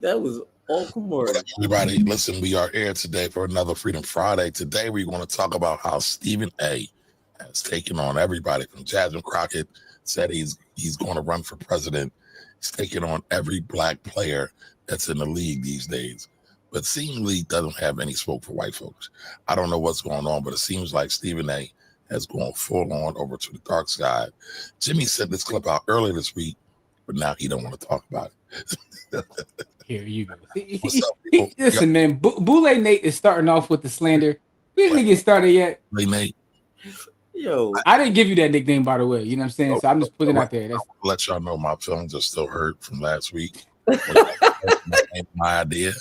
That was all Kamari. Everybody, listen, we are here today for another Freedom Friday. Today, we're going to talk about how Stephen A. has taken on everybody from Jasmine Crockett, said he's going to run for president. He's taking on every black player that's in the league these days, but seemingly doesn't have any smoke for white folks. I don't know what's going on, but it seems like Stephen A. has gone full on over to the dark side. Jimmy sent this clip out earlier this week, but now he don't want to talk about it. Here you go. Listen, man, Boule Nate is starting off with the slander. We didn't get started yet. Nate. Yo, I didn't give you that nickname, by the way. You know what I'm saying? So I'm just putting it out there. I'll let y'all know my feelings are still hurt from last week. My idea.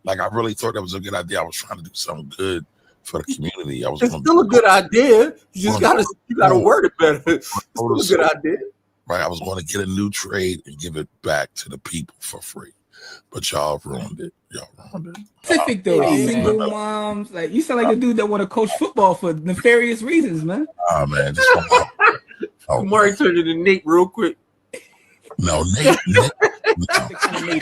Like, I really thought that was a good idea. I was trying to do something good for the community. It's still a good idea. You just gotta word it better. It's still a good idea. Right. I was going to get a new trade and give it back to the people for free. But y'all ruined it. Specific though, single moms. Like, you sound like a dude that want to coach football for nefarious reasons, man. Oh man, Kamari turned into Nate real quick. No, Nate. No. I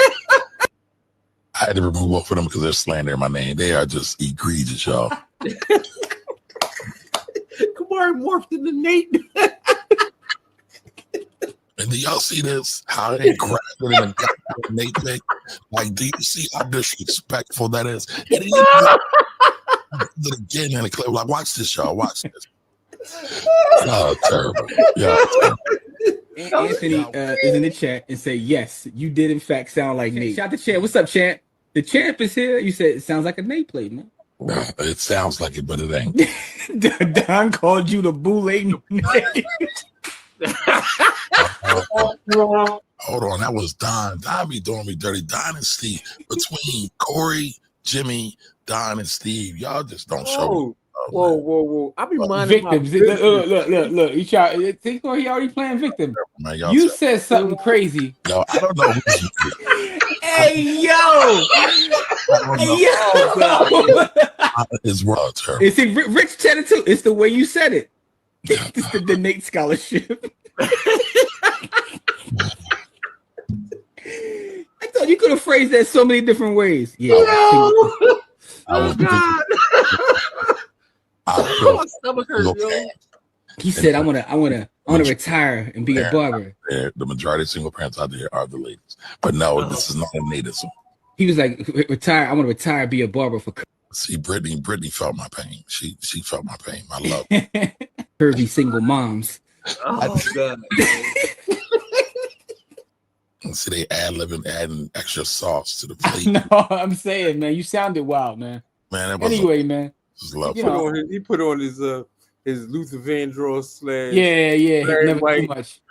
had to remove both of them because they're slandering my name. They are just egregious, y'all. Kamari morphed into Nate. And do y'all see this? How they grabbed it and got Nate pick? Like, do you see how disrespectful that is? And then you again in the clip. Like, watch this, y'all. Watch this. Oh, terrible. Yeah. Anthony is in the chat and say, yes, you did in fact sound like Nate. Shout out to Champ. What's up, Champ? The Champ is here. You said it sounds like a Nate play, man. It sounds like it, but it ain't. Don called you the Boule Nate. Hold on, that was Don. Don be doing me dirty. Don and Steve. Between Corey, Jimmy, Don, and Steve, y'all just don't show me. Whoa. I be minding victims. Look. He already playing victim. Man, you said something crazy. No, I don't know. Hey, yo. It's world terrible. It's Rich said it too. It's the way you said it. It's the Nate scholarship. I thought you could have phrased that so many different ways. Yeah. Oh God. My stomach hurts, yo. He said, "I wanna retire and be a barber." The majority of single parents out there are the ladies, but no, this is not a natism. He was like, "Retire. I want to retire, be a barber for." See, Brittany felt my pain. She felt my pain. My love. Curvy single moms. Oh God. See, they adding extra sauce to the plate. No, I'm saying, man, you sounded wild, man. Man, anyway, man. He put on his Luther Vandross / yeah, never white, too much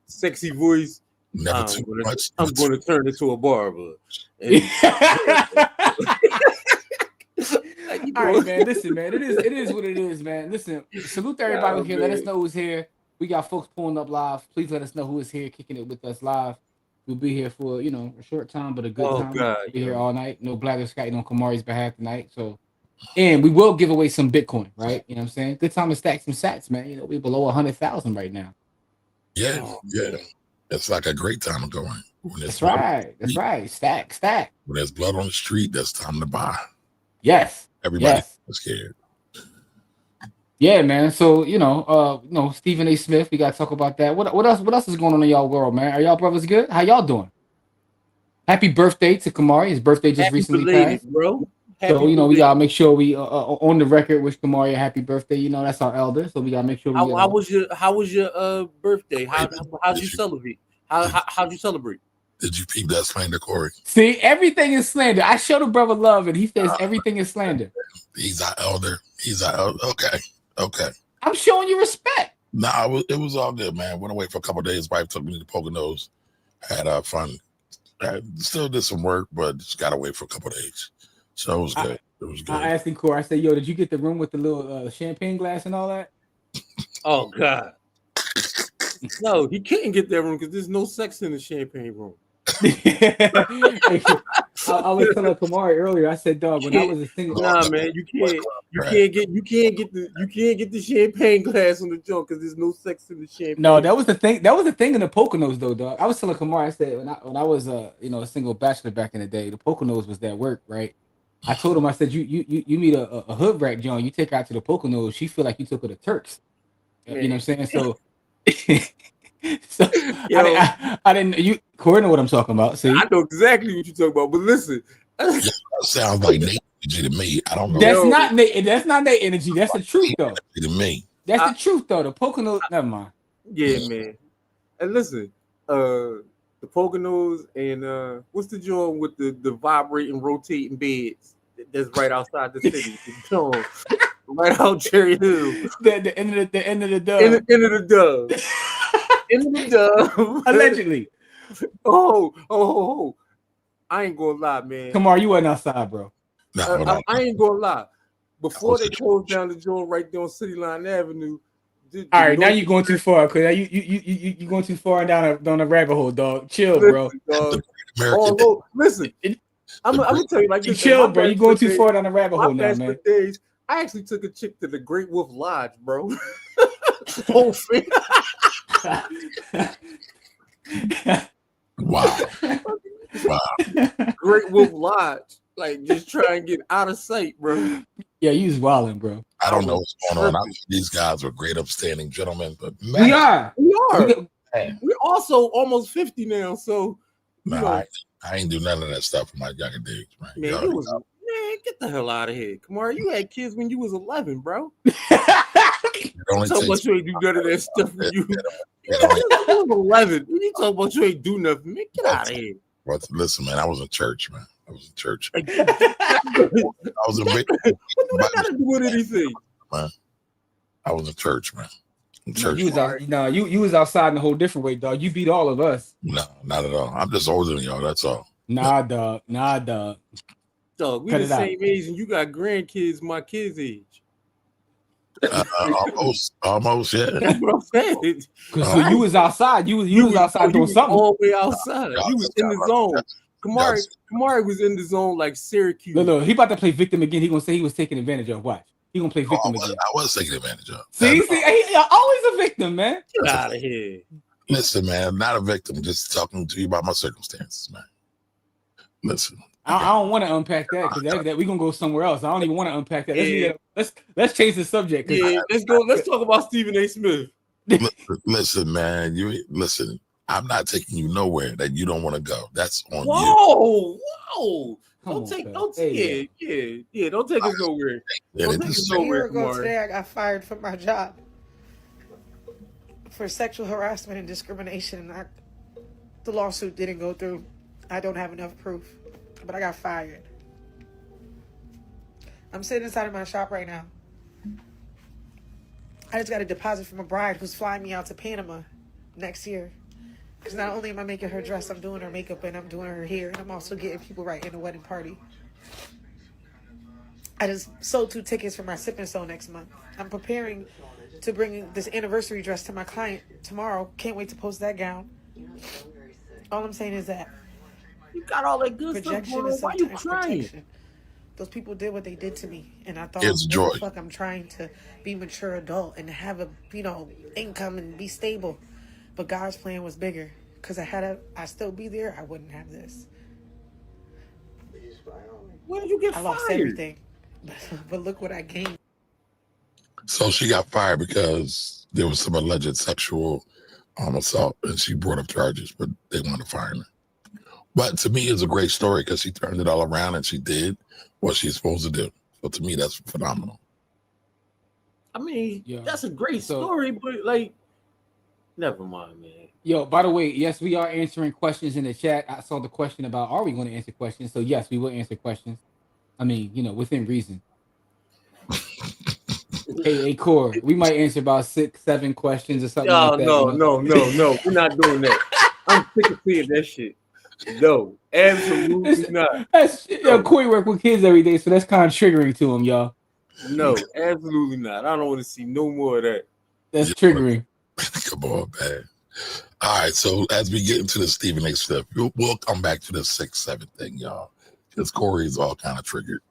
sexy voice. Never too much. I'm going to turn into a barber. All right, man. Listen, man. It is what it is, man. Listen, salute to everybody here. Let us know who's here. We got folks pulling up live. Please let us know who is here, kicking it with us live. We'll be here for a short time, but a good time. God, we'll be here all night. No blather Scotty on Kamari's behalf tonight. So, and we will give away some Bitcoin, right? You know what I'm saying? Good time to stack some sats, man. We're below 100,000 right now. Yeah. It's like a great time to go in. That's right. Stack. When there's blood on the street, that's time to buy. Yes. Everybody is scared. Yeah, man. So, Stephen A. Smith, we gotta talk about that. What else is going on in y'all world, man? Are y'all brothers good? How y'all doing? Happy birthday to Kamari. His birthday just recently passed. Bro. So, we gotta make sure we on the record wish Kamari a happy birthday. That's our elder, so we gotta make sure we How was your birthday? How'd you celebrate? How'd you celebrate? Did you peep that slander, Corey? See, everything is slander. I showed a brother love, and he says everything is slander. He's our elder. Okay. I'm showing you respect. Nah, it was all good, man. Went away for a couple of days. Wife took me to Poconos. Had fun. Still did some work, but just got away for a couple of days. So it was good. I asked him, Corey, I said, yo, did you get the room with the little champagne glass and all that? Oh, God. No, he couldn't get that room because there's no sex in the champagne room. I was telling Kamari earlier. I said, dog, when I was a single. Nah, man, you can't get the champagne glass on the joint because there's no sex in the champagne. No, that was the thing. That was the thing in the Poconos, though, dog. I was telling Kamari. I said when I was a single bachelor back in the day, the Poconos was that work, right? I told him, I said, you meet a hood rat joint, you take her out to the Poconos, she feel like you took her to Turks. Man. You know what I'm saying? So, so I didn't. You Corey know what I'm talking about. See, I know exactly what you're talking about. But listen, that sounds like Nate energy to me. I don't know. That's not Nate. That's not Nate energy. That's the truth, though. To me, that's the truth, though. The Poconos. Never mind. Yeah, man. And listen, the Poconos and what's the joint with the vibrating, rotating beds that's right outside the city? Right out Cherry Hill. The end of the dub. End of the dub. End of the dub. Allegedly. Oh. I ain't gonna lie, man. Come on, you wasn't outside, bro. No, I ain't gonna lie. Before they closed down the joint right there on City Line Avenue. All right, now you're going too far, because you going too far down the rabbit hole, dog. Chill, bro. Listen. I'm gonna tell you like this. Chill, bro. You're going too far down the rabbit hole now, man. Days, I actually took a chick to the Great Wolf Lodge, bro. Whole thing. Wow. Great Wolf Lodge. Like, just try and get out of sight, bro. Yeah, you was wilding, bro. I don't know what's going on. These guys are great, upstanding gentlemen, but man, we are. We're also almost 50 now, so. I ain't do none of that stuff for my younger days, man. Man, get the hell out of here. Kamara, you had kids when you was 11, bro. So much you ain't do none of that stuff when you was 11. When you talk about you ain't do nothing, man, get out of here. Listen, man, I was in church, man. I was in church. I was a big. What do that got to do with anything? Man, I was in church, man. In church. You was outside in a whole different way, dog. You beat all of us. No, not at all. I'm just older than y'all. That's all. Nah, dog. Dog, we the same age, and you got grandkids my kids' age. Almost, yeah. That's what I'm saying. Because you was outside. You was outside doing something. All the way outside. You was in the zone. Kamari was in the zone like Syracuse. Look, he about to play victim again. He gonna say he was taking advantage of. Watch. He gonna play victim again. I was taking advantage of. See, he always a victim, man. Get out of here. Listen, man, I'm not a victim. Just talking to you about my circumstances, man. Listen. I don't want to unpack that because that we gonna go somewhere else. I don't even want to unpack that. Let's change the subject. Yeah, let's go. Let's talk about Stephen A. Smith. Listen, man. Listen. I'm not taking you nowhere that you don't want to go. That's on you. Whoa. Don't take us nowhere. Yeah, Don't take us nowhere. A year ago today, I got fired from my job for sexual harassment and discrimination. And the lawsuit didn't go through. I don't have enough proof, but I got fired. I'm sitting inside of my shop right now. I just got a deposit from a bride who's flying me out to Panama next year. Because not only am I making her dress, I'm doing her makeup and I'm doing her hair. And I'm also getting people right in the wedding party. I just sold 2 tickets for my sip and sew next month. I'm preparing to bring this anniversary dress to my client tomorrow. Can't wait to post that gown. All I'm saying is that you got all that good stuff going on. Why you crying? Protection. Those people did what they did to me. And I thought, it's joy. Fuck, I'm trying to be mature adult and have a, income and be stable. But God's plan was bigger. Because I still be there, I wouldn't have this. When did you get fired? I lost everything. But look what I gained. So she got fired because there was some alleged sexual assault and she brought up charges, but they wanted to fire her. But to me, it's a great story because she turned it all around and she did what she's supposed to do. So to me, that's phenomenal. I mean, that's a great story, but never mind, man. Yo, by the way, yes, we are answering questions in the chat. I saw the question about, are we going to answer questions? So yes, we will answer questions. I mean, within reason. hey, Core, we might answer about 6-7 questions or something like that. No. We're not doing that. I'm sick of seeing that shit. No, absolutely not. Corey work with kids every day, so that's kind of triggering to him, y'all. No, absolutely not. I don't want to see no more of that. That's triggering. Come on, man. All right, so as we get into the Stephen A. Smith, we'll come back to the 6-7 thing, y'all. Because Corey's all kind of triggered.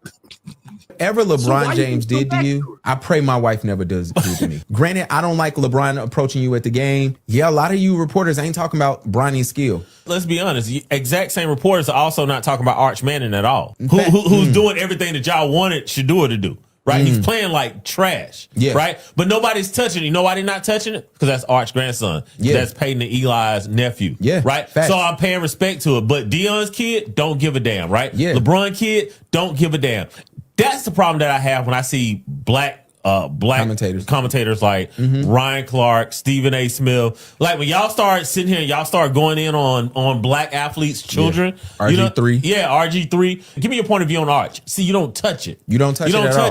Whatever LeBron why James you did to you, I pray my wife never does it to me. Granted, I don't like LeBron approaching you at the game. Yeah, a lot of you reporters ain't talking about Bronny's skill. Let's be honest. Exact same reporters are also not talking about Arch Manning at all. Who's doing everything that y'all wanted Shador to do. Right? He's playing like trash. Yeah. Right? But nobody's touching it. You know why they're not touching it? Because that's Arch's grandson. Yeah. That's Peyton and Eli's nephew. Yeah. Right? Facts. So I'm paying respect to it. But Deion's kid, don't give a damn, right? Yeah. LeBron kid, don't give a damn. That's the problem that I have when I see black commentators like Ryan Clark, Stephen A. Smith. Like when y'all start sitting here and y'all start going in on black athletes' children. Yeah. RG3. RG3. Give me your point of view on Arch. See, you don't touch it. You don't touch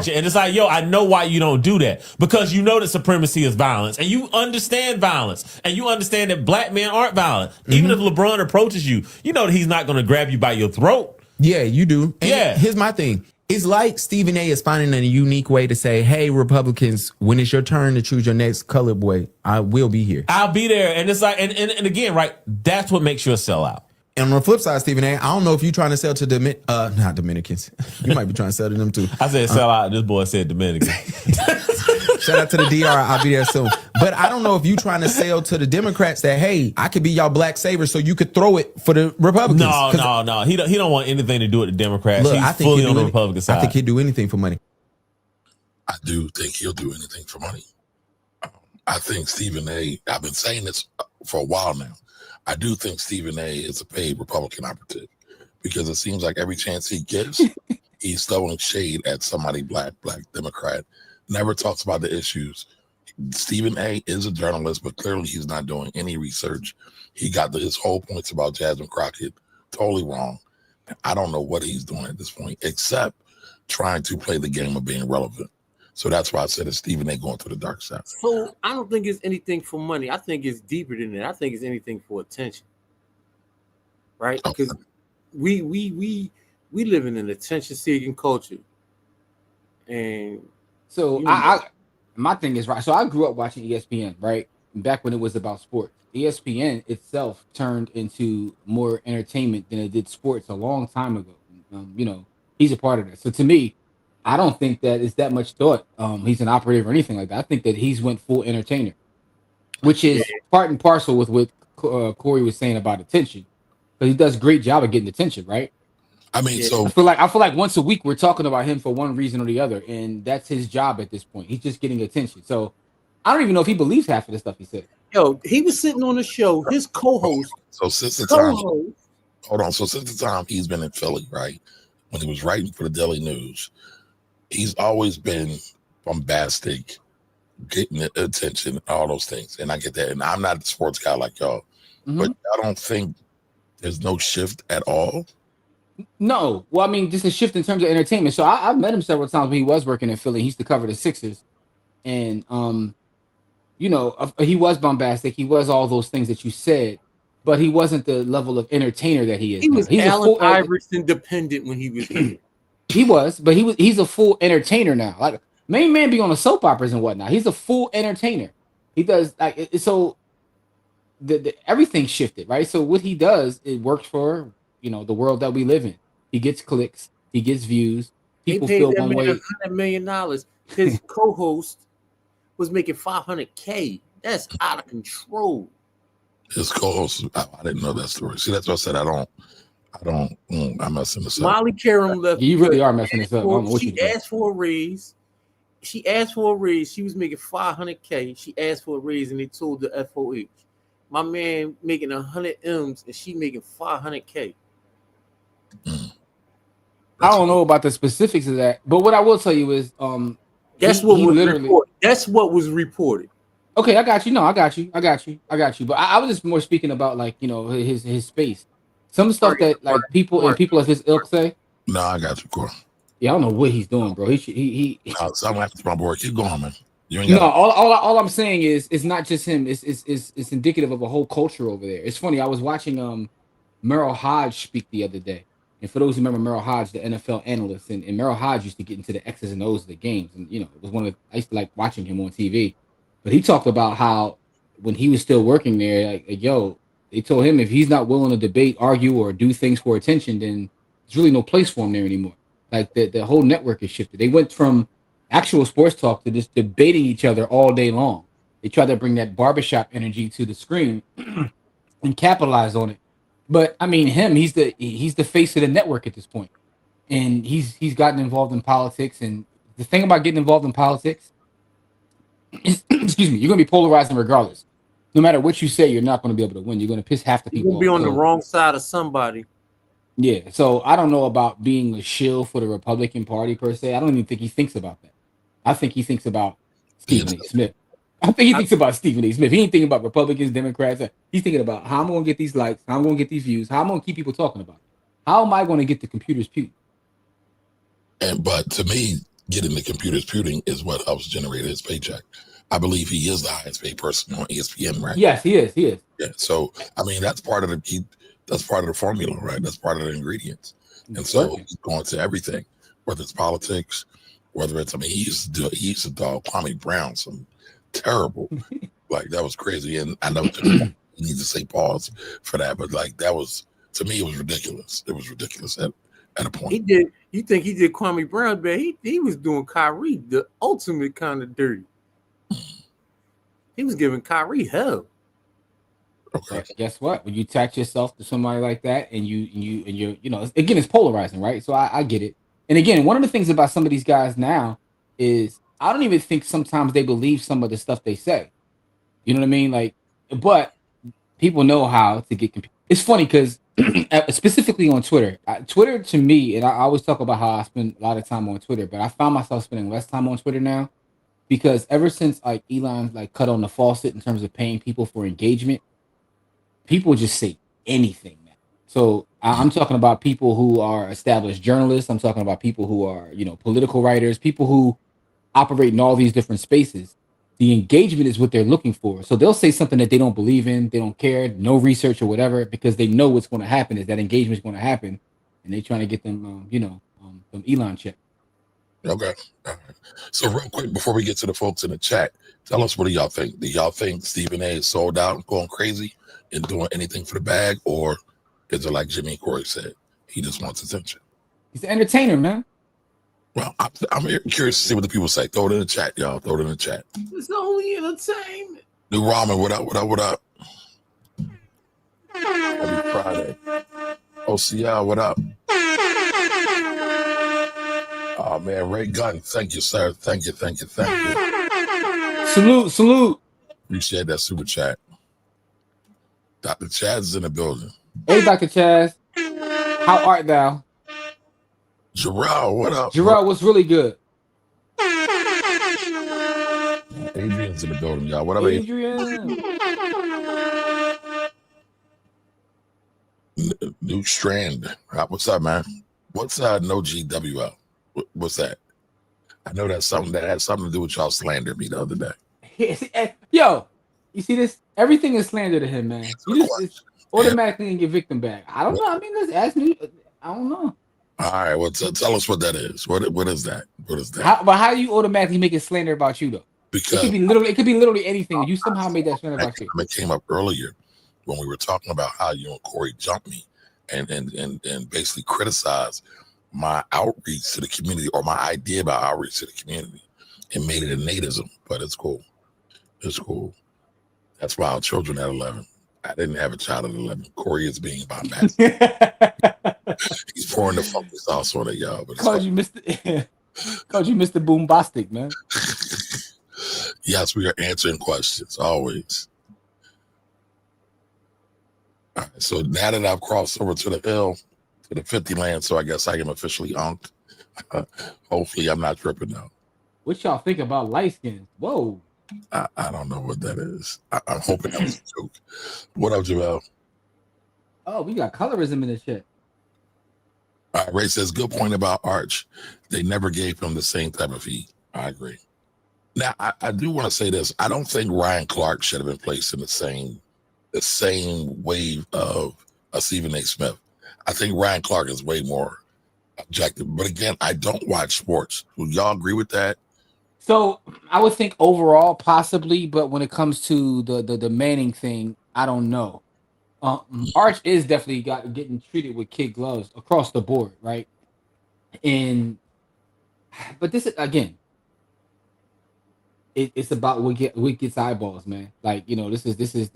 it. And it's like, yo, I know why you don't do that. Because you know that supremacy is violence. And you understand violence. And you understand that black men aren't violent. Even if LeBron approaches you, you know that he's not going to grab you by your throat. Yeah, you do. And here's my thing. It's like Stephen A. is finding a unique way to say, hey, Republicans, when it's your turn to choose your next colored boy, I will be here. I'll be there. And it's like, and again, right, that's what makes you a sellout. And on the flip side, Stephen A., I don't know if you're trying to sell to not Dominicans. You might be trying to sell to them too. I said sell out. This boy said Dominican. Shout out to the DR. I'll be there soon. But I don't know if you trying to sell to the Democrats that, hey, I could be y'all black saver so you could throw it for the Republicans. No. He don't want anything to do with the Democrats. Look, He's fully on the Republican side. I think he'd do anything for money. I do think he'll do anything for money. I think Stephen A., I've been saying this for a while now. I do think Stephen A. is a paid Republican operative because it seems like every chance he gets, he's throwing shade at somebody black Democrat. Never talks about the issues. Stephen A. is a journalist, but clearly he's not doing any research. He got his whole points about Jasmine Crockett totally wrong. I don't know what he's doing at this point, except trying to play the game of being relevant. So that's why I said it's Stephen A. going to the dark side. So I don't think it's anything for money. I think it's deeper than that. I think it's anything for attention. Right? Because we live in an attention-seeking culture. And so my thing is, right, so I grew up watching ESPN, right? Back when it was about sports. ESPN itself turned into more entertainment than it did sports a long time ago. He's a part of that. So to me, I don't think that it's that much thought. He's an operative or anything like that. I think that he's went full entertainer, which is part and parcel with what Corey was saying about attention. But he does a great job of getting attention, right? I mean, so I feel like once a week we're talking about him for one reason or the other, and that's his job at this point. He's just getting attention. So I don't even know if he believes half of the stuff he said. Yo, he was sitting on the show. His co-host. So since the time, hold on. So since the time he's been in Philly, right, when he was writing for the Daily News, he's always been bombastic, getting attention, all those things, and I get that. And I'm not a sports guy like y'all, but I don't think there's no shift at all. No, well, I mean, just a shift in terms of entertainment. So I've met him several times when he was working in Philly. He used to cover the Sixers, and he was bombastic. He was all those things that you said, but he wasn't the level of entertainer that he is. He was Allen Iverson dependent when he was here. He was, but he's a full entertainer now. Like main man be on the soap operas and whatnot. He's a full entertainer. He does so. The everything shifted, right? So what he does, it works for the world that we live in. He gets clicks, he gets views. People feel one way. $100 million. His co-host was making $500K. That's out of control. His co-host, I didn't know that story. See, that's what I said. I'm messing this up. Molly Karam left. You really are messing this up. She asked for a raise. She was making $500K. She asked for a raise, and they told the FOH, my man making 100 M's, and she making $500K. I don't know about the specifics of that, but what I will tell you is, that's what was reported. Okay, I got you. No, I got you. But I was just more speaking about his space. Some stuff that like people of his ilk say. No, I got you, Corey. Yeah, I don't know what he's doing, bro. He something happened to my boy. Keep going, man. All I'm saying is it's not just him. It's indicative of a whole culture over there. It's funny. I was watching Merrill Hodge speak the other day, and for those who remember Merrill Hodge, the NFL analyst, and Merrill Hodge used to get into the X's and O's of the games, and it was I used to like watching him on TV. But he talked about how when he was still working there, they told him if he's not willing to debate, argue, or do things for attention, then There's really no place for them there anymore. Like the whole network is shifted. They went from actual sports talk to just debating each other all day long. They tried to bring that barbershop energy to the screen and capitalize on it. But I mean, he's the face of the network at this point, and he's gotten involved in politics. And the thing about getting involved in politics is, excuse me, you're going to be polarizing regardless. No matter what you say, you're not going to be able to win. You're going to piss half the people You're gonna be off. on the wrong side of somebody. Yeah, so I don't know about being a shill for the Republican Party per se. I don't even think he thinks about that. I think he thinks about Stephen A. Smith. I think he thinks about Stephen A. Smith. He ain't thinking about Republicans, Democrats. He's thinking about how I'm going to get these likes, how I'm going to get these views, how I'm going to keep people talking about it. How am I going to get the computers pewed? But to me, getting the computers pewing is what helps generate his paycheck. I believe he is the highest paid person on ESPN, right? Yes, he is. He is. Yeah. So I mean, that's part of the formula, right? That's part of the ingredients. And so he's going to everything, whether it's politics, whether it's, I mean, he used to dog Kwame Brown some terrible, like that was crazy. And I know you need to say pause for that, but like that was, to me, it was ridiculous. It was ridiculous at a point. He did. You think he did Kwame Brown bad? He was doing Kyrie the ultimate kind of dirty. He was giving Kyrie hell. Okay. Guess what? When you attach yourself to somebody like that, and you're again, it's polarizing, right? So I get it. And again, one of the things about some of these guys now is I don't even think sometimes they believe some of the stuff they say. You know what I mean? Like, but people know how to get. It's funny because specifically on Twitter, Twitter to me, and I always talk about how I spend a lot of time on Twitter, but I found myself spending less time on Twitter now because ever since like Elon like cut on the faucet in terms of paying people for engagement, people just say anything now. So I'm talking about people who are established journalists. I'm talking about people who are, political writers, people who operate in all these different spaces. The engagement is what they're looking for. So they'll say something that they don't believe in, they don't care, no research or whatever, because they know what's going to happen is that engagement is going to happen, and they're trying to get them, some Elon check. Okay. All right. So real quick, before we get to the folks in the chat, tell us, what do y'all think? Do y'all think Stephen A. is sold out and going crazy and doing anything for the bag, or is it like Jimmy and Corey said, he just wants attention? He's an entertainer, man. Well, I'm curious to see what the people say. Throw it in the chat, y'all. Throw it in the chat. It's only entertainment. New Ramen, what up, what up, what up? Happy Friday. OCL, what up? Oh, man, Ray Gunn, thank you, sir. Thank you. Salute. Appreciate that super chat. Dr. Chaz is in the building. Hey, Dr. Chaz. How art thou? Gerald, what up? Gerald, what's really good? Adrian's in the building, y'all. What up, Adrian? New Strand. What's up, man? What's no GWL? What's that? I know that's something that had something to do with y'all slandering me the other day. Yo, you see this? Everything is slander to him, man. You just automatically in your victim bag. I don't know. I mean, let's ask me. I don't know. All right, well, tell us what that is. What is that? What is that? How do you automatically make it slander about you though? Because it could be literally anything. You somehow made that slander about you. It came up earlier when we were talking about how you and Corey jumped me and basically criticized my outreach to the community, or my idea about outreach to the community, and made it a nativism. But it's cool. It's cool. That's Wild Children at 11. I didn't have a child at 11. Corey is being bombastic. He's pouring the funky sauce on it, y'all. But called you Mr. Boombastic, man. Yes, we are answering questions always. All right, so now that I've crossed over to the hill, to the 50 land, so I guess I am officially unked. Hopefully, I'm not tripping now. What y'all think about light skins? Whoa. I don't know what that is. I'm hoping that was a joke. What up, Javel? Oh, we got colorism in the chat. All right, Ray says, good point about Arch. They never gave him the same type of heat. I agree. Now, I do want to say this. I don't think Ryan Clark should have been placed in the same wave of Stephen A. Smith. I think Ryan Clark is way more objective. But again, I don't watch sports. Would y'all agree with that? So I would think overall possibly, but when it comes to the Manning thing, I don't know. Arch is definitely getting treated with kid gloves across the board, right? But this is again, it's about what gets eyeballs, man. Like this is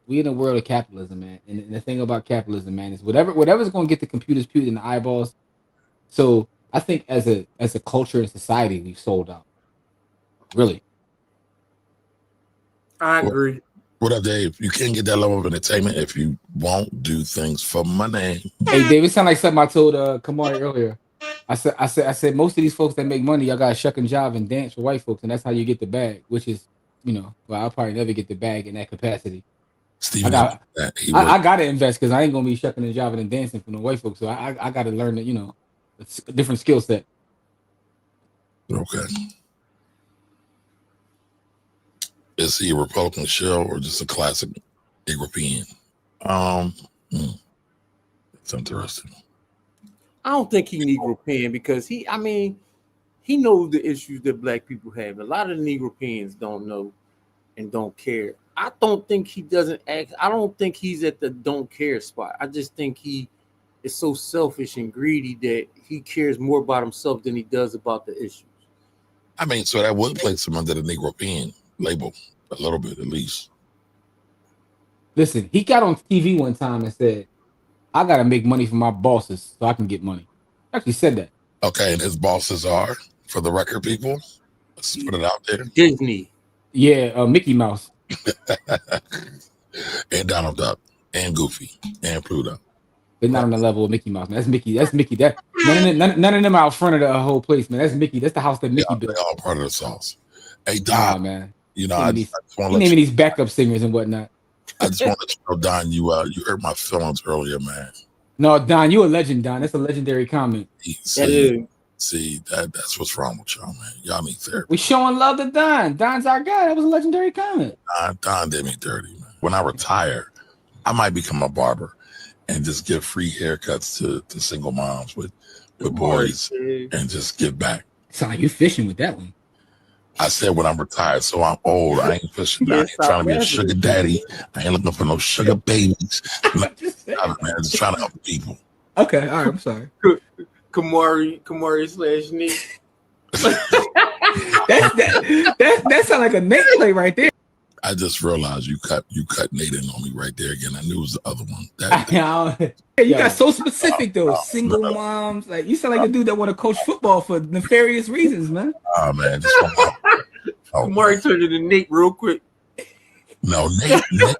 we in a world of capitalism, man. And the thing about capitalism, man, is whatever's going to get the computers pewed in the eyeballs. So I think as a culture and society, we've sold out. Really, I agree. What up, Dave? You can't get that level of entertainment if you won't do things for money. Hey, Dave, it sound like something I told Kamari earlier. I said most of these folks that make money, y'all got to shuck and jive and dance for white folks, and that's how you get the bag. Which is, well, I'll probably never get the bag in that capacity. Stephen, I got to invest because I ain't gonna be shucking and jiving and dancing for the white folks. So I got to learn that it's a different skill set. Okay. Is he a Republican shell or just a classic European? It's interesting. I don't think he Negro pan because he knows the issues that black people have. A lot of the Negro pans don't know and don't care. I don't think he doesn't act. I don't think he's at the don't care spot. I just think he is so selfish and greedy that he cares more about himself than he does about the issues. I mean, so that would place him under the Negro pen label a little bit at least. Listen, he got on TV one time and said, I got to make money for my bosses so I can get money. Actually said that. Okay, and his bosses are, for the record, people, let's put it out there. Disney. Yeah, Mickey Mouse. And Donald Duck, and Goofy, and Pluto. They're not on the level of Mickey Mouse, man. That's Mickey. That none of them out front of the whole place, man. That's Mickey. That's the house that Mickey built. They're all part of the sauce. Hey, Don, man. I just want to naming these backup singers and whatnot. I just want to let you know, Don, you hurt my feelings earlier, man. No, Don, you a legend, Don. That's a legendary comment. See, that's what's wrong with y'all, man. Y'all need therapy. We showing love to Don. Don's our guy. That was a legendary comment. Don did me dirty, man. When I retire, I might become a barber and just give free haircuts to single moms with boys and just give back. Sound like you fishing with that one. I said when I'm retired, so I'm old. I ain't fishing. I ain't trying to be a sugar daddy. I ain't looking for no sugar babies. I'm just trying to help people. Okay, all right. I'm sorry. Kamari / Nick. that sound like a Nate play right there. I just realized you cut Nate in on me right there again. I knew it was the other one. You got so specific though. Single moms, like you sound like a dude that want to coach football for nefarious reasons, man. Oh man, Kamari turned into Nate real quick. No, Nate. No.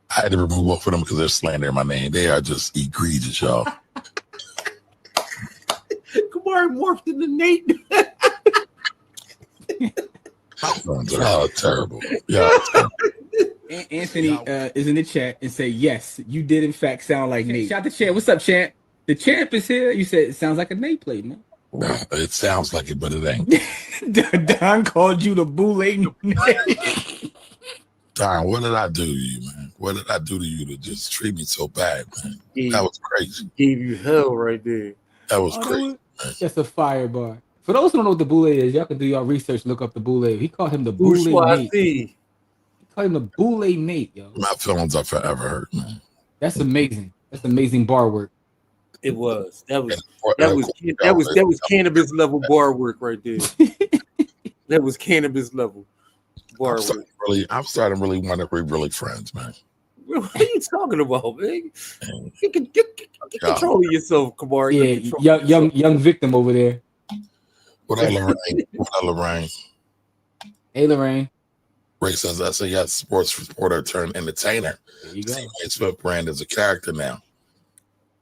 I had to remove both of them because they're slandering my name. They are just egregious, y'all. Kamari morphed into Nate. Oh, terrible. Yeah. Anthony is in the chat and say, yes, you did in fact sound like Nate. Shout out to Champ. What's up, Champ? The Champ is here. You said it sounds like a Nate play, man. No, it sounds like it, but it ain't. Don called you the boule. Don, what did I do to you, man? What did I do to you to just treat me so bad, man? That was crazy. Gave you hell right there. That was crazy. That's a fire bar. For those who don't know what the boule is, y'all can do your research, look up the boule. He called him the boule Nate. He called him the boule Nate, yo. My feelings are forever hurt, man. That's amazing. That's amazing bar work. It was. That was cannabis level bar work right there. That was cannabis level bar work. I'm starting really want to be really friends, man. What are you talking about, man? You can control yourself, Kamari. Yeah, young victim over there. What up, Lorraine? What up, Lorraine? Hey, Lorraine. Ray says, I say, yes, sports reporter turned entertainer. There you go. Smith brand is a character now.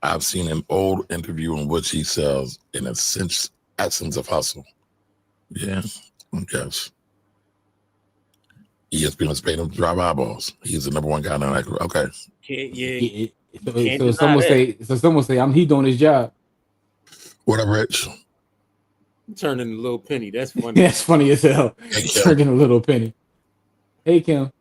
I've seen an old interview in which he says, in a sense, essence of hustle. Yeah, I guess. ESPN has paid him to drive eyeballs. He's the number one guy in that group. Okay. So someone say, he doing his job. What up, Rich? Turned into a little penny. That's funny. That's funny as hell. Turned into a little penny. Hey, Kim.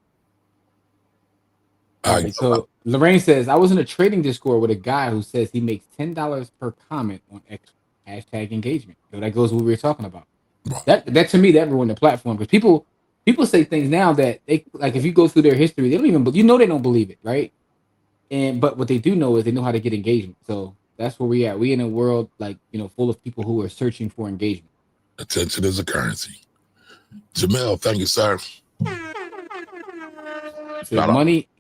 So Lorraine says, I was in a trading Discord with a guy who says he makes $10 per comment on X #engagement. So that goes with what we were talking about. That to me, that ruined the platform because people People say things now that they like. If you go through their history, they don't even. They don't believe it, right? But what they do know is they know how to get engagement. So that's where we at. We in a world full of people who are searching for engagement. Attention is a currency. Jamel, thank you, sir. So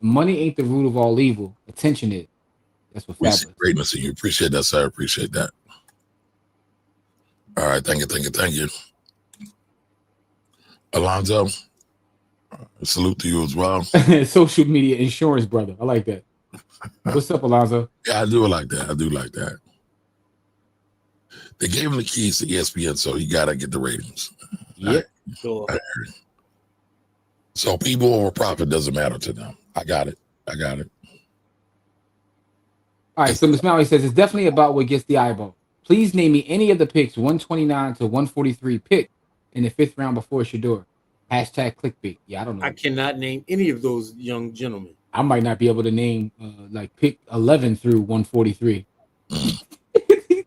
money ain't the root of all evil. Attention is. That's what we fabulous. see greatness in you. Appreciate that, sir. Appreciate that. All right, thank you. Alonzo, salute to you as well. Social media insurance, brother. I like that. What's up, Alonzo? Yeah, I do like that. They gave him the keys to ESPN, so he got to get the ratings. Yep. Sure. So people over profit doesn't matter to them. I got it. All right, so Ms. Mallory says, it's definitely about what gets the eyeball. Please name me any of the picks 129 to 143 pick in the 5th round before Shador. Hashtag clickbait. Yeah, I don't know. I cannot name any of those young gentlemen. I might not be able to name pick 11 through 143.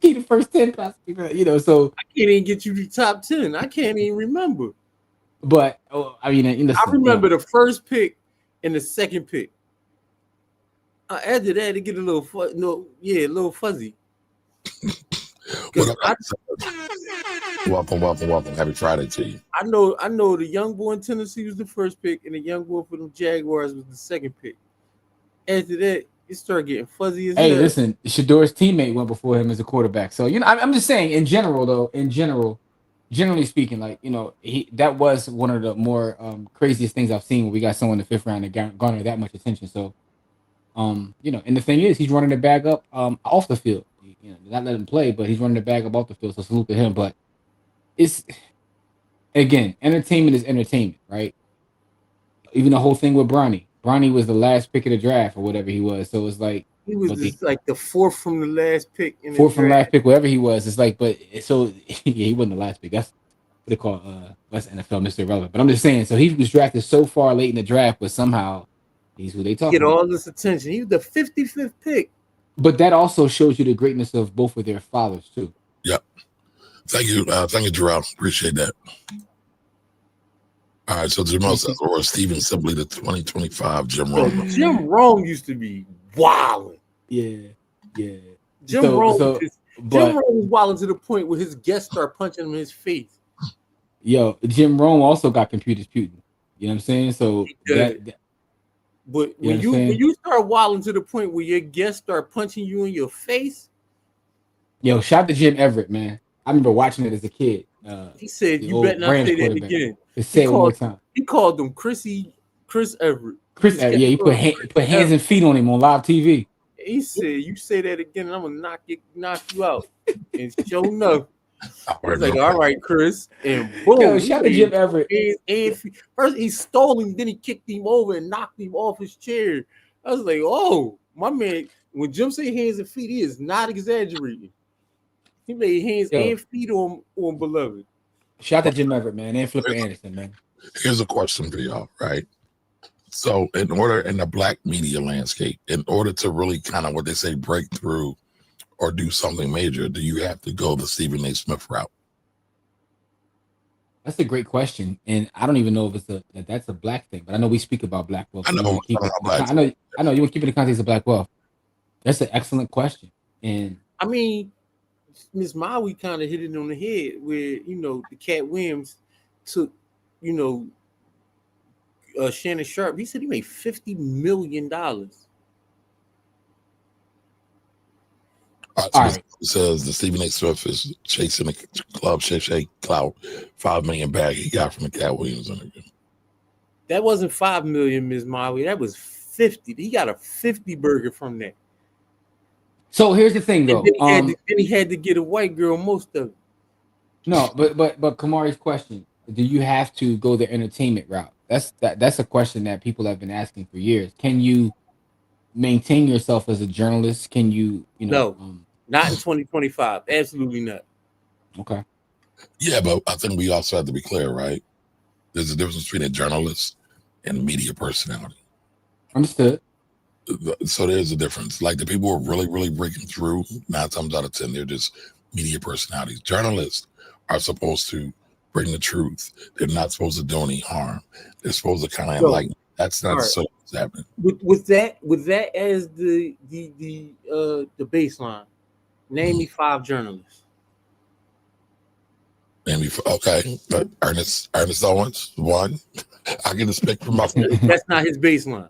The first 10 possibly, so I can't even get you the top 10. I can't even remember. But I remember the first pick and the second pick. After that, it get a little fuzzy. Welcome. Happy Friday to you. I know the young boy in Tennessee was the first pick, and the young boy for the Jaguars was the second pick. After that, it started getting fuzzy as hell. Hey, listen, Shador's teammate went before him as a quarterback. So I'm just saying, in general, generally speaking, that was one of the more craziest things I've seen when we got someone in the 5th round that garnered that much attention. So, and the thing is, he's running the bag up off the field. Not let him play, but he's running the bag up off the field. So salute to him. But it's again, entertainment is entertainment, right? Even the whole thing with Bronny. Bronny was the last pick of the draft or whatever he was. So it's like he was the 4th from the last pick. Last pick, whatever he was. It's like, but so he wasn't the last pick. That's what they call that's NFL Mr. Irrelevant. But I'm just saying, so he was drafted so far late in the draft, but somehow he's who they talk about. Get all this attention. He was the 55th pick. But that also shows you the greatness of both of their fathers too. Yep. Thank you, Jarrell. Appreciate that. All right, so Jamal says, or Steven simply the 2025 Jim Rome. Jim Rome used to be wilding. Yeah. Jim Rome was wilding to the point where his guests start punching him in his face. Yo, Jim Rome also got computers Putin. You know what I'm saying? So but when you start wilding to the point where your guests start punching you in your face. Yo, shout out to Jim Everett, man. I remember watching it as a kid. He said, "You better not say that again." Say it one more time. He called him Chris Everett. Chris Everett. Yeah, he put hands and feet on him on live TV. He said, "You say that again, and I'm gonna knock you out." And sure enough, I was like, "All right, Chris," and boom. Yo, shout out to Jim Everett. And first he stole him, then he kicked him over and knocked him off his chair. I was like, "Oh, my man!" When Jim say hands and feet, he is not exaggerating. He made hands and feet on Beloved. Shout out to Jim Everett, man, and Flipper Anderson, man. Here's a question for y'all, right? So in the black media landscape, in order to really kind of what they say break through or do something major, do you have to go the Stephen A. Smith route? That's a great question, and I don't even know if that's a black thing, but I know we speak about black wealth. I know you want to keep it in the context of black wealth. That's an excellent question, and I mean, Miss Maui kind of hit it on the head where, the Cat Williams took, Shannon Sharp. He said he made $50 million. All right. Says the Stephen A. Smith is chasing the club Shay clout, $5 million bag he got from the Cat Williams interview. That wasn't $5 million, Ms. Maui. That was 50. He got a 50 burger from that. So here's the thing, though. Then he had to get a white girl most of it. No, but Kamari's question: do you have to go the entertainment route? That's a question that people have been asking for years. Can you maintain yourself as a journalist? Can you? No, not in 2025. Absolutely not. Okay. Yeah, but I think we also have to be clear, right? There's a difference between a journalist and a media personality. Understood. So there's a difference. Like the people who are really, really breaking through, 9 times out of 10, they're just media personalities. Journalists are supposed to bring the truth. They're not supposed to do any harm. They're supposed to kind of So, enlighten. That's not all right. so what's happening. With that as the baseline, name me 5 journalists. Maybe okay, but Ernest Owens, 1. I can speak for myself. That's not his baseline.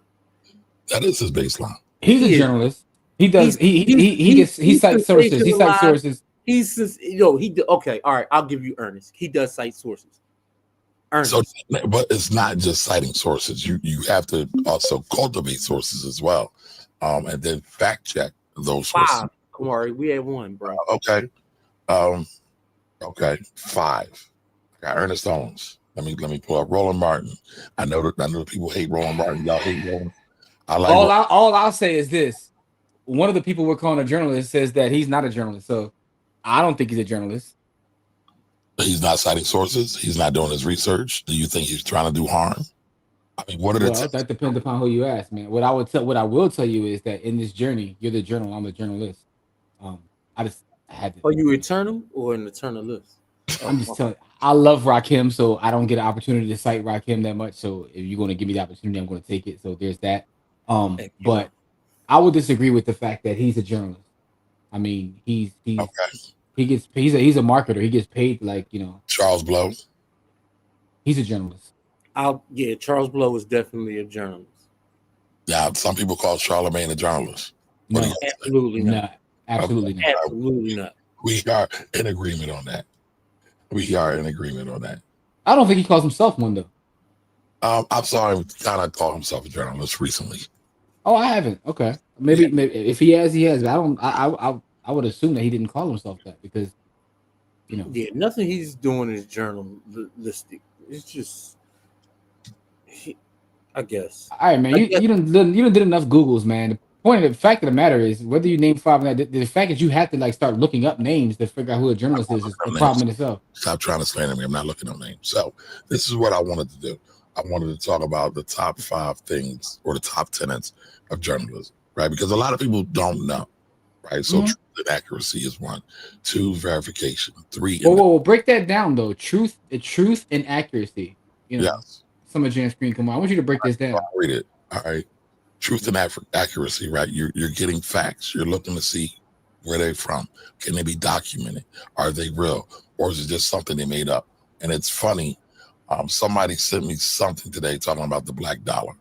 That is his baseline. He's a journalist. He does. He cites sources. He cites sources. Okay. All right. I'll give you Ernest. He does cite sources. Ernest. So, but it's not just citing sources. You have to also cultivate sources as well, and then fact check those sources. 5. Kamari, we had 1, bro. Okay. Okay. 5. I got Ernest Owens. Let me pull up Roland Martin. I know that people hate Roland Martin. Y'all hate Roland. I like all I'll say is this. One of the people we're calling a journalist says that he's not a journalist. So I don't think he's a journalist. He's not citing sources. He's not doing his research. Do you think he's trying to do harm? I mean, that depends upon who you ask, man. What I will tell you is that in this journey, you're the journal. I'm the journalist. I had to. Are you eternal or an eternalist? I'm just telling you, I love Rakim, so I don't get an opportunity to cite Rakim that much. So if you're going to give me the opportunity, I'm going to take it. So there's that. But I would disagree with the fact that he's a journalist. I mean, he's a marketer. He gets paid Charles Blow. He's a journalist. Charles Blow is definitely a journalist. Yeah, some people call Charlemagne a journalist. No, absolutely not. Absolutely not. Absolutely not. We are in agreement on that. I don't think he calls himself one though. I saw him kind of call himself a journalist recently. Oh, I haven't. Okay, maybe if he has, he has. But I would assume that he didn't call himself that because, Yeah, nothing he's doing is journalistic. It's just, I guess. All right, man. You done did enough Googles, man. The fact of the matter is, whether you name 5 or not, the fact that you have to start looking up names to figure out who a journalist is a problem in itself. Stop trying to slander me. I'm not looking up names. So this is what I wanted to do. I wanted to talk about the top 5 things or the top tenets of journalism, right? Because a lot of people don't know, right? So truth and accuracy is 1. 2, verification. 3. Whoa, break that down though. Truth and accuracy. Yes. Some of Jan's screen. Come on, I want you to break this down. I'll read it. All right. Truth and accuracy, right? You're getting facts. You're looking to see where they're from. Can they be documented? Are they real? Or is it just something they made up? And it's funny. Somebody sent me something today talking about the black dollar.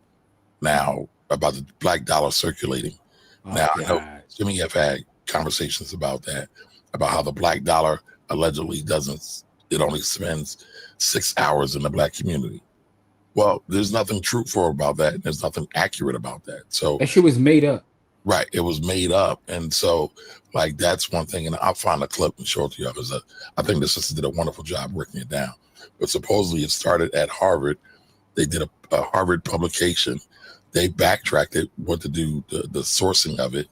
Now, about the black dollar circulating. I know Jimmy have had conversations about that, about how the black dollar allegedly it only spends 6 hours in the black community. Well, there's nothing truthful about that. There's nothing accurate about that. So that shit was made up. Right. It was made up. And so that's one thing. And I'll find a clip and show it to you because I think the sister did a wonderful job breaking it down. But supposedly it started at Harvard. They did a Harvard publication. They backtracked it, went to do the sourcing of it.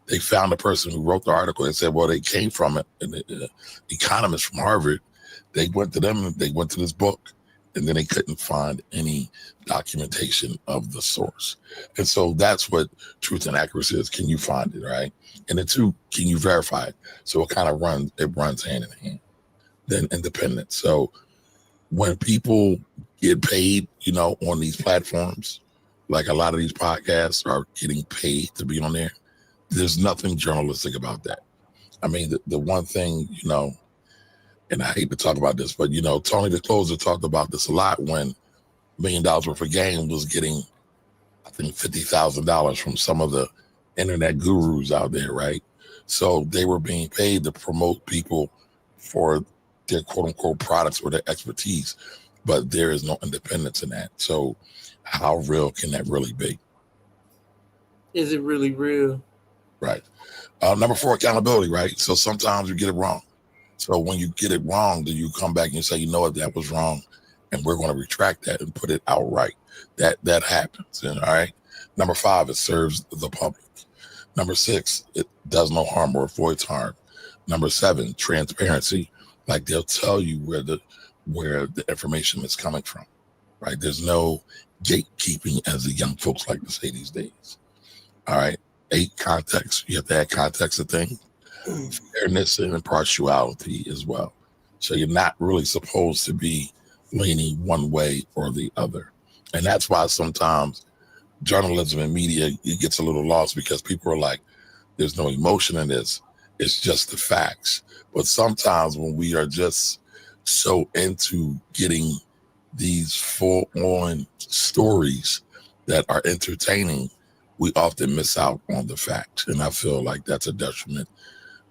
They found the person who wrote the article and said, well, they came from it. And the economist from Harvard, they went to them and they went to this book. And then they couldn't find any documentation of the source. And so that's what truth and accuracy is. Can you find it, right? And then 2, can you verify it? So it runs hand in hand. Then independence. So when people get paid, on these platforms, like a lot of these podcasts are getting paid to be on there, there's nothing journalistic about that. I mean, the one thing, and I hate to talk about this, but Tony the Closer talked about this a lot when $1 million worth of game was getting, I think, $50,000 from some of the internet gurus out there, right? So they were being paid to promote people for their quote unquote products or their expertise, but there is no independence in that. So how real can that really be? Is it really real? Right. Number 4, accountability, right? So sometimes you get it wrong. So when you get it wrong, then you come back and say, you know what, that was wrong. And we're going to retract that and put it outright. That happens. And all right. Number 5, it serves the public. Number 6, it does no harm or avoids harm. Number 7, transparency. Like they'll tell you where the information is coming from. Right. There's no gatekeeping, as the young folks like to say these days. All right. 8, context. You have to add context to things. Fairness and impartiality as well. So you're not really supposed to be leaning one way or the other. And that's why sometimes journalism and media, it gets a little lost because people are like, there's no emotion in this. It's just the facts. But sometimes when we are just so into getting these full-on stories that are entertaining, we often miss out on the facts. And I feel like that's a detriment,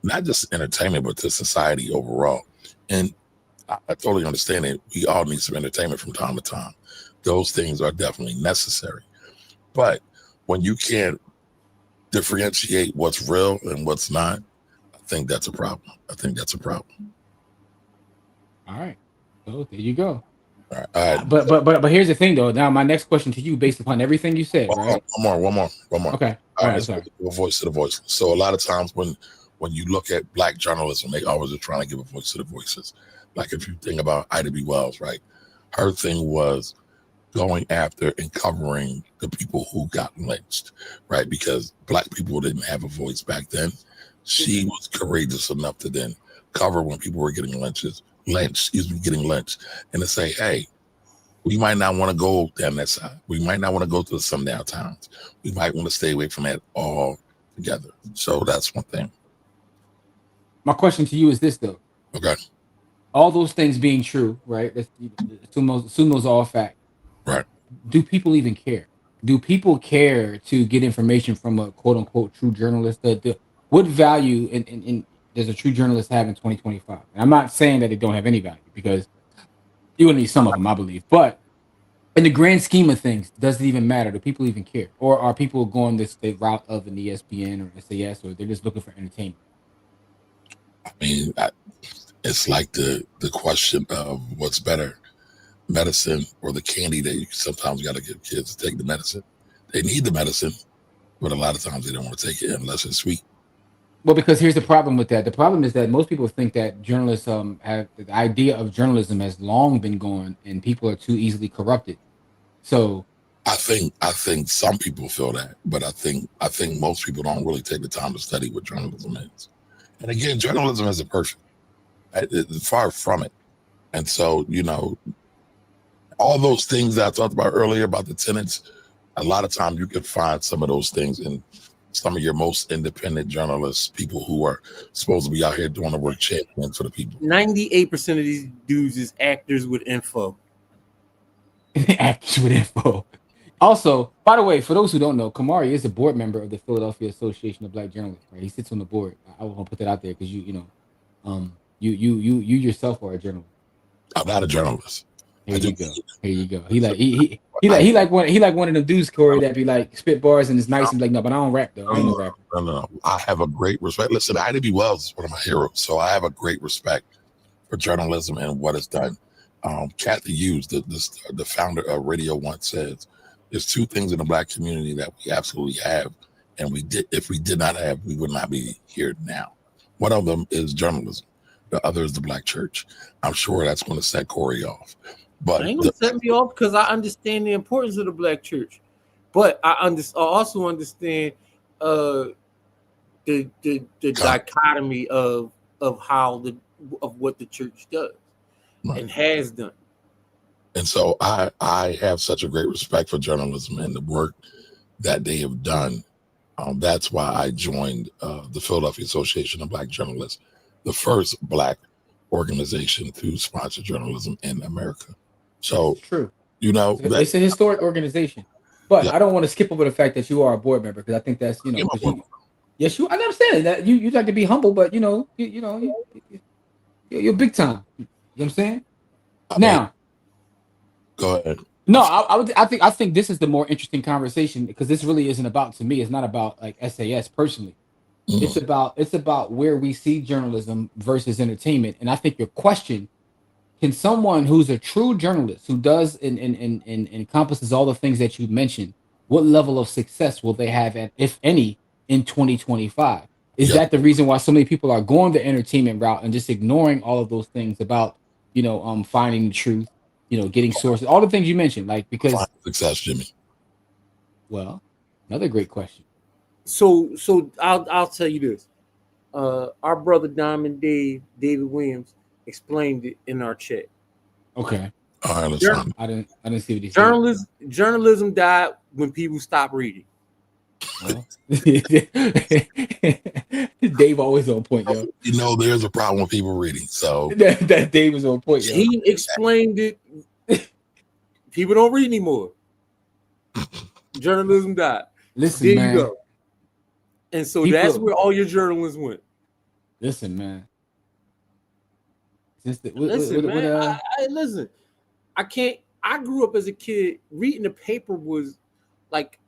not just entertainment, but to society overall. And I totally understand it. We all need some entertainment from time to time. Those things are definitely necessary. But when you can't differentiate what's real and what's not, I think that's a problem. All right. So there you go. All right. But here's the thing though. Now my next question to you, based upon everything you said, right? One more. Okay. All right. Sorry. A voice to the voiceless. So a lot of times when you look at Black journalism, they always are trying to give a voice to the voices. Like if you think about Ida B. Wells, right? Her thing was going after and covering the people who got lynched, right? Because Black people didn't have a voice back then. She was courageous enough to then cover when people were getting lynched, and to say, hey, we might not want to go down that side. We might not want to go to the sundown towns. We might want to stay away from that all together. So that's one thing. My question to you is this though. Okay. All those things being true, right? Assume those all fact. Right. Do people even care? Do people care to get information from a quote unquote true journalist? What value in does a true journalist have in 2025? And I'm not saying that they don't have any value because you will need some of them, I believe. But in the grand scheme of things, does it even matter? Do people even care? Or are people going the route of an ESPN or SAS, or they're just looking for entertainment? I mean, it's like the question of what's better, medicine or the candy that you sometimes got to give kids to take the medicine. They need the medicine, but a lot of times they don't want to take it unless it's sweet. Well, because here's the problem with that. The problem is that most people think that journalists have the idea of journalism has long been gone, and people are too easily corrupted. So, I think some people feel that, but I think most people don't really take the time to study what journalism is. And again, journalism isn't perfect. It's far from it. And so, all those things that I talked about earlier about the tenets, a lot of times you can find some of those things in some of your most independent journalists, people who are supposed to be out here doing the work, championing for the people. 98% of these dudes is actors with info. Actors with info. Also, by the way, for those who don't know, Kamari is a board member of the Philadelphia Association of Black Journalists. Right? He sits on the board. I want to put that out there because you yourself are a journalist. I'm not a journalist. Here you go. He like one of them dudes, Corey, that be like spit bars and it's nice and like, no, but I don't rap though. I ain't no rapper. No. I have a great respect. Listen, Ida B. Wells is one of my heroes, so I have a great respect for journalism and what it's done. Kathy Hughes, the founder of Radio One, says there's two things in the Black community that we absolutely have, and if we did not have, we would not be here now. One of them is journalism. The other is the Black church. I'm sure that's going to set Corey off. But it ain't gonna set me off because I understand the importance of the Black church, but I also understand the dichotomy of what the church does and has done. And so I have such a great respect for journalism and the work that they have done. That's why I joined the Philadelphia Association of Black Journalists, the first Black organization to sponsor journalism in America. So it's true. It's a historic organization, but yeah. I don't want to skip over the fact that you are a board member because I think that's yes, you. I understand that you like to be humble, but you're big time. You know what I'm saying? Now, go ahead. No, I think this is the more interesting conversation because this really isn't about, to me, it's not about like SAS personally. Mm-hmm. It's about where we see journalism versus entertainment, and I think your question. Can someone who's a true journalist, who does and encompasses all the things that you mentioned, what level of success will they have, if any, in 2025? Is that the reason why so many people are going the entertainment route and just ignoring all of those things about, finding the truth, getting sources, all the things you mentioned, like because success, Jimmy. Well, another great question. So I'll tell you this. Our brother David Williams, explained it in our chat. Okay. All right, let's find. I didn't see what he said. Journalism died when people stopped reading. Well, Dave always on point, yo. You know, there's a problem with people reading. So that Dave was on point, yo. He explained it. People don't read anymore. Journalism died. Listen, there man. You go. And so that's where all your journalists went. Listen, man. Listen. I grew up as a kid. Reading the paper was like,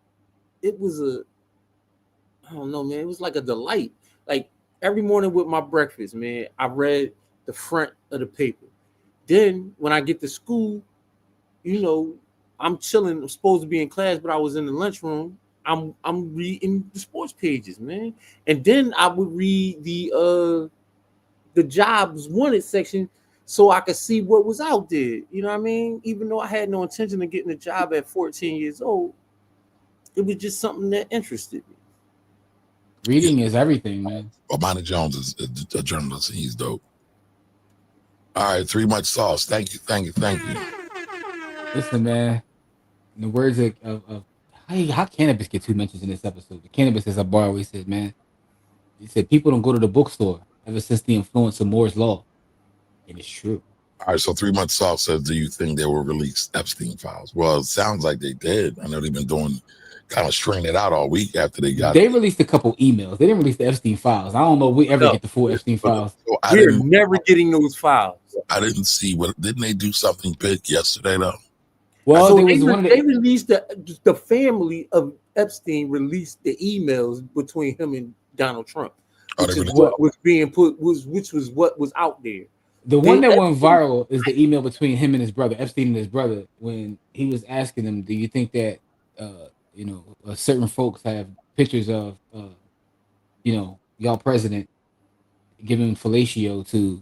it was I don't know, man. It was like a delight. Like every morning with my breakfast, man, I read the front of the paper. Then when I get to school, you know, I'm chilling. I'm supposed to be in class, but I was in the lunchroom. I'm reading the sports pages, man. And then I would read the jobs wanted section so I could see what was out there. You know what I mean? Even though I had no intention of getting a job at 14 years old, it was just something that interested me. Reading is everything, man. Obama Jones is a journalist. He's dope. All right, 3 Much Sauce. Thank you. Listen, man. In the words of how cannabis get 2 mentions in this episode? The cannabis, as Bar always said, man. He said people don't go to the bookstore ever since the influence of Moore's Law. And it's true. All right, so 3 Much Sauce says, do you think they will release Epstein files? Well, it sounds like they did. I know they've been kind of stringing it out all week after they got it. They released a couple emails. They didn't release the Epstein files. I don't know if we ever get the full Epstein files. So we're never getting those files. I didn't see didn't they do something big yesterday though? Well, so they released the family of Epstein released the emails between him and Donald Trump, which is what was being which was what was out there. The one that went viral is the email between him and his brother, Epstein and his brother, when he was asking them, do you think that certain folks have pictures of y'all president giving fellatio to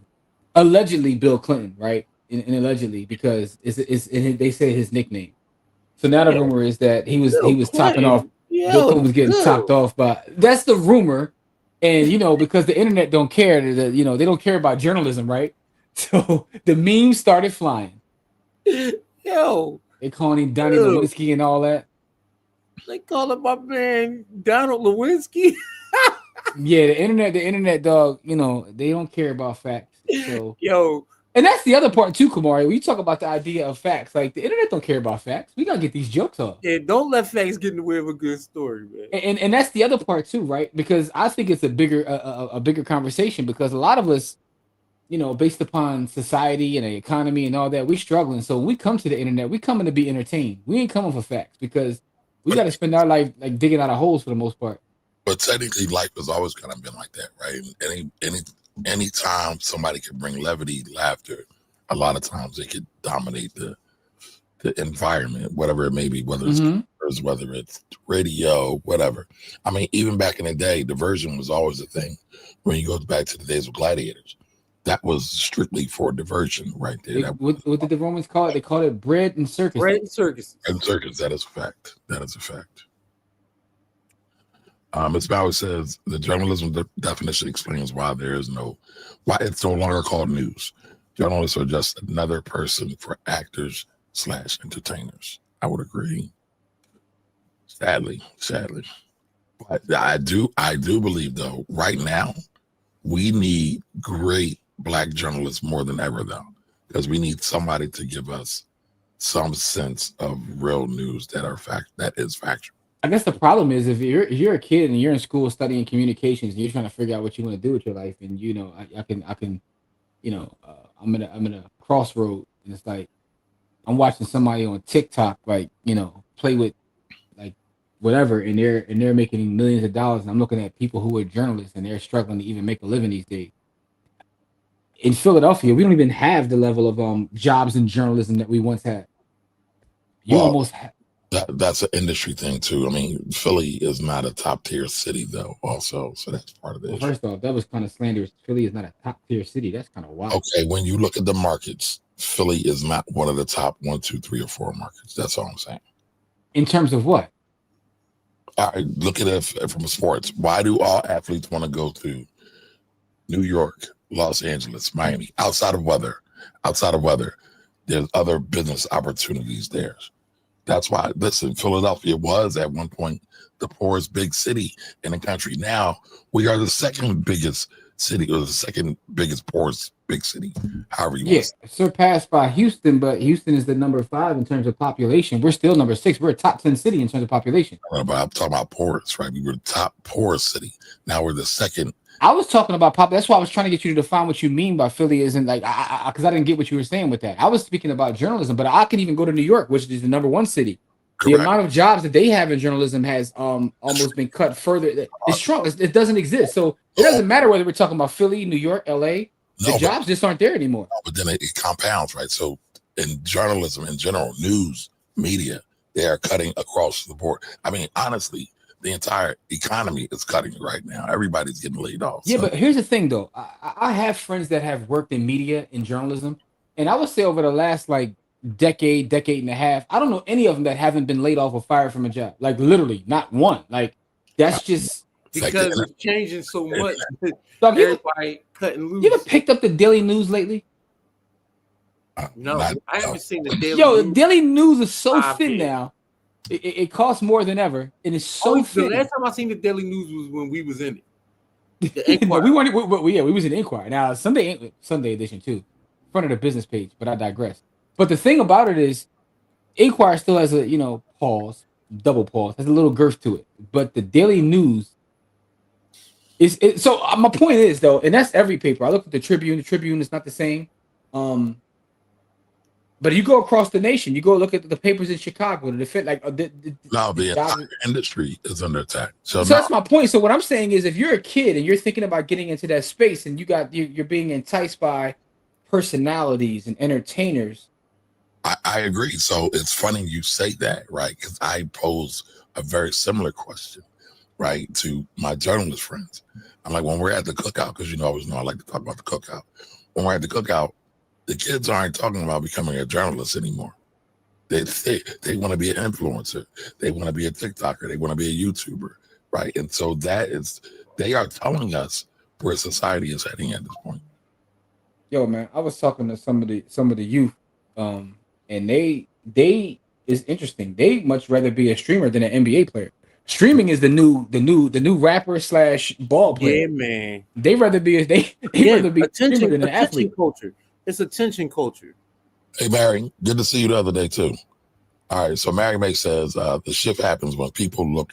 allegedly Bill Clinton, right? And allegedly because they say his nickname. So now the rumor is that he was topping off. Bill Clinton was getting topped off by. That's the rumor, and because the internet don't care. They don't care about journalism, right? So the memes started flying. Yo, they calling him Donnie Lewinsky and all that. They call him my man Donald Lewinsky. Yeah, the internet dog. They don't care about facts. So and that's the other part too, Kamari. When you talk about the idea of facts, like the internet don't care about facts. We gotta get these jokes off. Yeah, don't let facts get in the way of a good story, man. And that's the other part too, right? Because I think it's a bigger conversation because a lot of us, based upon society and the economy and all that, we're struggling. So when we come to the internet, we coming to be entertained. We ain't coming for facts because we got to spend our life like digging out of holes for the most part. But technically, life has always kind of been like that, right? Any time somebody can bring levity, laughter, a lot of times they could dominate the environment, whatever it may be, whether it's computers, whether it's radio, whatever. I mean, even back in the day, diversion was always a thing. When you go back to the days of gladiators, that was strictly for diversion, right there. What did the Romans call it? They called it bread and circus. Bread and circus. And circus. That is a fact. That is a fact. Ms. Bauer says the journalism definition explains why it's no longer called news. Journalists are just another person for actors / entertainers. I would agree. Sadly. But I do believe though, right now, we need great Black journalists more than ever though, because we need somebody to give us some sense of real news that is factual. I guess the problem is if you're a kid and you're in school studying communications and you're trying to figure out what you want to do with your life, and I'm in a crossroad, and it's like I'm watching somebody on TikTok play with like whatever, and they're making millions of dollars, and I'm looking at people who are journalists and they're struggling to even make a living these days. In Philadelphia, we don't even have the level of jobs in journalism that we once had. That's an industry thing too. I mean, Philly is not a top tier city though, also, so that's part of it. Well, first off, that was kind of slanderous. Philly is not a top tier city. That's kind of wild. Okay, when you look at the markets, Philly is not one of the top 1, 2, 3, or 4 markets. That's all I'm saying. In terms of what? All right, look at it from sports. Why do all athletes want to go to New York, Los Angeles, Miami. Outside of weather, there's other business opportunities there. That's why, listen, Philadelphia was at one point the poorest big city in the country. Now we are the second biggest city, or the second biggest poorest big city, however you want to say. Surpassed by Houston, but Houston is the number 5 in terms of population. We're still number 6. We're a top 10 city in terms of population. But I'm talking about poorest, right? We were the top poorest city. Now we're the second. I was talking about pop. That's why I was trying to get you to define what you mean by Philly isn't like, because I didn't get what you were saying with that. I was speaking about journalism, but I could even go to New York, which is the number 1 city. Correct. The amount of jobs that they have in journalism has almost been cut further. It's shrunk. It doesn't exist. So it doesn't matter whether we're talking about Philly, New York, LA. The jobs just aren't there anymore. But then it compounds, right? So in journalism in general, news, media, they are cutting across the board. I mean, honestly, the entire economy is cutting right now. Everybody's getting laid off. Yeah, but here's the thing, though. I have friends that have worked in media, in journalism, and I would say over the last decade and a half, I don't know any of them that haven't been laid off or fired from a job. Like literally, not one. Like that's just because it's changing so much. Dog, everybody cutting loose. You ever picked up the Daily News lately? No, I haven't seen the Daily News. News. Daily News is so thin now. It costs more than ever, and it's so thin. The last time I seen the Daily News was when we was in it. No, we weren't. We was in Inquirer. Now Sunday edition too, in front of the business page. But I digress. But the thing about it is, Inquirer still has a pause, double pause, has a little girth to it. But the Daily News is so. My point is though, and that's every paper. I look at the Tribune. The Tribune is not the same. But you go across the nation. You go look at the papers in Chicago. The entire industry is under attack. So that's my point. So what I'm saying is, if you're a kid and you're thinking about getting into that space, and you're being enticed by personalities and entertainers. I agree. So it's funny you say that, right? Because I pose a very similar question, right, to my journalist friends. I'm like, when we're at the cookout, because I always know I like to talk about the cookout. When we're at the cookout, the kids aren't talking about becoming a journalist anymore. They want to be an influencer. They want to be a TikToker. They want to be a YouTuber, right? And so they are telling us where society is heading at this point. Yo, man, I was talking to some of the youth, and they is interesting. They much rather be a streamer than an NBA player. Streaming is the new rapper / ball player. Yeah, man. They rather be rather be a streamer than an athlete. Culture. It's attention culture. Hey, Mary, good to see you the other day too. All right, so Mary May says the shift happens when people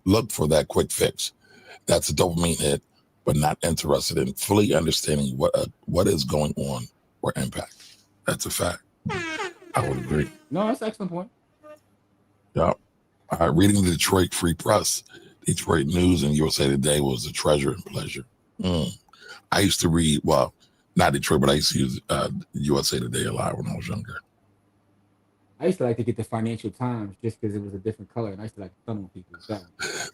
look for that quick fix. That's a dopamine hit, but not interested in fully understanding what is going on or impact. That's a fact. I would agree. No, that's an excellent point. Yeah. All right, reading the Detroit Free Press, Detroit News, and USA Today was a treasure and pleasure. I used to read, well, not Detroit, but I used to use USA Today a lot when I was younger. I used to like to get the Financial Times just because it was a different color, and I used to like to thumb on people.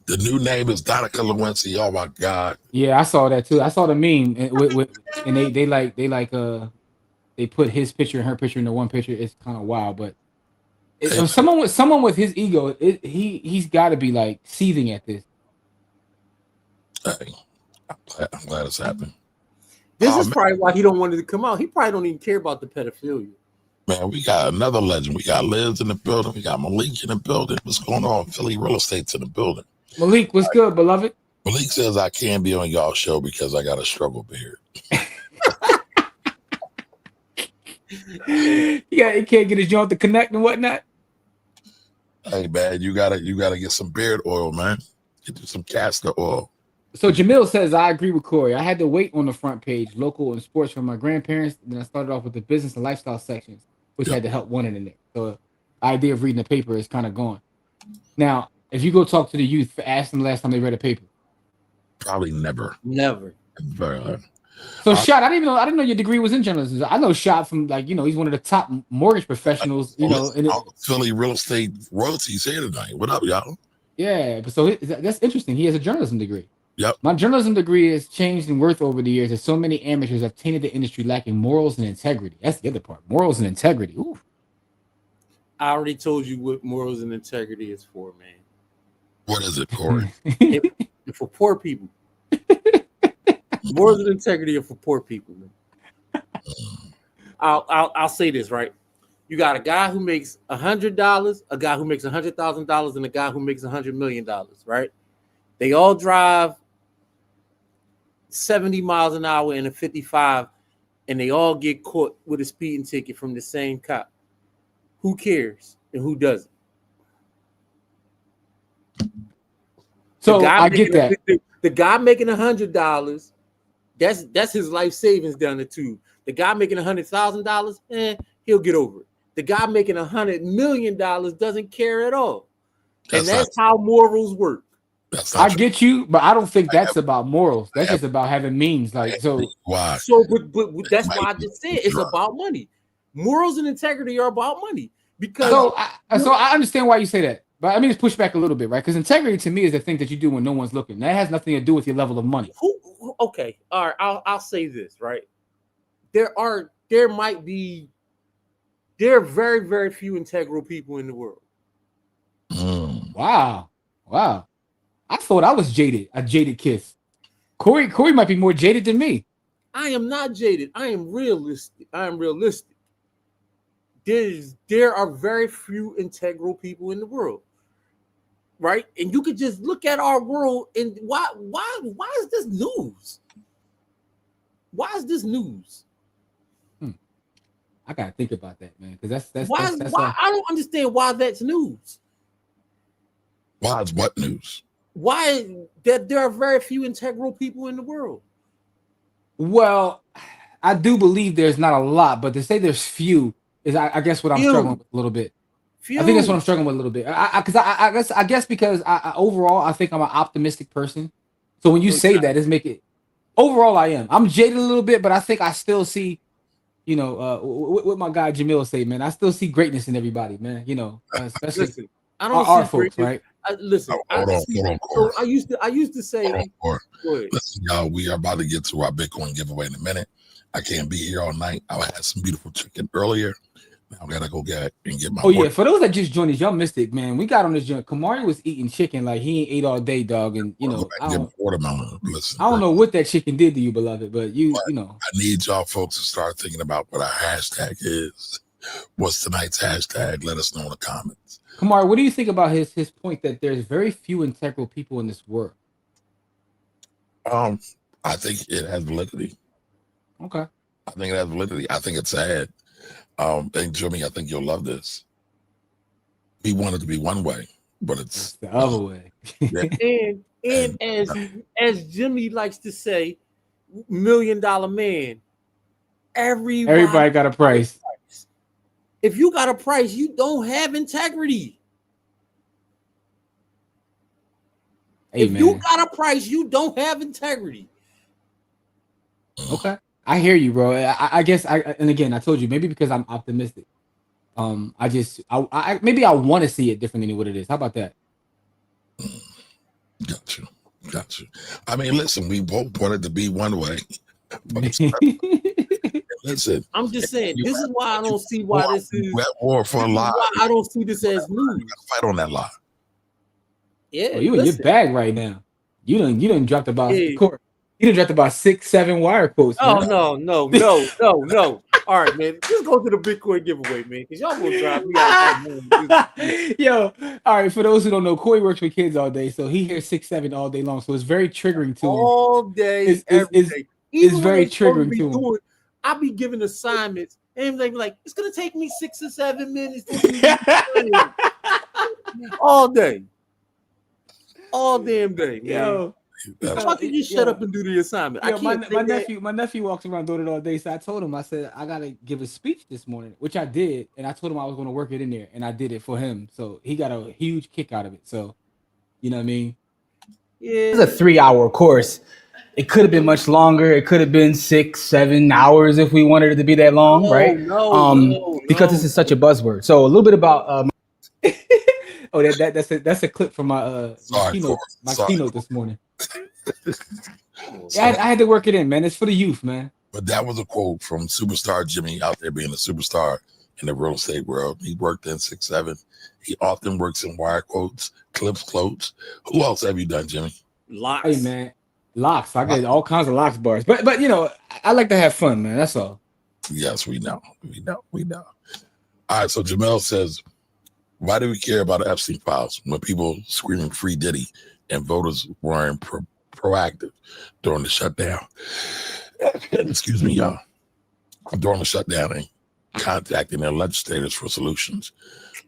The new name is Donica Lewinsky. Oh my God! Yeah, I saw that too. I saw the meme, and they put his picture and her picture in the one picture. It's kind of wild, but someone with his ego, he's got to be like seething at this. Hey, I'm glad it's happened. This is probably why he don't want it to come out. He probably don't even care about the pedophilia. Man, we got another legend. We got Liz in the building. We got Malik in the building. What's going on? Philly Real Estate's in the building. Malik, what's good, beloved? Malik says, I can't be on y'all show because I got a struggle beard. He can't get his joint to connect and whatnot. Hey, man, you gotta get some beard oil, man. Get you some castor oil. So Jamil says, I agree with Corey. I had to wait on the front page, local and sports from my grandparents. Then I started off with the business and lifestyle sections, which had to help one in there. So the idea of reading the paper is kind of gone. Now, if you go talk to the youth, ask them the last time they read a paper. Probably never. Never. So Shot, I didn't know your degree was in journalism. I know Shot from he's one of the top mortgage professionals. Philly Real Estate royalties here tonight. What up, y'all? Yeah, so that's interesting. He has a journalism degree. Yep. My journalism degree has changed in worth over the years as so many amateurs have tainted the industry lacking morals and integrity. That's the other part. Morals and integrity. Ooh. I already told you what morals and integrity is for, man. What is it, Corey? For poor people. Morals and integrity are for poor people, man. I'll say this, right? You got a guy who makes $100, a guy who makes $100,000, and a guy who makes $100 million, right? They all drive 70 miles an hour in a 55, and they all get caught with a speeding ticket from the same cop. Who cares and who doesn't? So I get that. The guy making $100, that's his life savings down the tube. The guy making $100,000, he'll get over it. The guy making $100 million doesn't care at all. And that's how morals work. I get you, but I don't think that's about morals. That's just about having means. Like why? So, but that's why I just said it's about money. Morals and integrity are about money. Because so I understand why you say that, but I mean, just push back a little bit, right? Because integrity to me is the thing that you do when no one's looking. That has nothing to do with your level of money. Okay, all right. I'll say this, right? There are very, very few integral people in the world. Wow. I thought I was jaded, a jaded kiss. Corey might be more jaded than me. I am not jaded. I am realistic. There are very few integral people in the world, right? And you could just look at our world and why is this news? Why is this news? I gotta think about that, man, because that's why I don't understand why that's news. Why is what news? Why that there are very few integral people in the world? Well, I do believe there's not a lot, but to say there's few is, I guess, what I'm struggling with a little bit. Few. I think that's what I'm struggling with a little bit. I guess because overall, I think I'm an optimistic person. So when you say that, it's make it. Overall, I am. I'm jaded a little bit, but I think I still see, what my guy Jamil say, man. I still see greatness in everybody, man. Especially listen, I don't our see folks, right? Listen, hold on. So I used to say, listen, y'all, we are about to get to our Bitcoin giveaway in a minute. I can't be here all night. I had some beautiful chicken earlier. Now I gotta go get my. Oh yeah, for those that just joined us, y'all missed it, man. We got on this joint. Kamari was eating chicken like he ain't ate all day, dog. And I don't know what that chicken did to you, beloved, but I need y'all folks to start thinking about what our hashtag is. What's tonight's hashtag? Let us know in the comments. Kamari, what do you think about his point that there's very few integral people in this world? I think it has validity. Okay. I think it has validity. I think it's sad. And Jimmy, I think you'll love this. We want it to be one way, but it's the other way. Yeah. and as Jimmy likes to say, $1 million man. Everybody got a price. If you got a price, you don't have integrity. If you got a price, you don't have integrity. Okay. I hear you, bro. I guess and again, I told you, maybe because I'm optimistic. I maybe I want to see it different than what it is. How about that? Got you. I mean, listen, we both want it to be one way. Listen, I'm just saying, this is why I don't see why this is war for a lie. I don't see this as news. Fight on that lie. Yeah, you in your bag right now. You done dropped about You done dropped about 6-7 wire quotes. Oh no. All right, man. Just go to the Bitcoin giveaway, man, because y'all gonna drive me out. Yo, all right. For those who don't know, Corey works with kids all day, so he hears 6-7 all day long. So it's very triggering to him. All day, every day. It's very triggering to him. I'll be giving assignments, and they be like, "It's gonna take me 6 or 7 minutes." All day, all damn day, man. Yo. Why can you shut up and do the assignment? Yo, my nephew walks around doing it all day. So I told him, I said, I gotta give a speech this morning, which I did, and I told him I was gonna work it in there, and I did it for him. So he got a huge kick out of it. So, you know what I mean? Yeah, it's a 3-hour course. It could have been much longer. It could have been 6-7 hours if we wanted it to be that long, right? Because this is such a buzzword. So a little bit about. Oh, that's a clip from my keynote this morning. Yeah, I had to work it in, man. It's for the youth, man. But that was a quote from superstar Jimmy out there being a superstar in the real estate world. He worked in 6-7. He often works in wire quotes, clips, quotes. Who else have you done, Jimmy? Lots. Hey, man. Locks. I get all kinds of locks bars. But you know, I like to have fun, man. That's all. Yes, we know. All right, so Jamel says, why do we care about Epstein files when people screaming free Diddy and voters weren't proactive during the shutdown? Excuse me, y'all. During the shutdown and contacting their legislators for solutions.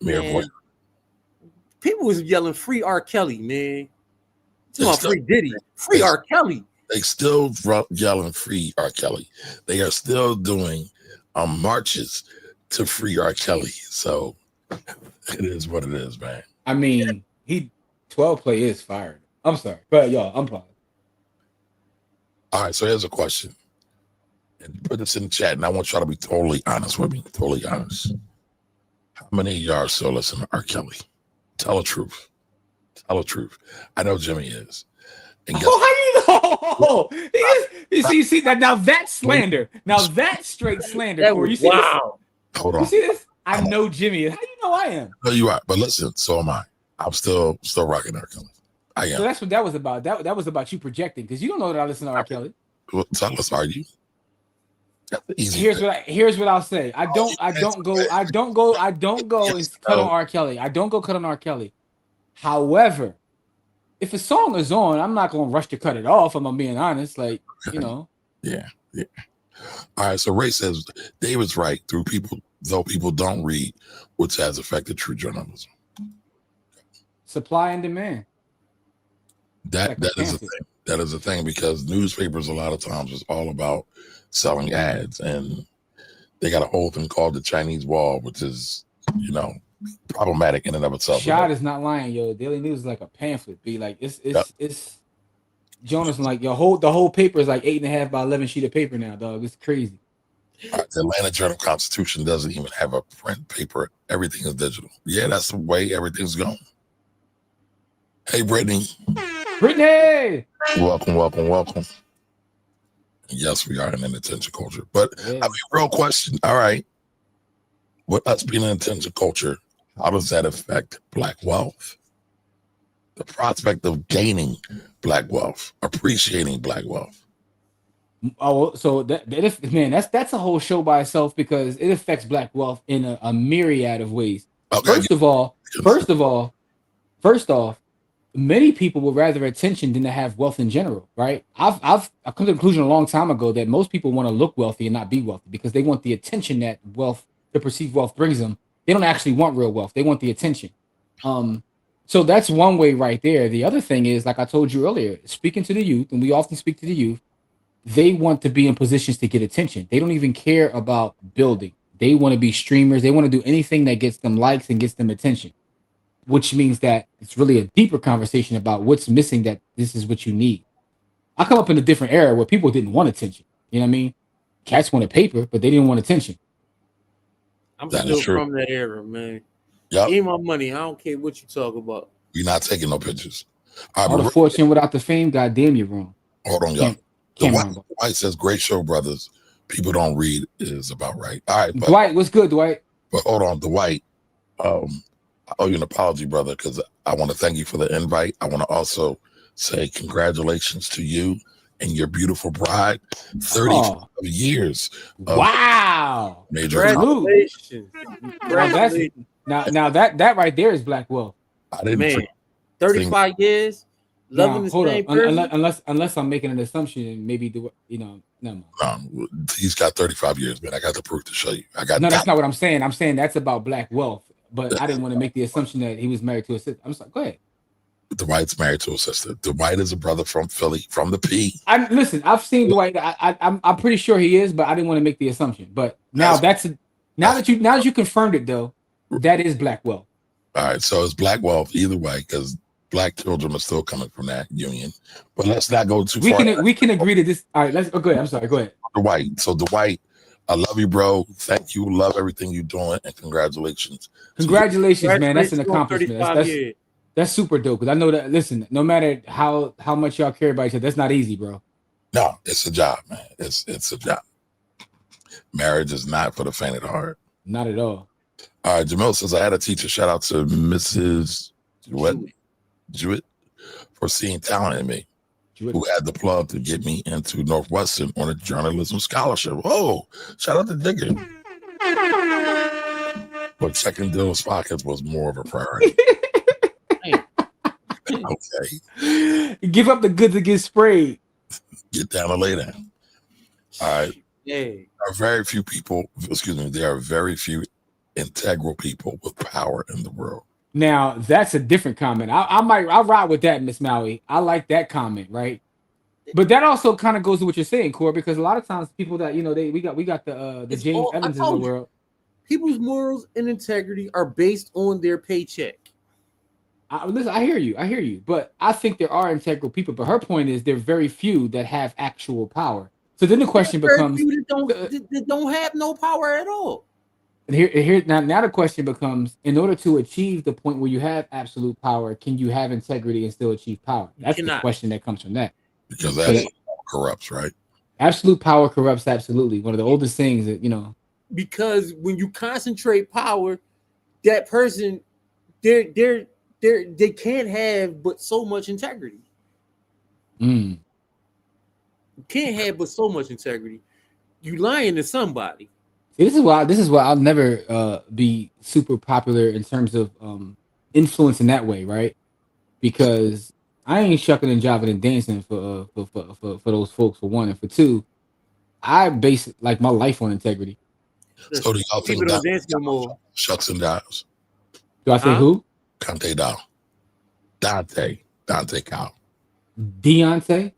Mayor Boyd. People was yelling free R. Kelly, man. It's about free Diddy. Free R. Kelly. They still yelling free R. Kelly. They are still doing marches to free R. Kelly. So it is what it is, man. I mean, 12 play is fired. I'm sorry, but y'all, I'm fine. All right, so here's a question. And put this in the chat, and I want y'all to be totally honest with me. Totally honest. How many of y'all are still listening to R. Kelly? Tell the truth. Tell the truth. I know Jimmy is. And how you know? You see that now? That's slander. Now that's straight slander. That Corey. was, You see wow. This? Hold on. You see this? I know Jimmy is. How you know I am? No, you are. But listen, so am I. I'm still rocking R. Kelly. I am. So that's what that was about. That was about you projecting because you don't know that I listen to R. Kelly. Well, tell us, are you? Here's what I'll say. I don't go and cut on R. Kelly. I don't go cut on R. Kelly. However, if a song is on, I'm not gonna rush to cut it off. I'm being honest, like you know. Yeah. All right. So Ray says David's right. Though people don't read, which has affected true journalism. Supply and demand. That is a thing. That is a thing because newspapers a lot of times is all about selling ads, and they got a whole thing called the Chinese Wall, which is, you know, problematic in and of itself. Shad is not lying, yo. Daily News is like a pamphlet. Be like it's Jonas, like the whole paper is like 8.5 by 11 sheet of paper now, dog. It's crazy. The Atlanta Journal-Constitution doesn't even have a print paper. Everything is digital. Yeah, that's the way everything's going. Hey, Brittany. Welcome. Yes, we are in an attention culture. But I mean, real question. All right. With us being in attention culture, how does that affect Black wealth? The prospect of gaining Black wealth, appreciating Black wealth. Oh, so that's a whole show by itself because it affects Black wealth in a myriad of ways. Okay. First off, many people would rather attention than to have wealth in general, right? I've come to the conclusion a long time ago that most people want to look wealthy and not be wealthy because they want the attention that the perceived wealth brings them. They don't actually want real wealth. They want the attention. So that's one way right there. The other thing is, like I told you earlier, speaking to the youth, and we often speak to the youth, they want to be in positions to get attention. They don't even care about building. They want to be streamers. They want to do anything that gets them likes and gets them attention, which means that it's really a deeper conversation about what's missing, that this is what you need. I come up in a different era where people didn't want attention. You know what I mean? Cats wanted paper, but they didn't want attention. I'm still from that era, man. Yep. Give me my money. I don't care what you talk about. We're not taking no pictures. All the fortune without the fame, goddamn, you're wrong. Hold on, y'all. Dwight says, great show, brothers. People don't read is about right. All right. But, Dwight, what's good, Dwight? But hold on, Dwight. I owe you an apology, brother, because I want to thank you for the invite. I want to also say congratulations to you and your beautiful bride. 35 years. Wow. Major Congratulations. Now that right there is Black wealth. I didn't. Man, 35 years. Loving the same person. Unless I'm making an assumption, maybe no. He's got 35 years, man. I got the proof to show you. That's not what I'm saying. I'm saying that's about Black wealth, but I didn't want to make the assumption that he was married to a sister. I'm sorry. Go ahead. Dwight's married to a sister. Dwight is a brother from Philly, from the P. Listen, I've seen Dwight. I'm pretty sure he is, but I didn't want to make the assumption. But now now that you confirmed it though, that is Black wealth. All right, so it's Black wealth either way because Black children are still coming from that union. But let's not go too far. We can agree to this. All right, let's go ahead. I'm sorry. Go ahead. Dwight. So Dwight, I love you, bro. Thank you. Love everything you're doing, and congratulations. Congratulations, man. That's an accomplishment. That's super dope. Because I know that. Listen, no matter how much y'all care about each other, that's not easy, bro. No, it's a job, man. It's a job. Marriage is not for the faint of heart. Not at all. All right, Jamil says I had a teacher. Shout out to Mrs. Jewett for seeing talent in me. who had the plug to get me into Northwestern on a journalism scholarship. Oh, shout out to Digger. But checking Dill's pockets was more of a priority. Okay. Give up the goods to get sprayed. Get down and lay down. All right. Yeah. There are very few people, there are very few integral people with power in the world. Now, that's a different comment. I'll ride with that, Miss Maui. I like that comment, right? But that also kind of goes to what you're saying, Core, because a lot of times people that, we got the James Evans of the world. People's morals and integrity are based on their paycheck. Listen, I hear you. But I think there are integral people. But her point is there are very few that have actual power. So then the question becomes, that don't have no power at all. Now the question becomes, in order to achieve the point where you have absolute power, can you have integrity and still achieve power? That's the question that comes from that. Because absolute power corrupts, right? Absolute power corrupts, absolutely. One of the oldest things that, Because when you concentrate power, that person, they can't have but so much integrity. You can't have but so much integrity. You lying to somebody. This is why I'll never be super popular in terms of influence in that way, right? Because I ain't shucking and jiving and dancing for those folks, for one, and for two, I base like my life on integrity. So do y'all think that shucks and jives? Do I think who? Conte Dow. Dante Cow. Deontay.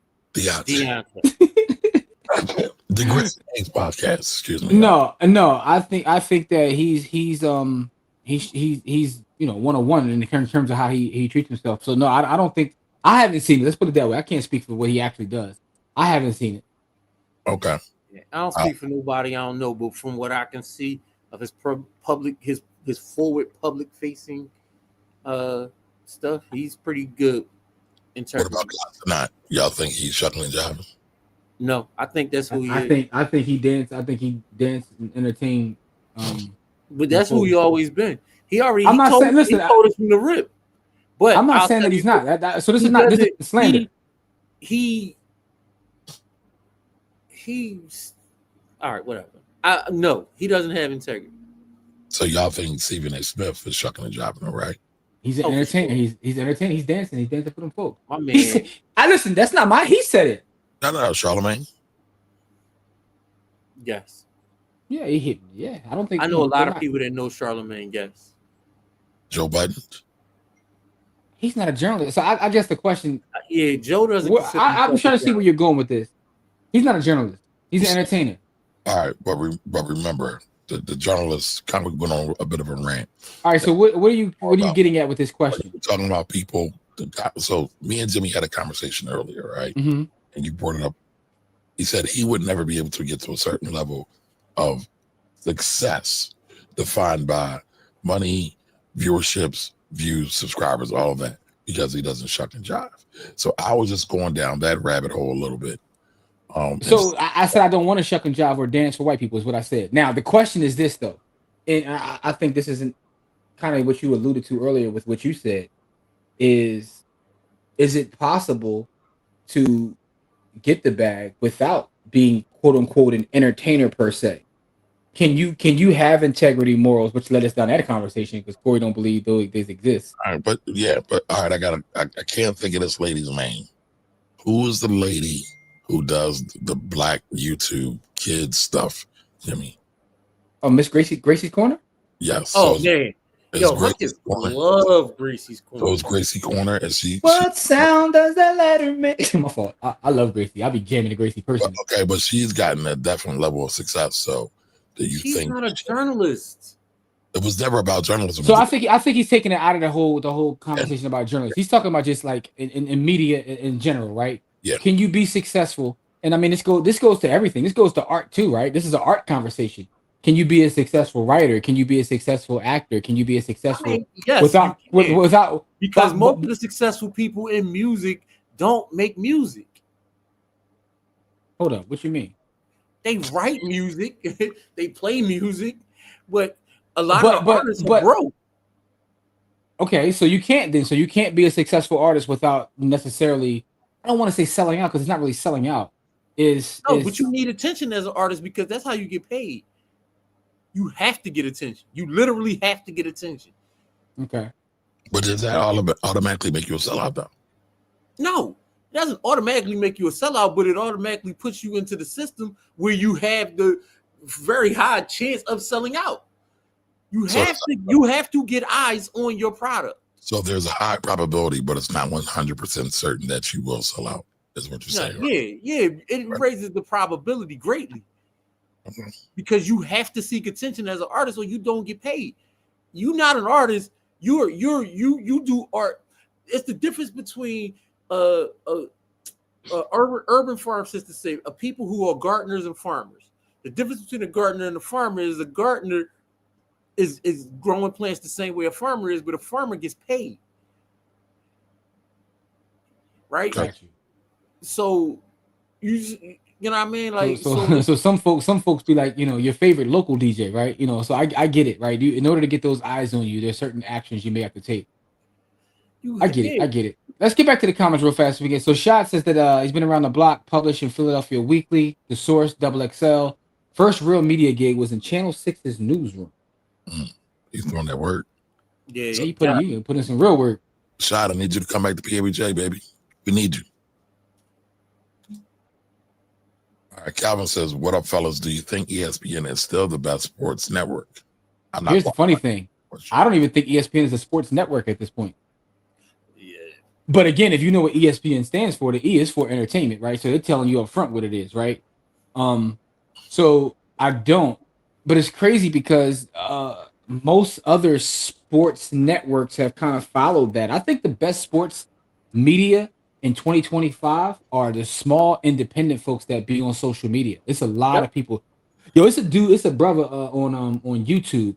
The Grizzly Kings podcast, excuse me. No. I think that he's 101 in terms of how he treats himself. So no, I don't think, I haven't seen it. Let's put it that way. I can't speak for what he actually does. I haven't seen it. Okay. I don't speak for nobody. I don't know, but from what I can see of his his forward public facing stuff, he's pretty good. What about not? Y'all think he's shuckling and jiving? No, I think that's who he is. I think he danced. I think he danced and entertained. But that's who he always been. He already. I'm not saying. Listen, he told us from the rip. But I'm not saying that he's not. So this is not slander. He's all right. Whatever. No, he doesn't have integrity. So y'all think Stephen A. Smith is shucking and jiving, right? He's an entertainer. Sure. He's entertaining. He's dancing. He's dancing for them folks. My man. Listen. That's not my. He said it. No, Charlemagne. Yes. Yeah, he hit. Yeah, I don't think. I know a lot of people that know Charlemagne. Yes. Joe Biden. He's not a journalist. So I guess the question. Yeah, Joe doesn't. I'm trying to see where you're going with this. He's not a journalist. He's an entertainer. All right, but remember, the journalist kind of went on a bit of a rant. All right, so what are you getting at with this question? We're talking about people. So me and Jimmy had a conversation earlier, right? Mm-hmm. And you brought it up. He said he would never be able to get to a certain level of success defined by money, viewerships, views, subscribers, all of that, because he doesn't shuck and jive. So I was just going down that rabbit hole a little bit. So I said I don't want to shuck and jive or dance for white people is what I said. Now the question is this though, and I think this isn't kind of what you alluded to earlier with what you said. Is it possible to get the bag without being quote unquote an entertainer per se? Can you have integrity, morals, which led us down that conversation because Corey don't believe those exist. All right, but all right, I can't think of this lady's name. Who is the lady who does the black YouTube kids stuff, Jimmy? Oh, Miss Gracie's Corner? Yes. Oh, man. Yo, I just love Gracie's Corner. So it's Gracie Corner, and what sound does that letter make? My fault. I love Gracie. I'll be jamming to Gracie personally. Okay, but she's gotten a definite level of success. So she's not a journalist. It was never about journalism. So I think he's taking it out of the whole conversation about journalists. He's talking about just like in media in general, right? Yeah. Can you be successful? And I mean, this goes to everything. This goes to art too, right? This is an art conversation. Can you be a successful writer? Can you be a successful actor? Can you be a successful yes, without because most of the successful people in music don't make music. Hold up, what you mean? They write music, they play music, but a lot of artists are broke. Okay, so you can't be a successful artist without necessarily I don't want to say selling out because it's not really selling out. But you need attention as an artist because that's how you get paid. You have to get attention. You literally have to get attention. Okay. But does that automatically make you a sellout, though? No, it doesn't automatically make you a sellout, but it automatically puts you into the system where you have the very high chance of selling out. You have to get eyes on your product. So there's a high probability, but it's not 100% certain that you will sell out, is what you're saying. Right? Yeah. It raises the probability greatly. Okay. Because you have to seek attention as an artist or you don't get paid. You're not an artist. You do art. It's the difference between urban farmers, to say, people who are gardeners and farmers. The difference between a gardener and a farmer is a gardener is growing plants the same way a farmer is, but a farmer gets paid. Right? Gotcha. So you know what I mean? Like so some folks be like, your favorite local DJ, right? So I get it, right? In order to get those eyes on you, there's certain actions you may have to take. I get it. Let's get back to the comments real fast. So Shot says that he's been around the block, published in Philadelphia Weekly, The Source, XXL. First real media gig was in Channel 6's newsroom. He's doing that work. Yeah, so you put in some real work. Shot, I need you to come back to PABJ, baby. We need you. All right, Calvin says, what up, fellas? Do you think ESPN is still the best sports network? Here's the funny thing. I don't even think ESPN is a sports network at this point. Yeah. But again, if you know what ESPN stands for, the E is for entertainment, right? So they're telling you up front what it is, right? So I don't. But it's crazy because most other sports networks have kind of followed that. I think the best sports media in 2025 are the small independent folks that be on social media. It's a lot of people. It's a brother on YouTube.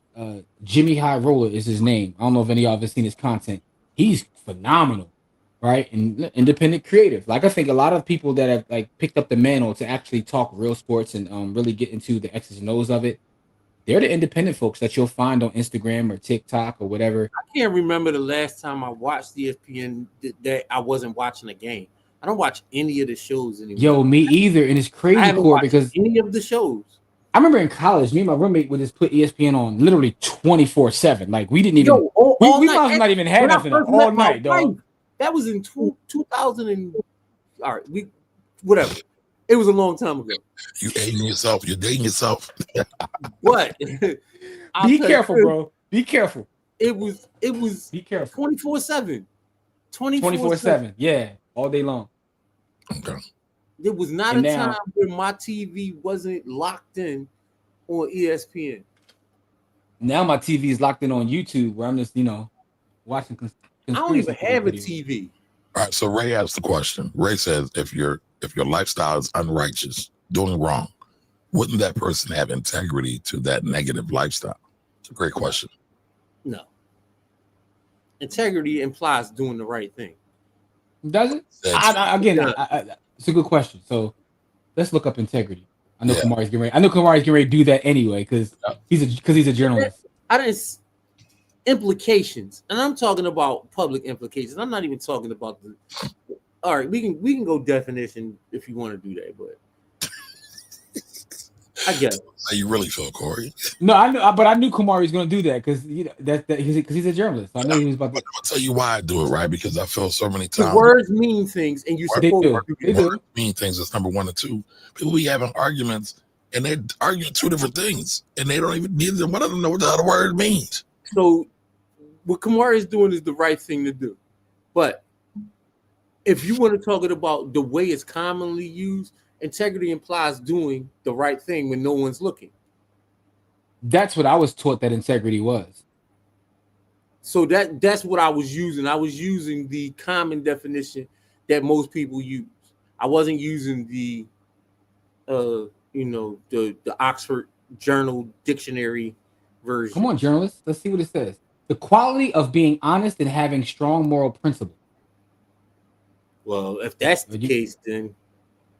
Jimmy High Roller is his name. I don't know if any of y'all have seen his content. He's phenomenal, right? And independent creative. Like I think a lot of people that have like picked up the mantle to actually talk real sports and really get into the X's and O's of it. They're the independent folks that you'll find on Instagram or TikTok or whatever. I can't remember the last time I watched ESPN that I wasn't watching a game. I don't watch any of the shows anymore. Yo, me either. And it's crazy, Core, because any of the shows. I remember in college, me and my roommate would just put ESPN on literally 24/7. Like we didn't even. We must not even have nothing all night, dog. That was in 2000 and all right. Whatever. It was a long time ago. You dating yourself. You're dating yourself. What? Be careful, bro. Be careful. It was. Be careful. 24/7. 24/7. Yeah, all day long. Okay. There was not a time where my TV wasn't locked in on ESPN. Now my TV is locked in on YouTube, where I'm just watching. I don't even have a TV. All right. So Ray asked the question. Ray says, if your lifestyle is unrighteous, doing wrong, wouldn't that person have integrity to that negative lifestyle? It's a great question. No. Integrity implies doing the right thing. Does it? It's a good question. So let's look up integrity. I know Kamari's getting ready to do that anyway because he's a journalist. Implications, and I'm talking about public implications. I'm not even talking about the. All right, we can go definition if you want to do that, but I guess. How you really feel, Corey? No, I know, but I knew Kumari was going to do that because he's a journalist. So I know he was about to. I'll tell you why I do it, right? Because I feel so many times words mean things, and you mean things. That's number one and two. People be having arguments, and they're arguing two different things, and they don't even neither one of them know what the other word means. So, what Kamari is doing is the right thing to do, but if you want to talk about the way it's commonly used, integrity implies doing the right thing when no one's looking. That's what I was taught that integrity was. So that's what I was using. I was using the common definition that most people use. I wasn't using the Oxford Journal Dictionary version. Come on, journalists. Let's see what it says. The quality of being honest and having strong moral principles. Well, if that's the case, then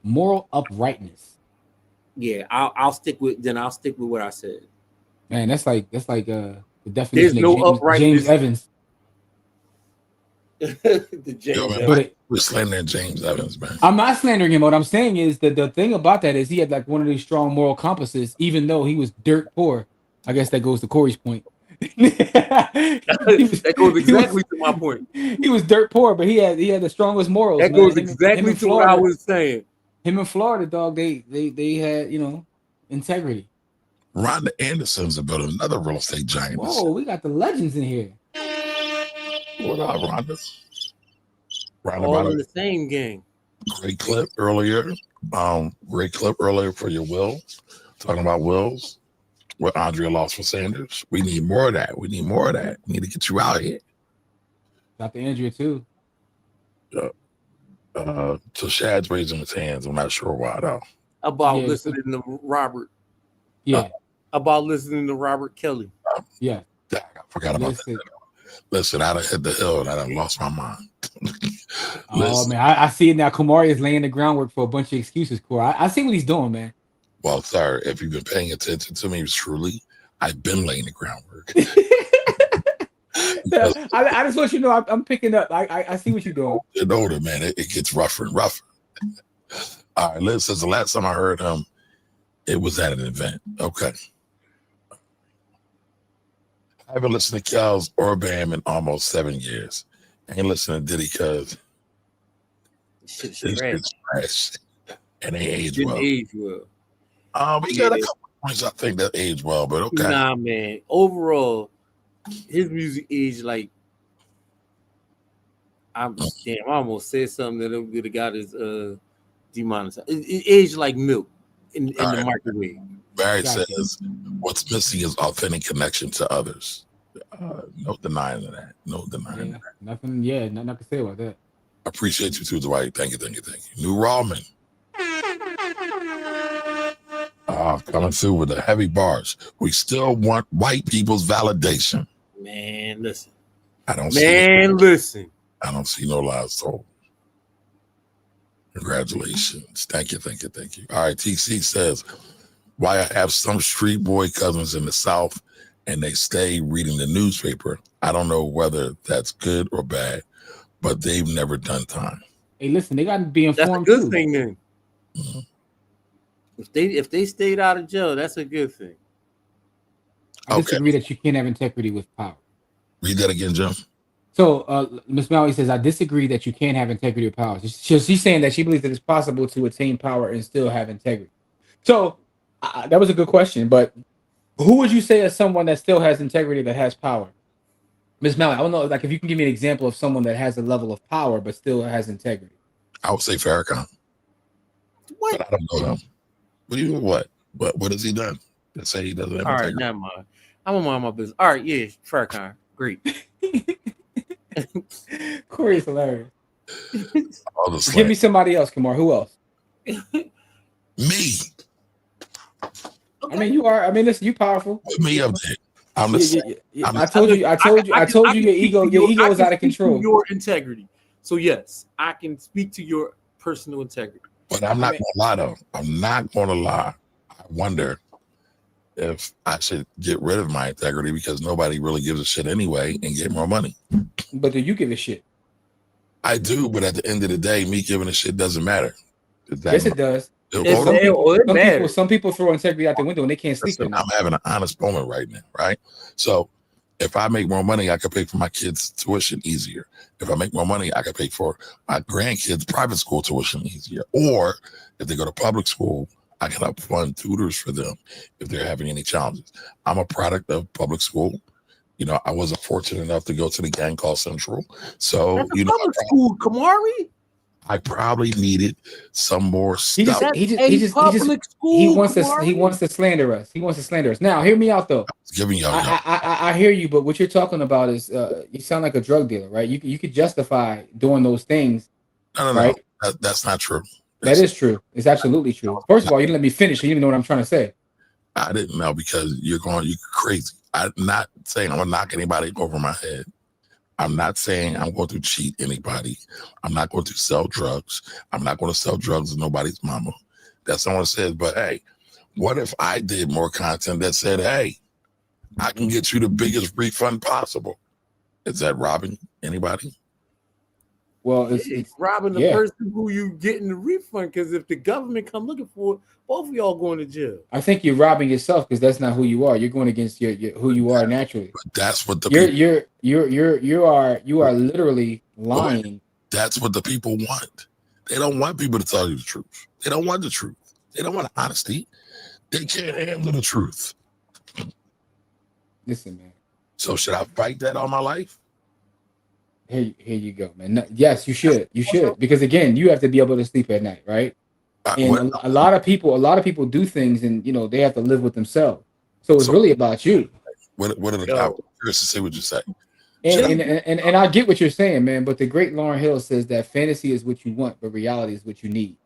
moral uprightness. Yeah, I'll stick with what I said. Man, that's like the definition There's no of James Evans. The James Yo, man, Evans. we're slandering James Evans, man. I'm not slandering him. What I'm saying is that the thing about that is he had like one of these strong moral compasses, even though he was dirt poor. I guess that goes to Corey's point. That goes exactly to my point. He was dirt poor, but he had the strongest morals. That man. goes exactly to what I was saying. Him in Florida, dog, they had, integrity. Rhonda Anderson's about another real estate giant. Whoa, we got the legends in here. What up, Rhonda? All in the same game. Great clip earlier. Great clip earlier for your will. Talking about wills. What Andrea lost for Sanders. We need more of that. We need to get you out here. Dr. Andrea too. So Shad's raising his hands. I'm not sure why though. About listening to Robert. Yeah. About listening to Robert Kelly. Yeah. I forgot about that. Listen, I done hit the hill and I done lost my mind. Oh man, I see it now. Kumari is laying the groundwork for a bunch of excuses, Corey. I see what he's doing, man. Well, sir, if you've been paying attention to me truly, I've been laying the groundwork. I just want you to know I'm picking up. I see what you're doing. Getting older, man, it gets rougher and rougher. All right, listen, since the last time I heard him, it was at an event. Okay. I haven't listened to Kells or Bam in almost 7 years. I ain't listening to Diddy because shit's trash. And they age well. We got a couple points I think that age well, but okay. Nah, man. Overall, his music aged like I almost said something that would have got his demonetized. It aged like milk in the microwave. Barry says, what's missing is authentic connection to others. No denying of that. No denying of that. Nothing to say about that. I appreciate you too, Dwight. Thank you. New Rawman. Coming through with the heavy bars. We still want white people's validation. Man, listen. I don't see no lies told. Congratulations. Thank you. All right, TC says, why I have some street boy cousins in the South and they stay reading the newspaper. I don't know whether that's good or bad, but they've never done time. Hey, listen, they got to be informed. That's a good thing then. Mm-hmm. If they stayed out of jail, that's a good thing. I disagree that you can't have integrity with power. Read that again, Jim. So Ms. Mallory says, I disagree that you can't have integrity with power. She's saying that she believes that it's possible to attain power and still have integrity. So that was a good question, but who would you say is someone that still has integrity that has power? Ms. Mallory, I don't know, like if you can give me an example of someone that has a level of power but still has integrity. I would say Farrakhan. What? But I don't know him. What has he done? Let's say he doesn't have all integrity. Right, never mind. I'm gonna mind my business. All right, yeah, Farrakhan. Great. Corey's hilarious. Give me somebody else, Kamar. Who else? Me. Okay. I mean, you are. I mean, listen, you powerful. Put me up there. I told you your ego is out of control. Your integrity. So yes, I can speak to your personal integrity. But I'm not gonna lie though. I'm not gonna lie. I wonder if I should get rid of my integrity because nobody really gives a shit anyway and get more money. But do you give a shit? I do, but at the end of the day, me giving a shit doesn't matter. Yes, it does. Some people throw integrity out the window and they can't sleep. I'm having an honest moment right now, right? So if I make more money, I can pay for my kids' tuition easier. If I make more money, I can pay for my grandkids' private school tuition easier. Or if they go to public school, I can help fund tutors for them if they're having any challenges. I'm a product of public school. You know, I wasn't fortunate enough to go to the gang called Central. So, that's public school, Kamari. I probably needed some more stuff. He wants to slander us. He wants to slander us. Now, hear me out though. I hear you, but what you're talking about is you sound like a drug dealer, right? You could justify doing those things. No. Right? That's not true. That is true. It's absolutely true. First of all, you didn't let me finish. You didn't even know what I'm trying to say. I didn't know because you're crazy. I'm not saying I'm gonna knock anybody over my head. I'm not saying I'm going to cheat anybody. I'm not going to sell drugs. I'm not going to sell drugs to nobody's mama. That's not what it says. But hey, what if I did more content that said, hey, I can get you the biggest refund possible? Is that robbing anybody? Well, it's robbing the person who you getting the refund. Because if the government come looking for it, both of y'all going to jail. I think you're robbing yourself because that's not who you are. You're going against your who you are naturally. But that's what the you are literally lying. That's what the people want. They don't want people to tell you the truth. They don't want the truth. They don't want honesty. They can't handle the truth. Listen, man. So should I fight that all my life? Here you go, man. No, yes, you should. You should, because again, you have to be able to sleep at night, right? And a lot of people do things, and they have to live with themselves. So it's really about you. What are the I'm curious to see what you say. And I get what you're saying, man. But the great Lauryn Hill says that fantasy is what you want, but reality is what you need.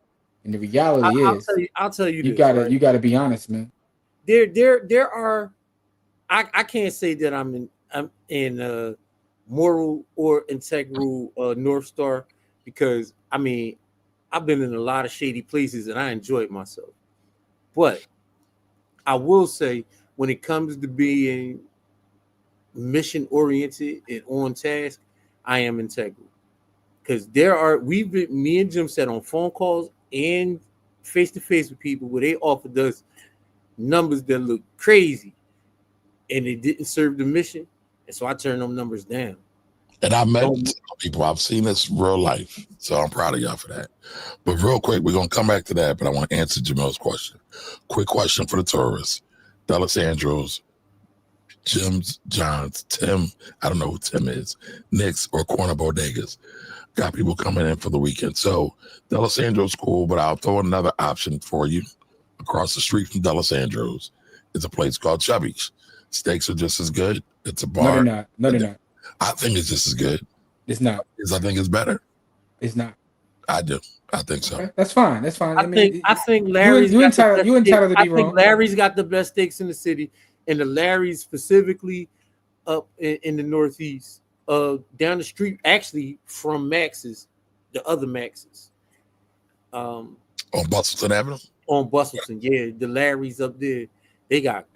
And the reality I'll tell you. You gotta be honest, man. There are. I can't say that I'm in moral or integral North Star, because I mean I've been in a lot of shady places and I enjoyed myself. But I will say, when it comes to being mission oriented and on task, I am integral. Because me and Jim sat on phone calls and face to face with people where they offered us numbers that look crazy and it didn't serve the mission. And so I turned them numbers down. And I met people. I've seen this real life. So I'm proud of y'all for that. But real quick, we're going to come back to that, but I want to answer Jamil's question. Quick question for the tourists. D'Alessandro's, Jim's, John's, Tim, I don't know who Tim is, Nick's, or Corner Bodegas. Got people coming in for the weekend. So D'Alessandro's cool, but I'll throw another option for you. Across the street from D'Alessandro's is a place called Chubby's. Steaks are just as good. It's a bar. No, they're not. I think it's just as good. It's not. I think it's better. It's not. I do. I think so. Okay, that's fine. That's fine. I think Larry's you entitled to be wrong. I think Larry's got the best steaks in the city, and the Larry's specifically up in the Northeast, down the street, actually from Max's, the other Max's. On Bustleton Avenue? On Bustleton, yeah. The Larry's up there. They got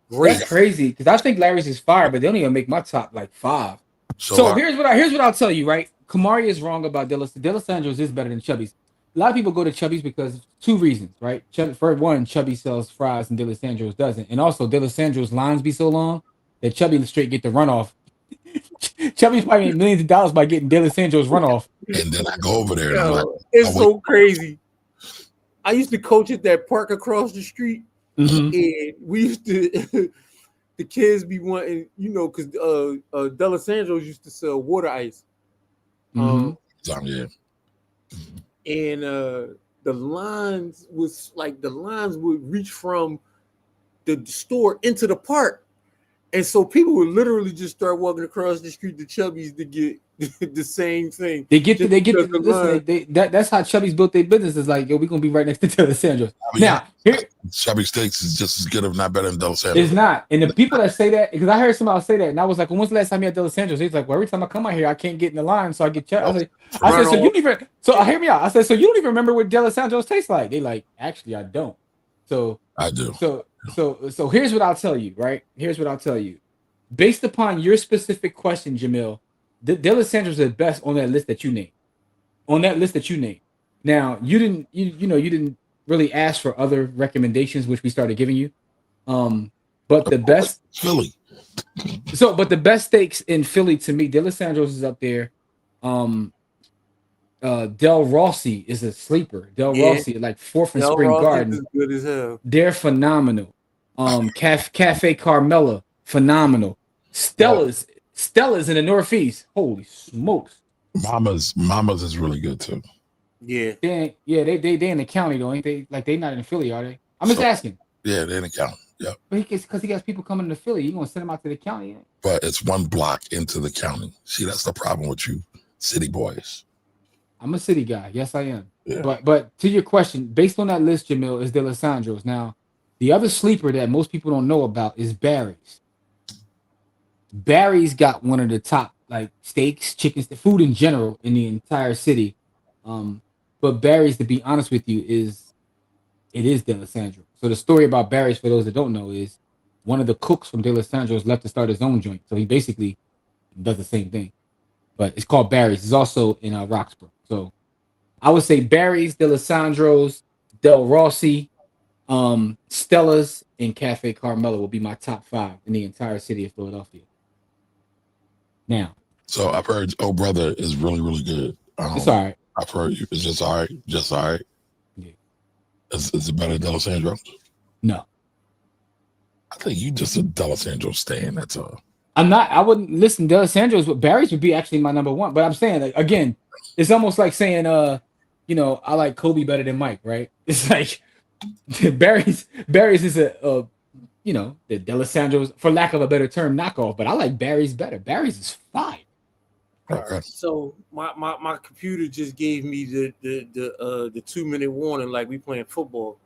great. That's crazy, because I think Larry's is fire, but they don't even make my top like 5. So here's what I'll tell you, right? Kamari is wrong about D'Alessandro's is better than Chubby's. A lot of people go to Chubby's because 2 reasons, right? For one, Chubby sells fries and D'Alessandro's doesn't. And also, D'Alessandro's lines be so long that Chubby straight get the runoff. Chubby's probably made millions of dollars by getting D'Alessandro's runoff. And then I go over there and I'm like, it's so crazy. I used to coach at that park across the street, and we used to the kids be wanting, because D'Alessandro's used to sell water ice. Yeah. And the lines would reach from the store into the park. And so people would literally just start walking across the street to Chubby's to get the same thing. That's how Chubby's built their business. Is like, yo, we're gonna be right next to D'Alessandro's. Chubby Steaks is just as good, if not better, than D'Alessandro's. It's not. And the people that say that, because I heard somebody say that, and I was like, well, when's the last time you had D'Alessandro's? He's like, well, every time I come out here, I can't get in the line, so I get Chubby. I said, so you don't even. So hear me out. I said, so you don't even remember what D'Alessandro's tastes like? They like, actually, I don't. So I do. So here's what I'll tell you, right? Here's what I'll tell you. Based upon your specific question, Jamil, D'Alessandro's is the best on that list that you named. Now, you didn't really ask for other recommendations, which we started giving you. But the best Philly. But the best steaks in Philly to me, D'Alessandro's is up there. Del Rossi is a sleeper. Rossi, like 4th and Spring Rossi Garden, is good as hell. They're phenomenal. Cafe Carmela, phenomenal. Stella's in the Northeast. Holy smokes. Mama's is really good too. Yeah. They in the county though, ain't they? Like, they not in Philly, are they? I'm just asking. Yeah, they're in the county. Yeah. But because he has people coming to Philly, you gonna send them out to the county? But it's 1 block into the county. See, that's the problem with you city boys. I'm a city guy. Yes, I am. Yeah. But to your question, based on that list, Jamil, is D'Alessandro's. Now, the other sleeper that most people don't know about is Barry's. Barry's got one of the top, like, steaks, chickens, the food in general in the entire city. But Barry's, to be honest with you, is D'Alessandro. So the story about Barry's, for those that don't know, is one of the cooks from D'Alessandro's left to start his own joint. So he basically does the same thing. but it's called Barry's. It's also in Roxborough. So I would say Barry's, D'Alessandro's, Del Rossi, Stella's, and Cafe Carmelo will be my top 5 in the entire city of Philadelphia. Now, so I've heard Oh Brother is really, really good. it's all right. I've heard it's just all right. Just all right. Yeah. Is it better than D'Alessandro? No. I think you just a D'Alessandro stan. That's all. I'm not. I wouldn't listen. D'Alessandro's, but Barry's would be actually my number 1. But I'm saying, like, again, it's almost like saying, I like Kobe better than Mike, right? It's like Barry's is the D'Alessandro's, for lack of a better term, knockoff. But I like Barry's better. Barry's is fine. Okay. So my computer just gave me the 2-minute warning, like we playing football.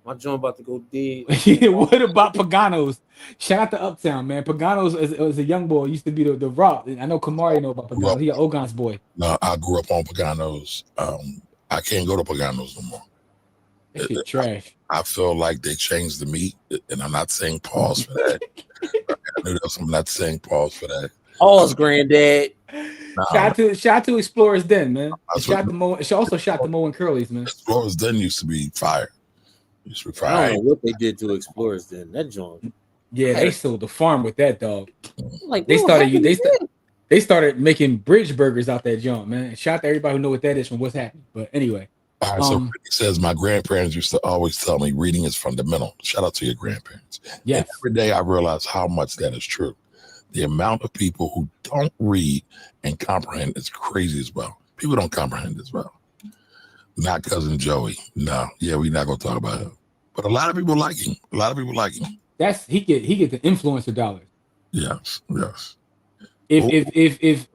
My joint about to go dead. What about Pagano's? Shout out to Uptown, man. Pagano's as a young boy used to be the rock. I know Kamari know about Pagano's. He an Ogon's boy. No, I grew up on Pagano's. I can't go to Pagano's no more. That shit trash. I feel like they changed the meat, and I'm not saying pause for that. I'm not saying pause for that. Pause, granddad. Shout out to Explorers Den, man. She also shot the Mo and Curly's, man. Explorers Den used to be fire. I don't know what they did to Explorers Den. That joint. Yeah, they sold the farm with that dog. Like they started making bridge burgers out that joint, man. Shout out to everybody who know what that is from What's Happening. But anyway. All right, so Brittany says my grandparents used to always tell me reading is fundamental. Shout out to your grandparents. Yes. And every day I realize how much that is true. The amount of people who don't read and comprehend is crazy as well. People don't comprehend as well. Not cousin Joey. No. Yeah, we're not gonna talk about him. But a lot of people like him. That's he get the influencer dollars. Yes. If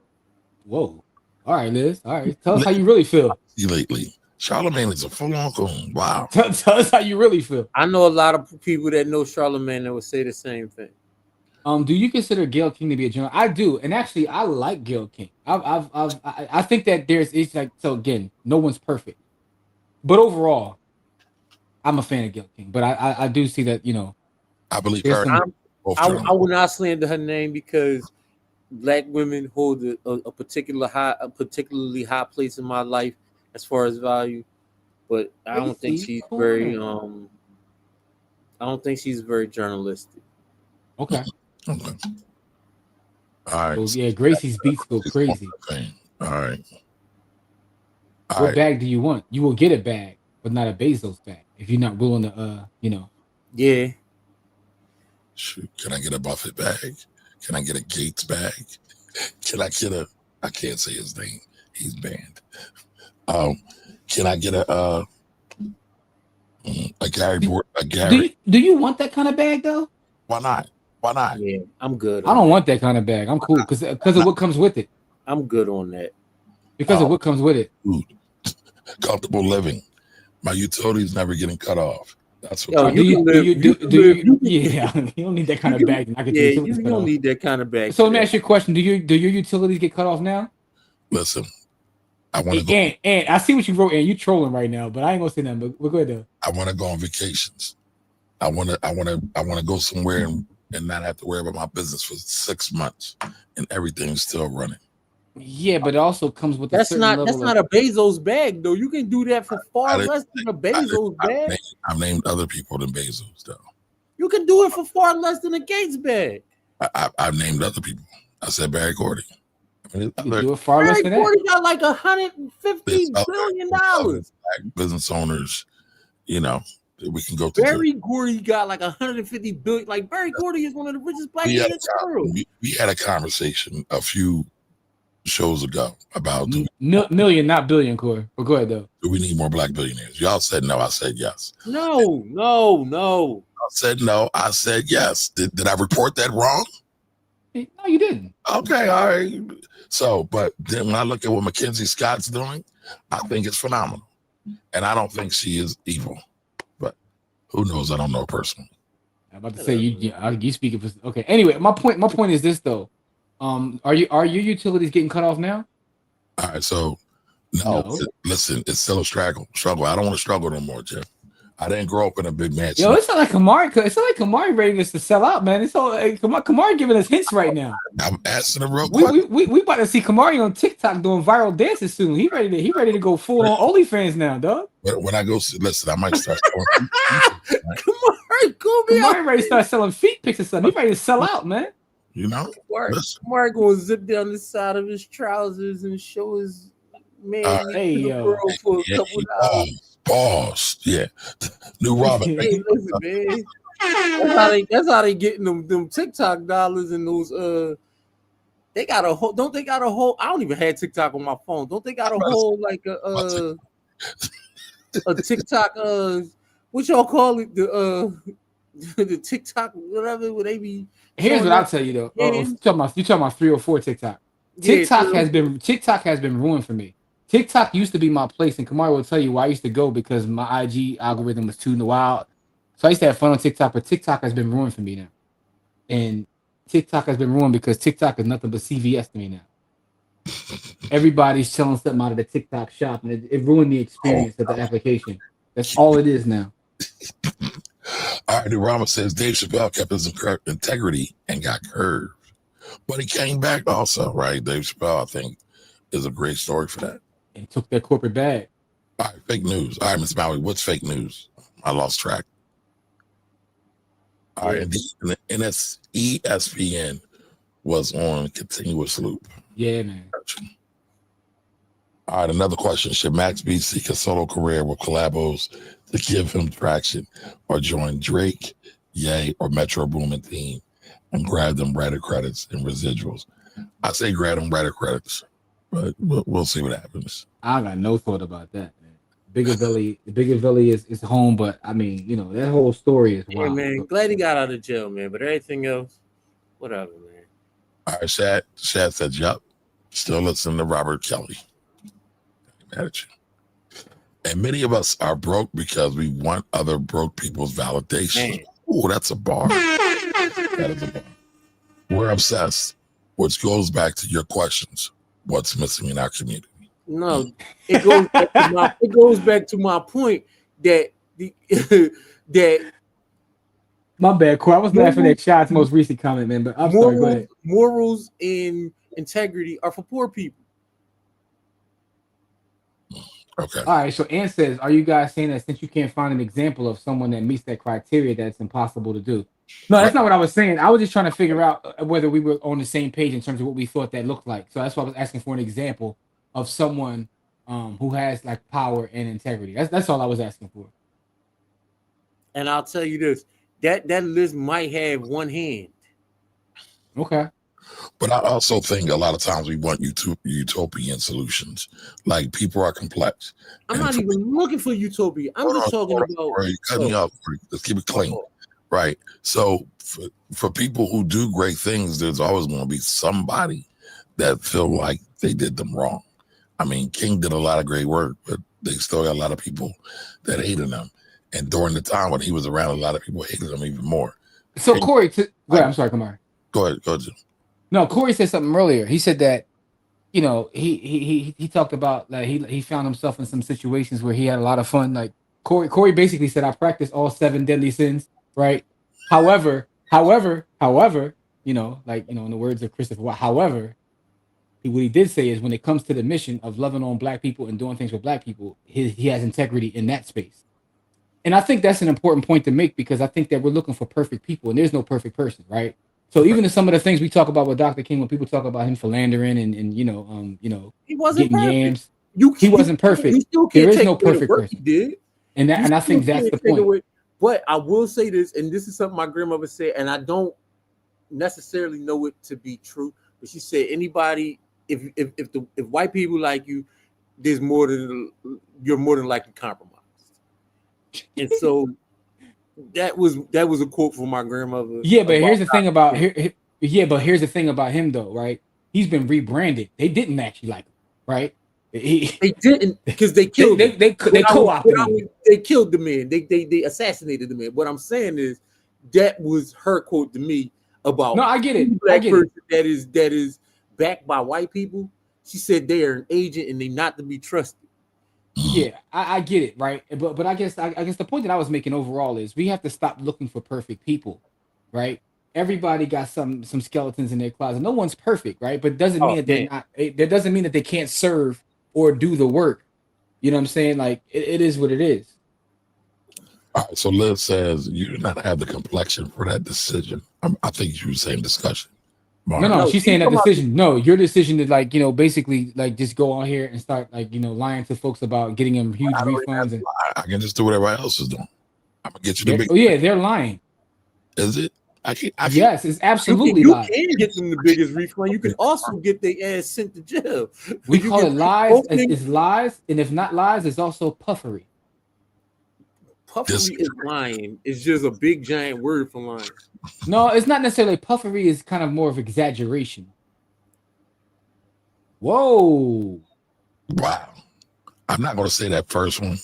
whoa. All right, Liz. All right. Tell us how you really feel. Lately. Charlamagne is a full-on coon. Wow. Tell us how you really feel. I know a lot of people that know Charlamagne that would say the same thing. Do you consider Gayle King to be a general? I do, and actually, I like Gayle King. I think that it's like, so again, no one's perfect, but overall, I'm a fan of Gayle King. But I do see that, I believe her. I will not slander her name because Black women hold a particularly high place in my life as far as value, but I don't think she's very journalistic. Okay. All right. So, yeah, Gracie's beats go crazy. All right. What bag do you want? You will get a bag, but not a Bezos bag if you're not willing to, Yeah. Shoot, can I get a Buffett bag? Can I get a Gates bag? Can I get I can't say his name. He's banned. Can I get a Gary? Do you want that kind of bag though? Why not? Yeah, I'm good. I don't want that kind of bag. I'm cool because of what comes with it. I'm good on that. Because of what comes with it. Food. Comfortable living. My utilities never getting cut off. That's what. Yeah, you don't need that kind of bag. You don't need that kind of bag. So let me ask you a question: Do your utilities get cut off now? Listen, I want to go. And I see what you wrote, and you trolling right now, but I ain't gonna say nothing. But go ahead though. I want to go on vacations. I want to go somewhere and not have to worry about my business for 6 months, and everything's still running. Yeah, but it also comes with that's not a Bezos bag though. You can do that for far less than a Bezos bag. I've named other people than Bezos though. You can do it for far less than a Gates bag. I've named other people. I said Barry Gordy. Do it far less than that. Barry Gordy got like $150 billion. Business owners, we can go to. Barry Gordy got like $150 billion. Like Barry Gordy is one of the richest black men in the world. We had a conversation a few shows ago about million, not billion, Corey. But go ahead though. Do we need more black billionaires? Y'all said no. I said yes. No. I said no. I said yes. Did I report that wrong? No, you didn't. Okay, all right. So, but then when I look at what Mackenzie Scott's doing, I think it's phenomenal, and I don't think she is evil. But who knows? I don't know her personally. I'm about to say you speaking for okay. Anyway, my point is this though. Are your utilities getting cut off now? All right, so no. Listen, it's still a struggle. I don't want to struggle no more, Jeff. I didn't grow up in a big mansion. Yo, it's not like Kamari. It's not like Kamari ready to sell out, man. It's all Kamari giving us hints right now. I'm asking a real question. We about to see Kamari on TikTok doing viral dances soon. He ready to go full on OnlyFans now, dog. When I go, listen, I might start. Kamari ready to start selling feet pics or something. He ready to sell out, man. You know, Kamari going to zip down the side of his trousers and show his man for a couple hours. Boss, yeah. New Robert. Hey, listen, man. That's how they getting them TikTok dollars and those they got a whole I don't even have TikTok on my phone. Don't they got a whole like a TikTok what y'all call it, the TikTok whatever where they be. Here's what I'll tell you though. You talking about 3 or 4 TikTok. TikTok has been ruined for me. TikTok used to be my place, and Kamari will tell you why I used to go because my IG algorithm was too wild. So I used to have fun on TikTok, but TikTok has been ruined for me now. And TikTok has been ruined because TikTok is nothing but CVS to me now. Everybody's selling something out of the TikTok shop, and it ruined the experience of the application. That's all it is now. All right, Rama says Dave Chappelle kept his integrity and got curved, but he came back also, right? Dave Chappelle, I think, is a great story for that. And took their corporate bag. All right, fake news. All right, Ms. Maui, what's fake news? I lost track. All right, and the ESPN was on continuous loop. Yeah, man. All right, another question. Should Max B seek a solo career with collabos to give him traction or join Drake, Ye, or Metro Boomin team and grab them writer credits and residuals? I say grab them writer credits, but we'll see what happens. I got no thought about that, man. Bigger Belly is home, but I mean, you know, that whole story is wild. Yeah, man. Glad he got out of jail, man. But everything else, whatever, man. All right, Shad said, yup. Still listening to Robert Kelly. Mad at you. And many of us are broke because we want other broke people's validation. Oh, that's a bar. That is a bar. We're obsessed, which goes back to your questions. What's missing in our community? No, it goes back to my point that that. My bad, Corey. I was laughing at Shad's most recent comment, man. But I'm sorry. Go ahead. Morals and integrity are for poor people. Okay. All right. So Ann says, are you guys saying that since you can't find an example of someone that meets that criteria, that's impossible to do? No, that's not what I was saying. I was just trying to figure out whether we were on the same page in terms of what we thought that looked like. So that's why I was asking for an example of someone who has like power and integrity. That's all I was asking for. And I'll tell you this: that list might have one hand. Okay. But I also think a lot of times we want utopian solutions. Like people are complex. I'm not even looking for utopia. I'm just talking about. Cutting up. Let's keep it clean. Right. So for people who do great things, there's always going to be somebody that feel like they did them wrong. I mean, King did a lot of great work, but they still got a lot of people that hated him. And during the time when he was around, a lot of people hated him even more. So Corey, go ahead. I'm sorry, Kamari. Go ahead, Jim. No, Corey said something earlier. He said that, you know, he talked about like he found himself in some situations where he had a lot of fun. Like Corey basically said, I practiced all 7 deadly sins, right? However, you know, like, you know, in the words of Christopher, however, what he did say is when it comes to the mission of loving on black people and doing things with black people, he has integrity in that space. And I think that's an important point to make because I think that we're looking for perfect people and there's no perfect person, right? So even in some of the things we talk about with Dr. King, when people talk about him philandering and you know, he wasn't getting perfect. Yams, he wasn't perfect. There is no perfect person. He did. And I think that's the point. But I will say this, and this is something my grandmother said, and I don't necessarily know it to be true, but she said anybody, if white people like you, you're more than likely compromised. And so that was a quote from my grandmother. Yeah, but here's the thing about here's the thing about him though, right? He's been rebranded. They didn't actually like him, right? They didn't because they killed him. They co-opted him. They killed the man. They assassinated the man. What I'm saying is that was her quote to me about. No, I get it. Black person that is backed by white people. She said they are an agent and they not to be trusted. Yeah, I get it, right? But I guess the point that I was making overall is we have to stop looking for perfect people, right? Everybody got some skeletons in their closet. No one's perfect, right? But it doesn't Oh mean that they're man. not. That doesn't mean that they can't serve or do the work. You know what I'm saying? Like it is what it is. All right, so Liz says you do not have the complexion for that decision. I think you were saying discussion. No, Mark. no, No, she's you saying that come out. decision. No, your decision to basically like just go on here and start lying to folks about getting them huge I don't even have refunds to and lie. I can just do what everybody else is doing. I'm gonna get you the big. oh yeah, they're lying. Is it? I can't. Yes, it's You can, absolutely you lies. can get them the biggest refund. You can also get their ass sent to jail. We You call get it lies. posting. It's lies, and if not lies, it's also puffery. Puffery is lying. It's just a big giant word for lying. No, it's not necessarily puffery. Is kind of more of exaggeration. Whoa. Wow. I'm not going to say that first one.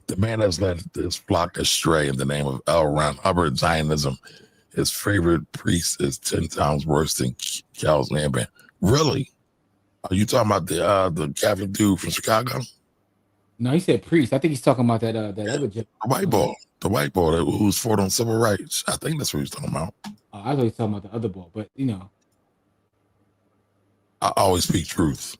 The man has led this flock astray in the name of L. Ron Hubbard Zionism. His favorite priest is 10 times worse than Cal's man band. Really? Are you talking about the Catholic dude from Chicago? No, he said priest. I think he's talking about that other. The white boy. The white boy who's fought on civil rights. I think that's what he's talking about. I thought he was talking about the other ball, but I always speak truth.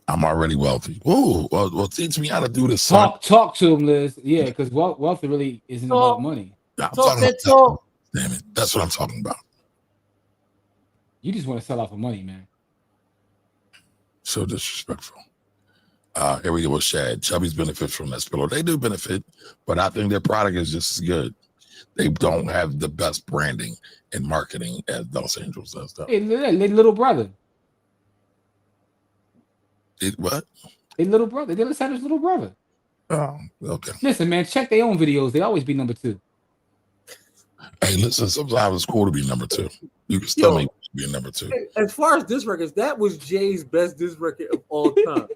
I'm already wealthy. Whoa, well, teach me how to do this, son. talk to him, Liz. Yeah, because wealth really isn't about money. I'm Talk talking that about talk. Damn it. That's what I'm talking about. You just want to sell out for money, man. So disrespectful. Here we go with Shad. Chubbies benefit from that pillow. They do benefit, but I think their product is just as good. They don't have the best branding and marketing as Los Angeles does, though. Hey, little brother. What? They little brother. They Sanders' little brother. Oh, okay. Listen, man, check their own videos. They always be number 2. Hey, listen, sometimes it's cool to be number 2. You can still make be number 2. As far as disc records, that was Jay's best disc record of all time.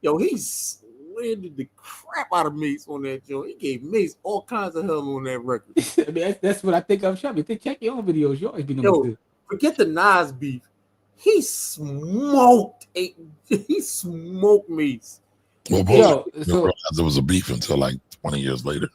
Yo, he slandered the crap out of Mace on that joint. He gave Mace all kinds of hell on that record. I mean, that's what I think of Chubby. They check your own videos. You always be number 2. Forget the Nas beef. He smoked Mace. Well, both didn't realize there was a beef until like 20 years later.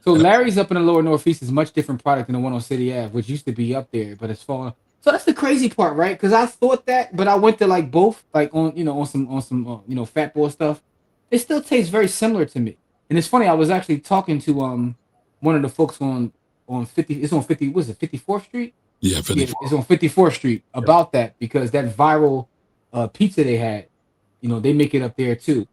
So Larry's up in the lower northeast is much different product than the one on City Ave, which used to be up there, but it's fallen. So that's the crazy part, right? Because I thought that, but I went to like both, like on some Fat Boy stuff. It still tastes very similar to me, and it's funny. I was actually talking to one of the folks on 50. It's on 50. Was it 54th Street? Yeah, 54. It's on 54th Street about that because that viral pizza they had, they make it up there too.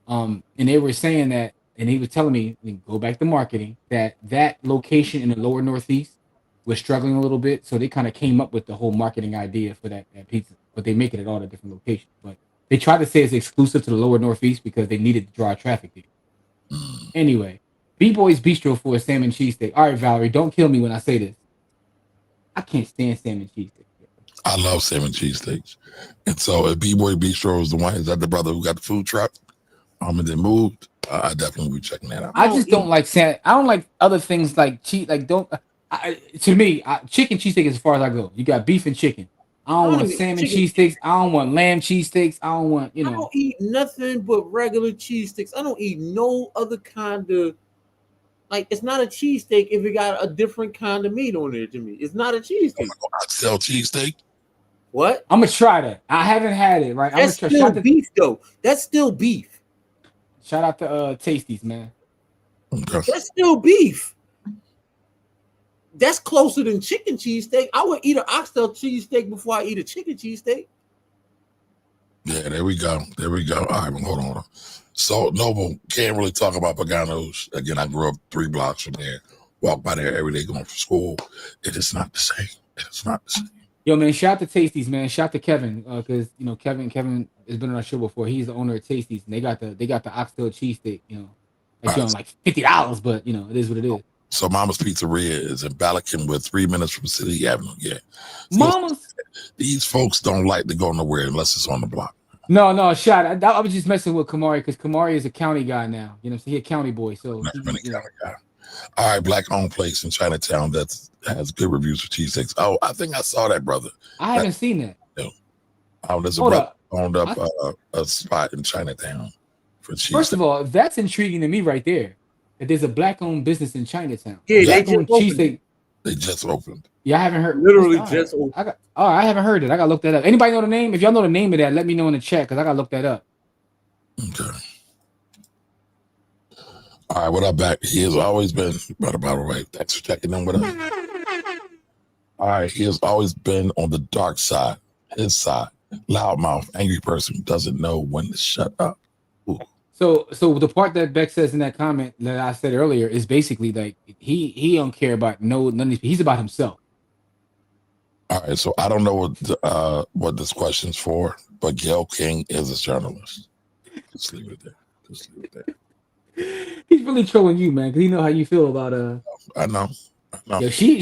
And they were saying that, and he was telling me, go back to marketing, that location in the lower northeast was struggling a little bit. So they kind of came up with the whole marketing idea for that pizza, but they make it at all the different locations. But they tried to say it's exclusive to the lower northeast because they needed to draw traffic there. Anyway, B-Boy's Bistro for a salmon cheesesteak. All right, Valerie, don't kill me when I say this. I can't stand salmon cheesesteaks. I love salmon cheesesteaks. And so if B-Boy Bistro is the one, is that the brother who got the food truck? And then moved. I definitely will be checking that out. I just don't like salmon. I don't like other things like cheese. Like to me, chicken cheesesteak is as far as I go. You got beef and chicken. I don't want salmon cheesesteaks. I don't want lamb cheesesteaks. I don't want, I don't eat nothing but regular cheesesteaks. I don't eat no other kind of, like, it's not a cheesesteak if it got a different kind of meat on it to me. It's not a cheesesteak. I sell cheesesteak. What? I'm gonna try that. I haven't had it, right? That's still beef, though. That's still beef. Shout out to Tasties, man. Okay. That's still beef. That's closer than chicken cheesesteak. I would eat an oxtail cheesesteak before I eat a chicken cheesesteak. Yeah, there we go. There we go. All right, well, hold on. So, Noble, can't really talk about Pagano's. Again, I grew up 3 blocks from there. Walk by there every day going for school. It is not the same. It's not the same. Yo, man, shout out to Tasties, man. Shout out to Kevin, because Kevin has been on our show before. He's the owner of Tasties, and they got the oxtail cheesesteak. Like $50, but it is what it is. So Mama's Pizzeria is in Balakin, with 3 minutes from City Avenue. Yeah, so Mama's. These folks don't like to go nowhere unless it's on the block. No, shout. I was just messing with Kamari because Kamari is a county guy now. He's a county boy. So County guy. All right, black-owned place in Chinatown that has good reviews for cheesesteaks. Oh, I think I saw that, brother. I haven't seen that. No. There's a brother owned up a spot in Chinatown First of all, that's intriguing to me right there. That there's a black-owned business in Chinatown. Yeah, Black-owned cheesesteak. They just opened. Yeah, I haven't heard. Literally just opened. I haven't heard it. I gotta look that up. Anybody know the name? If y'all know the name of that, let me know in the chat because I gotta look that up. Okay. All right, what up, back? He has always been, by the way, thanks for checking in with us. All right, he has always been on the dark side, his side. Loudmouth, angry person who doesn't know when to shut up. Ooh. So the part that Beck says in that comment that I said earlier is basically like he don't care about none of these. He's about himself. All right, so I don't know what this question's for, but Gail King is a journalist. Just leave it there. He's really trolling you, man, because he know how you feel about I know. Yeah, she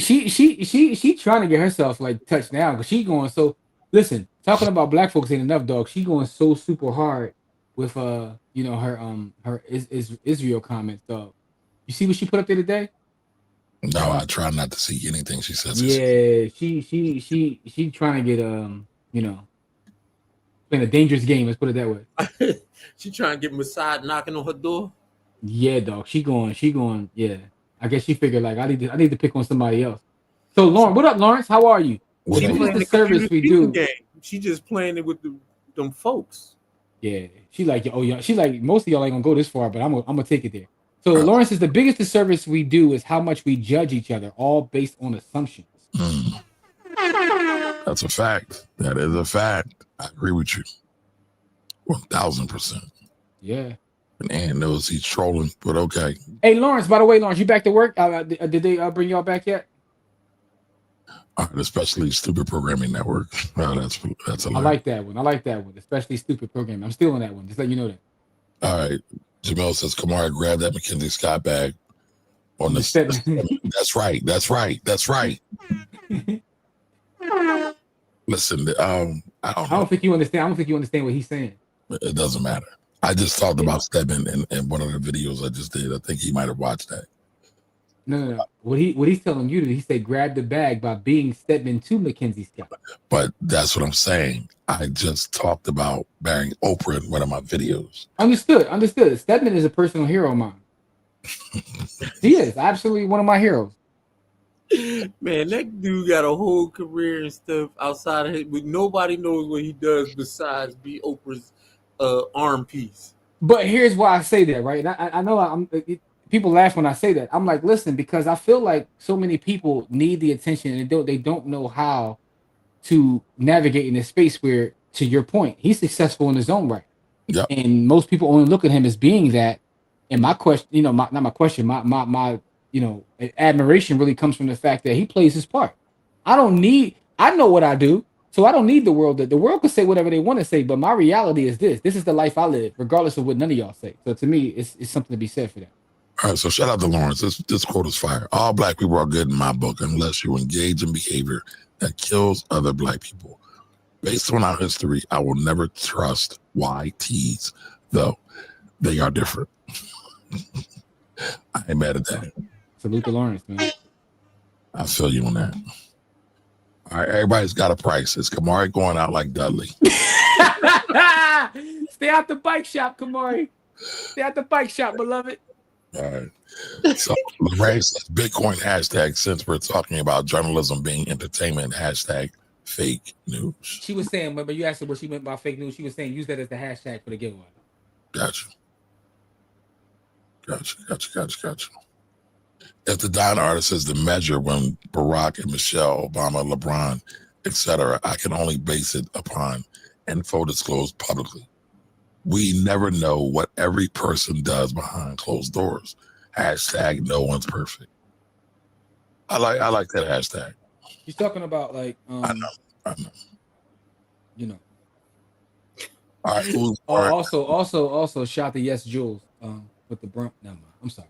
trying to get herself like touched now because she going so. Listen, talking about black folks ain't enough, dog. She going so super hard with her Israel comments, dog. You see what she put up there today? No, I try not to see anything she says. Yeah, she trying to get playing a dangerous game. Let's put it that way. She trying to get Mossad knocking on her door. Yeah, dog. She going. Yeah, I guess she figured like I need to pick on somebody else. So Lauren, what up, Lawrence? How are you? She playing the service we do. Game. She just playing it with them folks. Yeah, she like she like most of y'all ain't gonna go this far, but I'm gonna take it there. So Lawrence is the biggest disservice we do is how much we judge each other, all based on assumptions. That's a fact. That is a fact. I agree with you, 1000%. Yeah. And knows he's trolling, but okay. Hey Lawrence, by the way, Lawrence, you back to work? Did they bring y'all back yet? Especially Stupid Programming Network. That's a lot. I like that one. Especially Stupid Programming. I'm still on that one. Just let you know that. All right. Jamel says, Kamara, grab that Mackenzie Scott bag on the step. That's right. Listen, I don't think you understand what he's saying. It doesn't matter. I just talked about Stedman in one of the videos I just did. I think he might have watched that. No. What he's telling you, he said grab the bag by being Stedman to Mackenzie Scott. But that's what I'm saying. I just talked about marrying Oprah in one of my videos. Understood. Stedman is a personal hero of mine. He is absolutely one of my heroes. Man, that dude got a whole career and stuff outside of it, but nobody knows what he does besides be Oprah's arm piece. But here's why I say that, right? I know people laugh when I say that. I'm like, listen, because I feel like so many people need the attention and they don't know how to navigate in this space where, to your point, he's successful in his own right. Yep. And most people only look at him as being that. And my question, my admiration really comes from the fact that he plays his part. I know what I do, so I don't need the world. The world can say whatever they want to say, but my reality is this. This is the life I live, regardless of what none of y'all say. So to me, it's something to be said for that. All right, so shout out to Lawrence. This quote is fire. All black people are good in my book unless you engage in behavior that kills other black people. Based on our history, I will never trust YTs, though they are different. I ain't mad at that. Salute to Lawrence, man. I feel you on that. All right, everybody's got a price. Is Kamari going out like Dudley? Stay out the bike shop, Kamari. Stay out the bike shop, beloved. All right. So Lorraine says Bitcoin hashtag, since we're talking about journalism being entertainment, hashtag fake news. She was saying, but you asked her what she meant by fake news. She was saying use that as the hashtag for the giveaway. Gotcha. If the dying artist is the measure when Barack and Michelle Obama, LeBron, etc., I can only base it upon info disclosed publicly. We never know what every person does behind closed doors. Hashtag no one's perfect. I like that hashtag. She's talking about like I know. You know. All right. Also shout to Yes Jules with the brunt. Never mind. I'm sorry.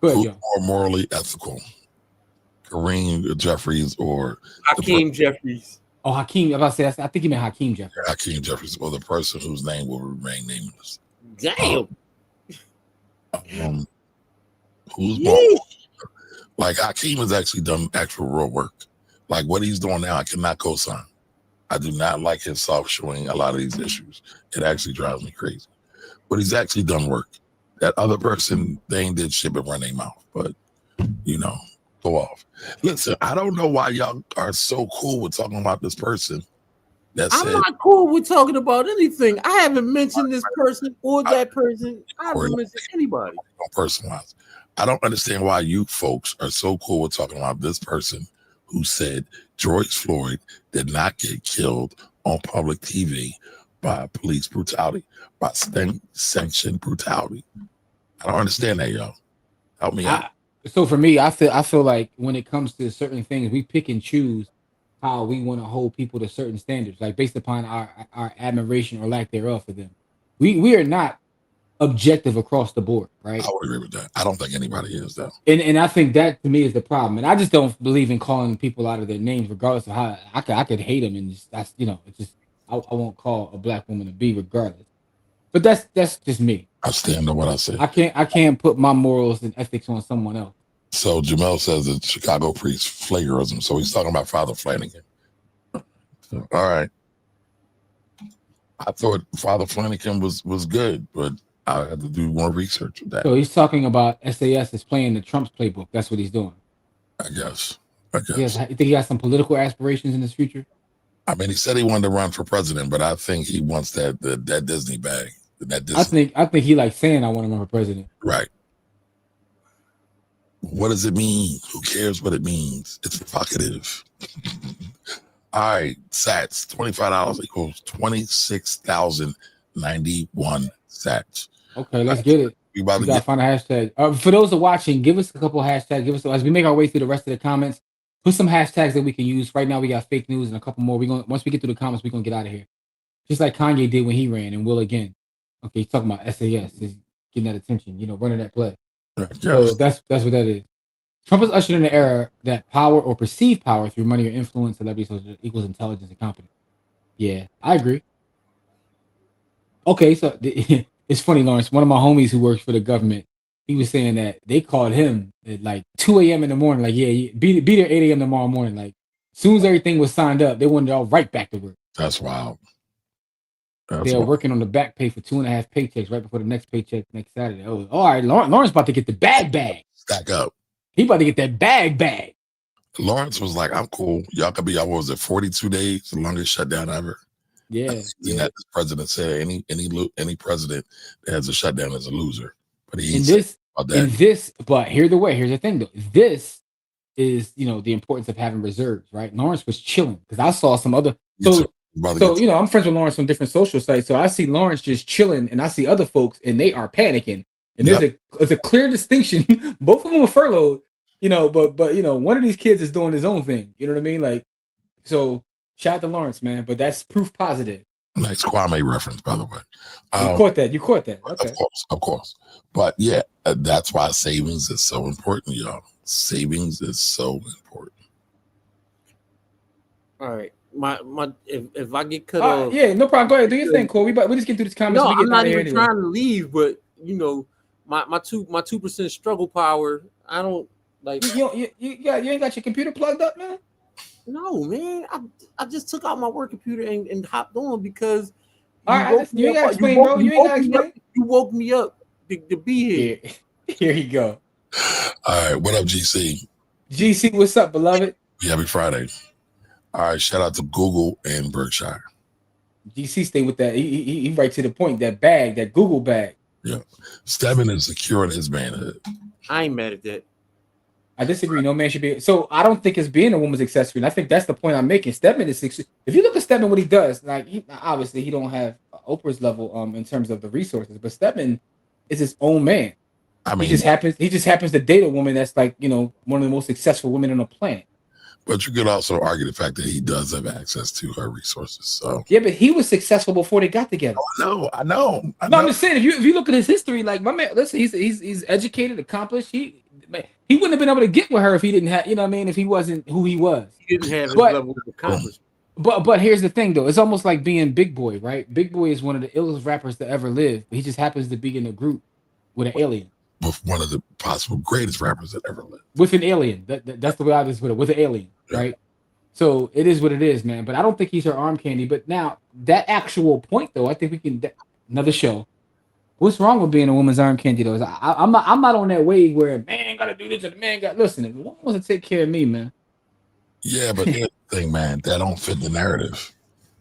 Go ahead, who's more morally ethical? Kareem Jeffries or Hakeem Jeffries? Oh, Hakeem. I was about to say, I think you meant Hakeem Jeffries. Hakeem Jeffries, or the person whose name will remain nameless. Damn. Who's more? Like Hakeem has actually done actual real work. Like what he's doing now, I cannot co-sign. I do not like his self-showing a lot of these issues. It actually drives me crazy. but he's actually done work. That other person, they ain't did shit but run their mouth. But, go off. Listen, I don't know why y'all are so cool with talking about this person. I'm not cool with talking about anything. I haven't mentioned this person or that person. I haven't mentioned anybody. Personalized. I don't understand why you folks are so cool with talking about this person who said George Floyd did not get killed on public TV by police brutality, by sanctioned brutality. I don't understand that, y'all. Help me out. So for me, I feel like when it comes to certain things, we pick and choose how we want to hold people to certain standards, like based upon our admiration or lack thereof for them. We are not objective across the board, right? I would agree with that. I don't think anybody is, though. And I think that to me is the problem. And I just don't believe in calling people out of their names, regardless of how I could hate them, and just that's it's just I won't call a black woman a B regardless. But that's just me. I stand on what I said. I can't put my morals and ethics on someone else. So Jamel says that Chicago preached flagrism. So he's talking about Father Flanagan. So, all right. I thought Father Flanagan was good, but I had to do more research with that. So he's talking about SAS is playing the Trump's playbook. That's what he's doing. I guess. Yes, you think he has some political aspirations in his future? I mean, he said he wanted to run for president, but I think he wants that Disney bag. That Disney. I think he likes saying I want to run for president. Right. What does it mean? Who cares what it means? It's provocative. All right, Sats, $25 equals 26,091 Sats. Okay, let's get it. We gotta find a hashtag. For those that are watching, give us a couple of hashtags. As we make our way through the rest of the comments, put some hashtags that we can use. Right now, we got fake news and a couple more. Once we get through the comments, we're gonna get out of here. Just like Kanye did when he ran and will again. Okay, he's talking about SAS, is getting that attention, running that play. So that's what that is. Trump has ushered in an era that power or perceived power through money or influence, celebrity equals intelligence and competence. Yeah, I agree. Okay, so it's funny, Lawrence. One of my homies who works for the government, he was saying that they called him at like 2 a.m. in the morning, like, yeah, be there 8 a.m. tomorrow morning. Like, as soon as everything was signed up, they wanted all right back to work. That's wild. They are working on the back pay for 2.5 paychecks right before the next paycheck next Saturday. Oh, all right, Lawrence about to get the bag. Stack up. He about to get that bag. Lawrence was like, I'm cool. Y'all could be, what was it, 42 days, the longest shutdown ever. Yeah. That the president said any president that has a shutdown is a loser. But here's the thing though. This is, the importance of having reserves, right? Lawrence was chilling because I saw some other. So I'm friends with Lawrence on different social sites. So I see Lawrence just chilling and I see other folks and they are panicking. And there's a clear distinction. Both of them were furloughed, but one of these kids is doing his own thing. You know what I mean? Like, so shout out to Lawrence, man. But that's proof positive. Nice Kwame reference, by the way. You caught that. Okay. Of course. But yeah, that's why savings is so important, y'all. Savings is so important. All right. If I get cut off, yeah, no problem. Go ahead, do your thing, Cole. We just get through this comments. No, I'm not even trying to leave, but my 2% struggle power. I don't like. You ain't got your computer plugged up, man. No, man. I just took out my work computer and hopped on because. All right, you ain't got to explain, bro. You ain't got to explain. You woke me up to be here. Here you go. All right, what up, GC? GC, what's up, beloved? Happy Friday. All right, shout out to Google and Berkshire. GC stay with that. He right to the point. That bag, that Google bag. Yeah, Stedman is secure in his manhood. I ain't mad at that. I disagree. No man should be. So I don't think it's being a woman's accessory, and I think that's the point I'm making. Stedman is. If you look at Stedman, what he does, like obviously he don't have Oprah's level in terms of the resources, but Stedman is his own man. I mean, he just happens to date a woman that's like one of the most successful women on the planet. But you could also argue the fact that he does have access to her resources. So yeah, but he was successful before they got together. Oh, I know. No, I'm just saying if you look at his history, like my man, listen, he's educated, accomplished. He wouldn't have been able to get with her if he didn't have, if he wasn't who he was. He didn't have his level of accomplishment. But here's the thing though, it's almost like being Big Boy, right? Big Boy is one of the illest rappers to ever live. He just happens to be in a group with an alien. With one of the possible greatest rappers that ever lived. With an alien. That's the way I just put it. With an alien, right? So it is what it is, man. But I don't think he's her arm candy. But now that actual point, though, I think we can another show. What's wrong with being a woman's arm candy though? I'm not on that wave where man gotta do this and the man got listen. If the woman wants to take care of me, man. Yeah, but here's the thing, man, that don't fit the narrative.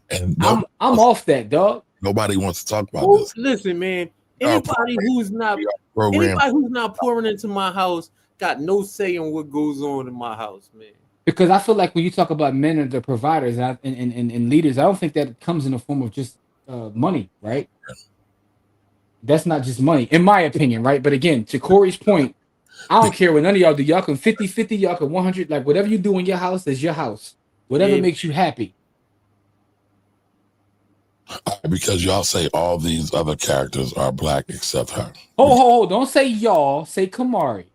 And I'm off that, dog. Nobody wants to talk about this. Listen, man. Anybody who's not pouring into my house got no say in what goes on in my house, man. Because I feel like when you talk about men and the providers and leaders, I don't think that comes in the form of just money, right? That's not just money, in my opinion, right? But again, to Corey's point, I don't care what none of y'all do. Y'all can 50-50, y'all can 100, like whatever you do in your house is your house. Whatever makes you happy. Because y'all say all these other characters are black except her. Oh, don't say y'all, say Kamari.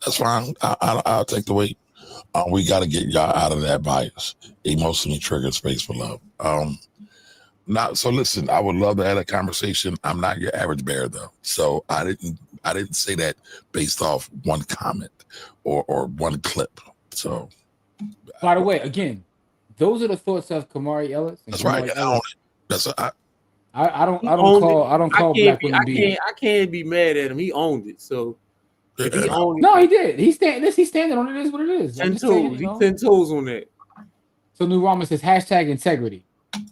That's fine. I'll take the weight. We got to get y'all out of that bias. Emotionally triggered space for love. So listen, I would love to have a conversation. I'm not your average bear though. So I didn't say that based off one comment or one clip. So by the way, again, those are the thoughts of Kamari Ellis. That's Kamari right. Ellis. I don't call black women B. I can't be mad at him. He owned it. So if he owned it, no, he did. He's standing on it. Is what it is. 10 toes. He's 10 toes on that. So New Rama says hashtag integrity.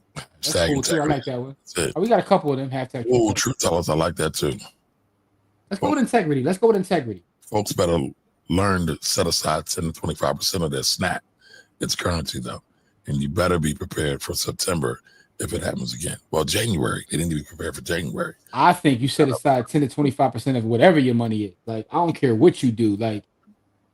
That's cool integrity. Too. I like that one. We got a couple of them hashtag. Oh, truth tellers, I like that too. Let's go with integrity. Folks better learn to set aside 10 to 25% of their SNAP. It's currency though, and you better be prepared for September if it happens again. Well, January, they need to be prepared for January. I think you set aside 10 to 25% of whatever your money is. Like, I don't care what you do. Like,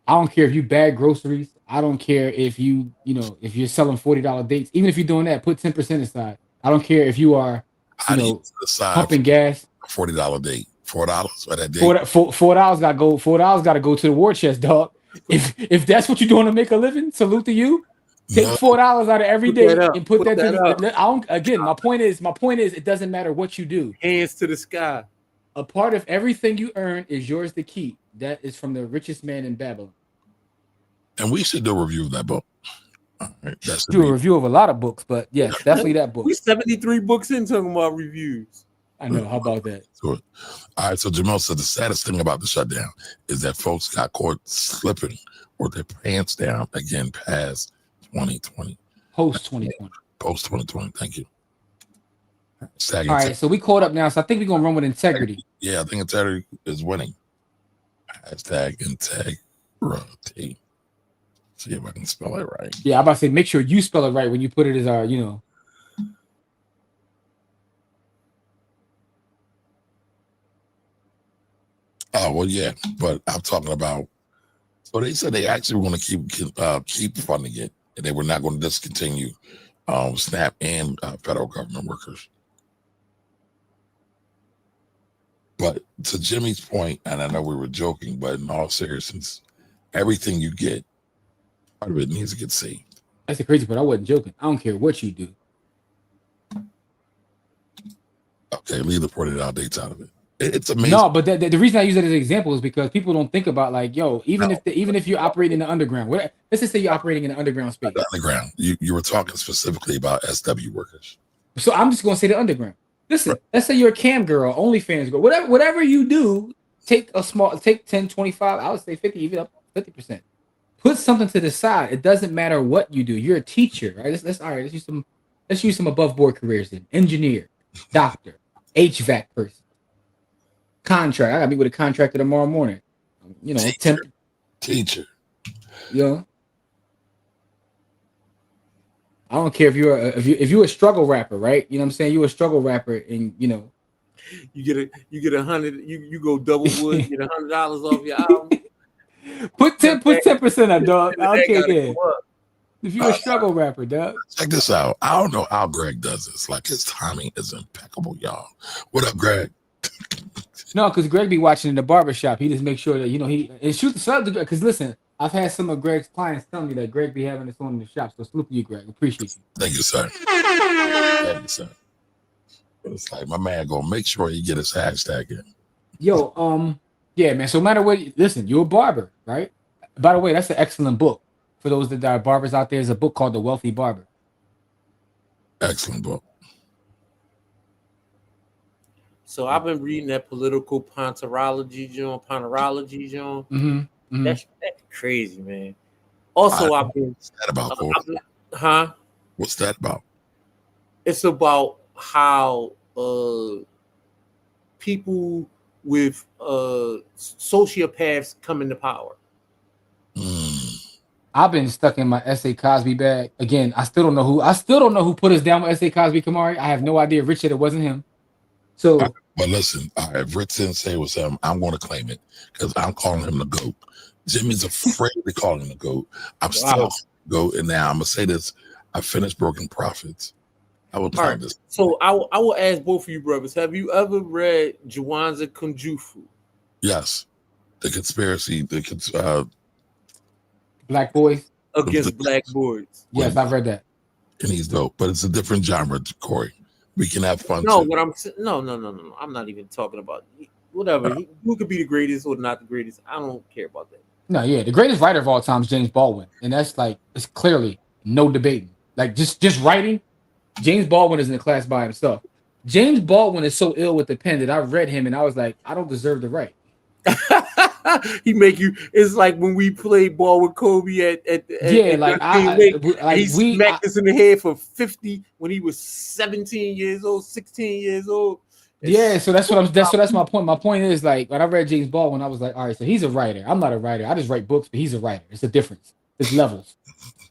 I don't care if you bag groceries. I don't care if if you're selling $40 dates. Even if you're doing that, put 10% aside. I don't care if you are, pumping gas. $40 date. $4 for that date. $4 gotta go to the war chest, dog. If that's what you're doing to make a living, salute to you. Take $4 out of every day and put that to my point is it doesn't matter what you do. Hands to the sky. A part of everything you earn is yours to keep. That is from the richest man in Babylon. And we should do a review of that book. Right, do a review of a lot of books, but yes, definitely that book. We 73 books in talking about reviews. I know. How about that? All right. So Jamel said the saddest thing about the shutdown is that folks got caught slipping or their pants down again past 2020. Post 2020. Post 2020. Thank you. All right. So we caught up now. So I think we're going to run with integrity. Yeah. I think integrity is winning. Hashtag integrity. See if I can spell it right. Yeah. I'm about to say, make sure you spell it right when you put it as our, Oh, well, yeah, but I'm talking about. So they said they actually want to keep funding it, and they were not going to discontinue SNAP and federal government workers. But to Jimmy's point, and I know we were joking, but in all seriousness, everything you get, part of it needs to get saved. That's the crazy part. I wasn't joking. I don't care what you do. Okay, leave the $40 dates out of it. It's amazing. No, but the reason I use that as an example is because people don't think about even if you're operating in the underground. Let's just say you're operating in the underground space. The underground. You were talking specifically about SW workers. So I'm just going to say the underground. Listen, let's say you're a cam girl, OnlyFans girl, whatever you do, take 10, 25, I would say 50, even up 50%. Put something to the side. It doesn't matter what you do. You're a teacher, right? Let's use some above board careers then. Engineer, doctor, HVAC person. Contract. I gotta meet with a contractor tomorrow morning. Teacher. Yeah. I don't care if you're a struggle rapper, right? You know what I'm saying? You're a struggle rapper, and you get $100. You go double wood. You get $100 off your album. Put 10% up, dog. I don't care. If you're a struggle rapper, dog. Check this out. I don't know how Greg does this. Like his timing is impeccable, y'all. What up, Greg? No, because Greg be watching in the barbershop. He just makes sure that he shoot the sub. Because listen, I've had some of Greg's clients tell me that Greg be having this on in the shop. So salute to you, Greg. Appreciate you. Thank you, sir. Thank you, sir. But it's like my man gonna make sure he get his hashtag in. Yo, yeah, man. So no matter what, listen, you're a barber, right? By the way, that's an excellent book for those that are barbers out there. There's a book called The Wealthy Barber. Excellent book. So I've been reading that political ponderology, John. That's crazy, man. Also, I've been. What's that about? Huh? What's that about? It's about how people with sociopaths come into power. I've been stuck in my S.A. Cosby bag again. I still don't know who put us down with S.A. Cosby, Kamari. I have no idea. Rich said it wasn't him. So, but listen, if Rich didn't say it was him, I'm going to claim it because I'm calling him the GOAT. Jimmy's afraid to call him the GOAT. I'm still GOAT, and now I'm gonna say this: I finished Broken Prophets. I will claim this. So I will ask both of you brothers: have you ever read Juwanza Kunjufu? Yes, the conspiracy, Black Boys against Black Boys. Yes, I've read that. And he's dope, but it's a different genre, Corey. We can have fun. No, too. what I'm no. I'm not even talking about whatever. Who could be the greatest or not the greatest? I don't care about that. No, yeah, the greatest writer of all time is James Baldwin, and that's like it's clearly no debating. Like just writing, James Baldwin is in the class by himself. James Baldwin is so ill with the pen that I read him and I was like, I don't deserve the right. He make you. It's like when we played ball with Kobe at he smacked us in the head for 50 when he was 17 years old, 16 years old. Yeah, so that's my point. My point is like when I read James Baldwin, I was like, all right, so he's a writer. I'm not a writer. I just write books, but he's a writer. It's a difference. It's levels.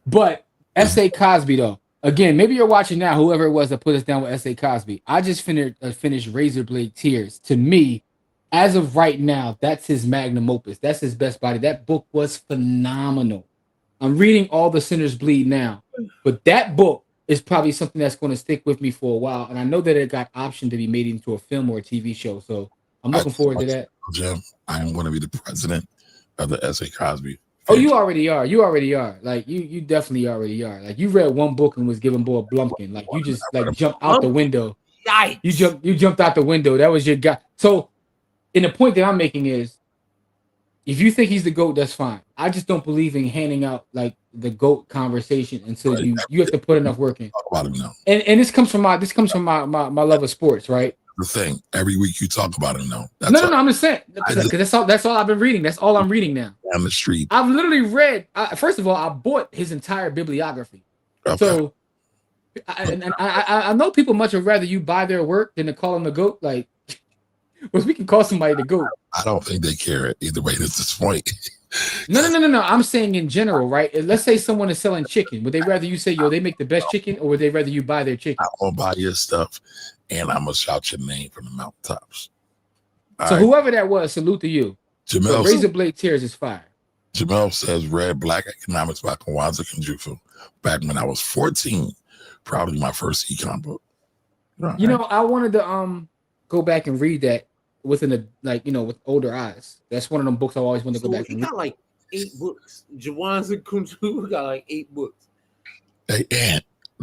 But S.A. Cosby though, again, maybe you're watching now. Whoever it was that put us down with S.A. Cosby, I just finished Razorblade Tears. To me, as of right now, that's his magnum opus. That's his best body. That book was phenomenal. I'm reading All the Sinners Bleed now, but that book is probably something that's going to stick with me for a while. And I know that it got optioned to be made into a film or a TV show. So I'm looking forward to that. Jim, I am going to be the president of the S.A. Cosby. Oh, you already are. You already are. Like you definitely already are. Like you read one book and was giving boy a Blumpkin. Like you just like jumped out the window. Yikes. You jumped out the window. That was your guy. So, and the point that I'm making is, if you think he's the GOAT, that's fine. I just don't believe in handing out like the GOAT conversation until you have to put enough work in. Talk about him now. And this comes from my love of sports, right? The thing every week you talk about him now. No, I'm just saying because that's all I've been reading. That's all I'm reading now. On the street, I've literally read. First of all, I bought his entire bibliography. Okay. So, I know people much would rather you buy their work than to call him the GOAT. Like, well, we can call somebody the GOAT. I don't think they care either way at this point. No. I'm saying in general, right? Let's say someone is selling chicken. Would they rather you say, yo, they make the best chicken, or would they rather you buy their chicken? I'm gonna buy your stuff, and I'm gonna shout your name from the mountaintops. So whoever that was, salute to you. Jamel, Razorblade Tears is fire. Jamel says, read Black Economics by Juwanza Kunjufu back when I was 14. Probably my first econ book. Right. You know, I wanted to go back and read that with older eyes. That's one of them books I always want to go back and read. He got like 8 books. Juwanza Kunjufu got like 8 books. Hey, and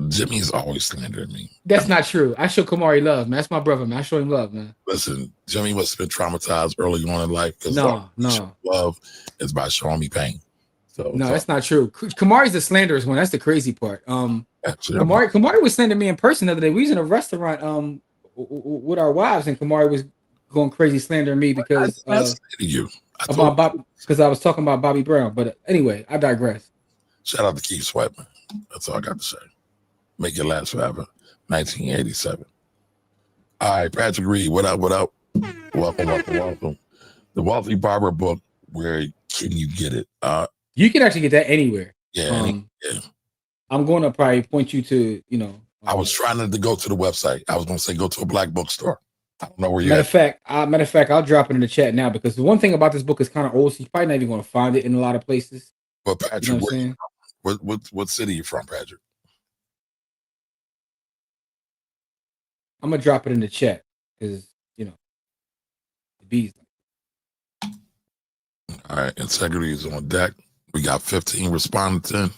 Jimmy's always slandering me. That's not true. I show Kamari love, man. That's my brother, man. I show him love, man. Listen, Jimmy must have been traumatized early on in life because love is by showing me pain. So no, that's not true. Kamari's the slanderous one. That's the crazy part. Kamari was slandering me in person the other day. We was in a restaurant with our wives, and Kamari was going crazy slandering me because I was talking about Bobby Brown. But anyway, I digress. Shout out to Keith Sweatman. That's all I got to say. Make it last forever. 1987. All right, Patrick Reed, what up? Welcome. The Wealthy Barber book, where can you get it? You can actually get that anywhere. Yeah. I'm going to probably point you to, I was trying to go to the website. I was going to say go to a black bookstore. I don't know where you're Matter of fact, I'll drop it in the chat now because the one thing about this book is kind of old, so you're probably not even going to find it in a lot of places. But Patrick, what city are you from, Patrick? I'm gonna drop it in the chat because the bees. All right, integrity is on deck. We got 15 respondents in.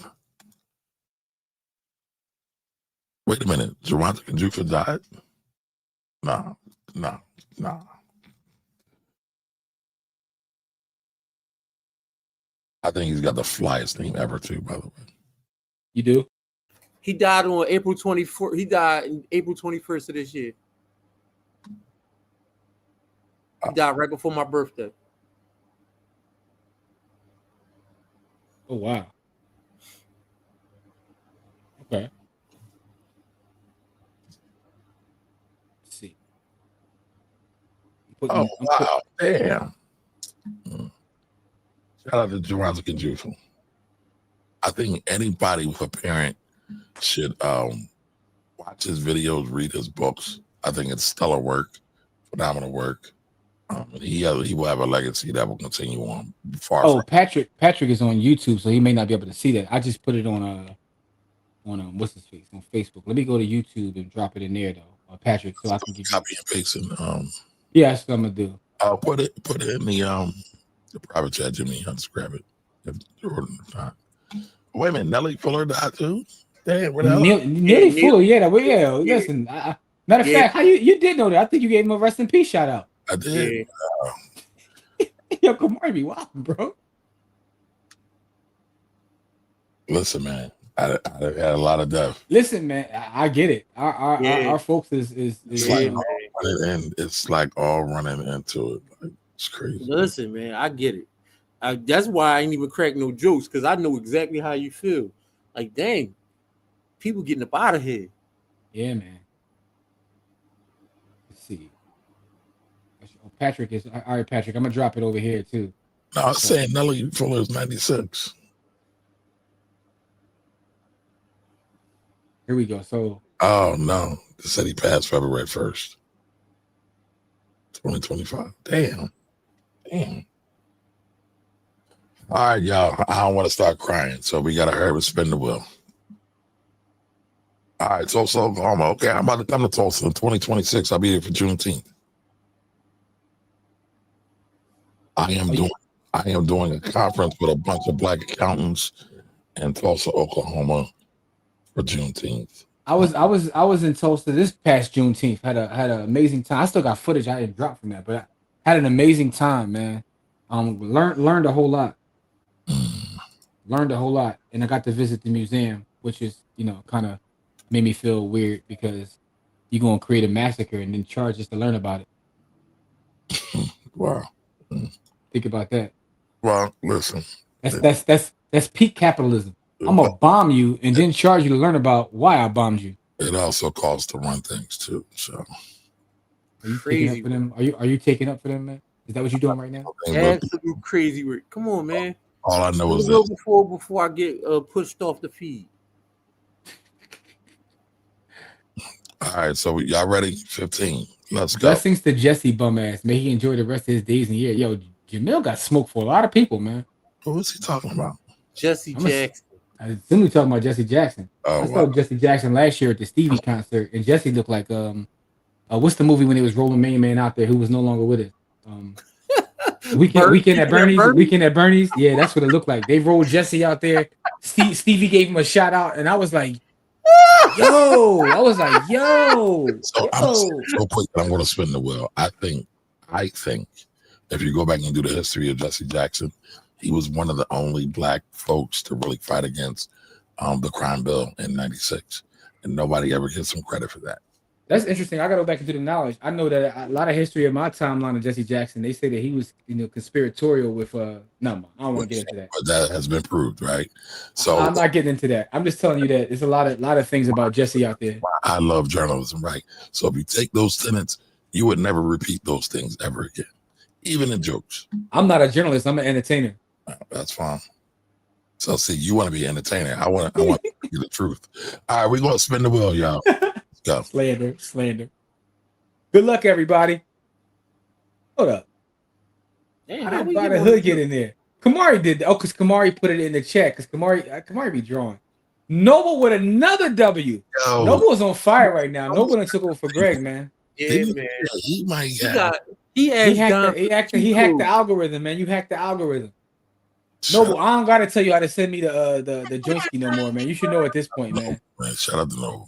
Wait a minute, Juwanza Kunjufu died? No. I think he's got the flyest name ever, too, by the way. You do? He died on April 24th. He died on April 21st of this year. He died right before my birthday. Oh wow. Okay. Let's see. Oh wow! Damn. Shout out to Jurassic and Juice. I think anybody with a parent should watch his videos, read his books. I think it's stellar work, phenomenal work. He will have a legacy that will continue on. Patrick is on YouTube, so he may not be able to see that. I just put it on what's his face on Facebook. Let me go to YouTube and drop it in there though, Patrick, so I can give copy and paste it. Yeah, that's what I'm gonna do. I'll put it in the private chat, Jimmy. I'll just grab it if not. Wait a minute, Nelly Fuller died too. Damn, what else? Nelly Fuller, yeah. Listen, matter of fact, how you did know that? I think you gave him a rest in peace shout out. I did. Yo, Kamari be wild, bro. Listen, man, I had a lot of death. Listen, man, I get it. Our folks is like and it's like all running into it. Like, it's crazy. Listen, man, I get it. That's why I ain't even crack no jokes, because I know exactly how you feel. Like, dang, people getting up out of here. Yeah, man. Let's see. Patrick is all right. Patrick, I'm gonna drop it over here too. No, I was saying Nelly Fuller is 96. Here we go. So, oh no, they said he passed February 1st, 2025. Damn. All right, y'all. I don't want to start crying, so we gotta hurry and spin the wheel. All right, Tulsa, Oklahoma. Okay, I'm about to come to Tulsa in 2026. I'll be there for Juneteenth. I am doing a conference with a bunch of Black accountants in Tulsa, Oklahoma for Juneteenth. I was in Tulsa this past Juneteenth. Had an amazing time. I still got footage I didn't drop from that, but I had an amazing time, man. Learned a whole lot. Learned a whole lot, and I got to visit the museum, which is kind of made me feel weird because you're gonna create a massacre and then charge us to learn about it. Wow. Think about that. Well, listen. That's peak capitalism. I'm gonna bomb you and then charge you to learn about why I bombed you. It also costs to run things too. So are you taking up for them? Are you taking up for them, man? Is that what you're doing right now? Absolute crazy work. Come on, man. All I know is that before I get pushed off the feed. All right, so y'all ready? 15. Let's go. Blessings to Jesse bum ass. May he enjoy the rest of his days and year. Yo, Jamil got smoked for a lot of people, man. What was he talking about? Jesse Jackson. I assume he's talking about Jesse Jackson. I saw Jesse Jackson last year at the Stevie concert, and Jesse looked like what's the movie when he was rolling Main Man out there who was no longer with us? Weekend at Bernie's. Yeah, that's what it looked like. They rolled Jesse out there. Stevie gave him a shout out, and I was like, yo. So real quick, I'm going to spin the wheel. I think if you go back and do the history of Jesse Jackson, he was one of the only Black folks to really fight against the crime bill in '96, and nobody ever gets some credit for that. That's interesting. I got to go back and do the knowledge. I know that a lot of history of my timeline of Jesse Jackson, they say that he was, conspiratorial with I don't want to get into that. But that has been proved, right? So I'm not getting into that. I'm just telling you that there's a lot of things about Jesse out there. I love journalism, right? So if you take those tenets, you would never repeat those things ever again, even in jokes. I'm not a journalist. I'm an entertainer. That's fine. So see, you want to be an entertainer. I want to hear the truth. All right, we're going to spin the wheel, y'all. Go. Slander. Good luck, everybody. Hold up. Damn, how did the hood get in there? Kamari did. Oh, because Kamari put it in the chat. Because Kamari be drawing. Noble with another W. Yo. Noble is on fire right now. Noble took over for Greg, man. Yeah, man. He might. He hacked the algorithm, man. You hacked the algorithm. Noble, I don't gotta tell you how to send me the jointski no more, man. You should know at this point, man. Shout out to Noble.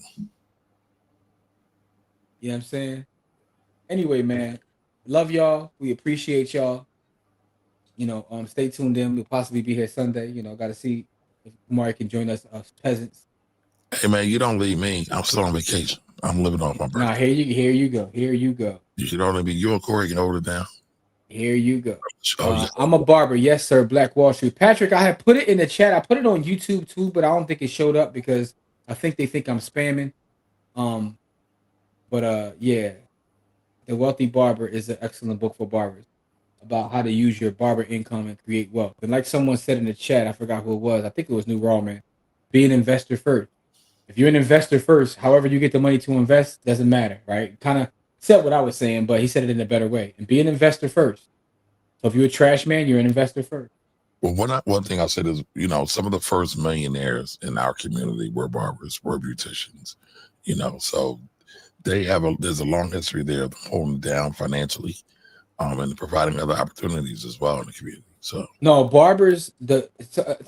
You know what I'm saying? Anyway, man, love y'all. We appreciate y'all. Stay tuned in. We'll possibly be here Sunday. Got to see if Kamari can join us peasants. Hey, man, you don't leave me. I'm still on vacation. I'm living off my birthday. Nah, here you go. You should only be you and Corey can hold it down. Here you go. Yeah. I'm a barber. Yes, sir. Black Wall Street. Patrick, I had put it in the chat. I put it on YouTube too, but I don't think it showed up because I think they think I'm spamming. Yeah. The Wealthy Barber is an excellent book for barbers about how to use your barber income and create wealth. And like someone said in the chat, I forgot who it was. I think it was New Raw Man. Be an investor first. If you're an investor first, however you get the money to invest doesn't matter, right? Kind of said what I was saying, but he said it in a better way. And be an investor first. So if you're a trash man, you're an investor first. Well, one thing I said is, some of the first millionaires in our community were barbers, were beauticians, so there's a long history there of holding down financially, and providing other opportunities as well in the community. So no, barbers, it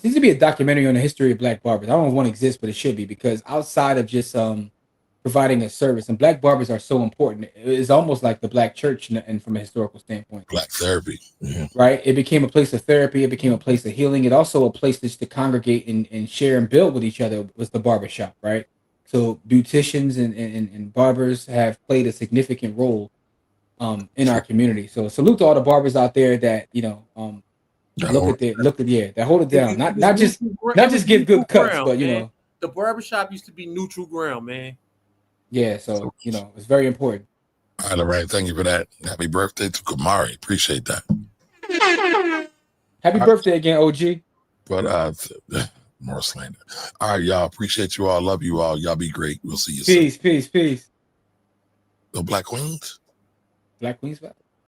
needs to be a documentary on the history of black barbers. I don't know if one exists, but it should be, because outside of just providing a service, and black barbers are so important. It's almost like the black church, and from a historical standpoint, black therapy, right? It became a place of therapy. It became a place of healing. It also a place just to congregate and share and build with each other was the barbershop, right? So beauticians and barbers have played a significant role in our community. So salute to all the barbers out there that that hold it down. Not just give good cuts, ground, but man. The barbershop used to be neutral ground, man. Yeah, so it's very important. All right. Thank you for that. Happy birthday to Kamari. Appreciate that. Happy birthday again, OG. But more slander. All right, y'all. Appreciate you all. Love you all. Y'all be great. We'll see you soon. Peace. The Black Queens. Black Queens back.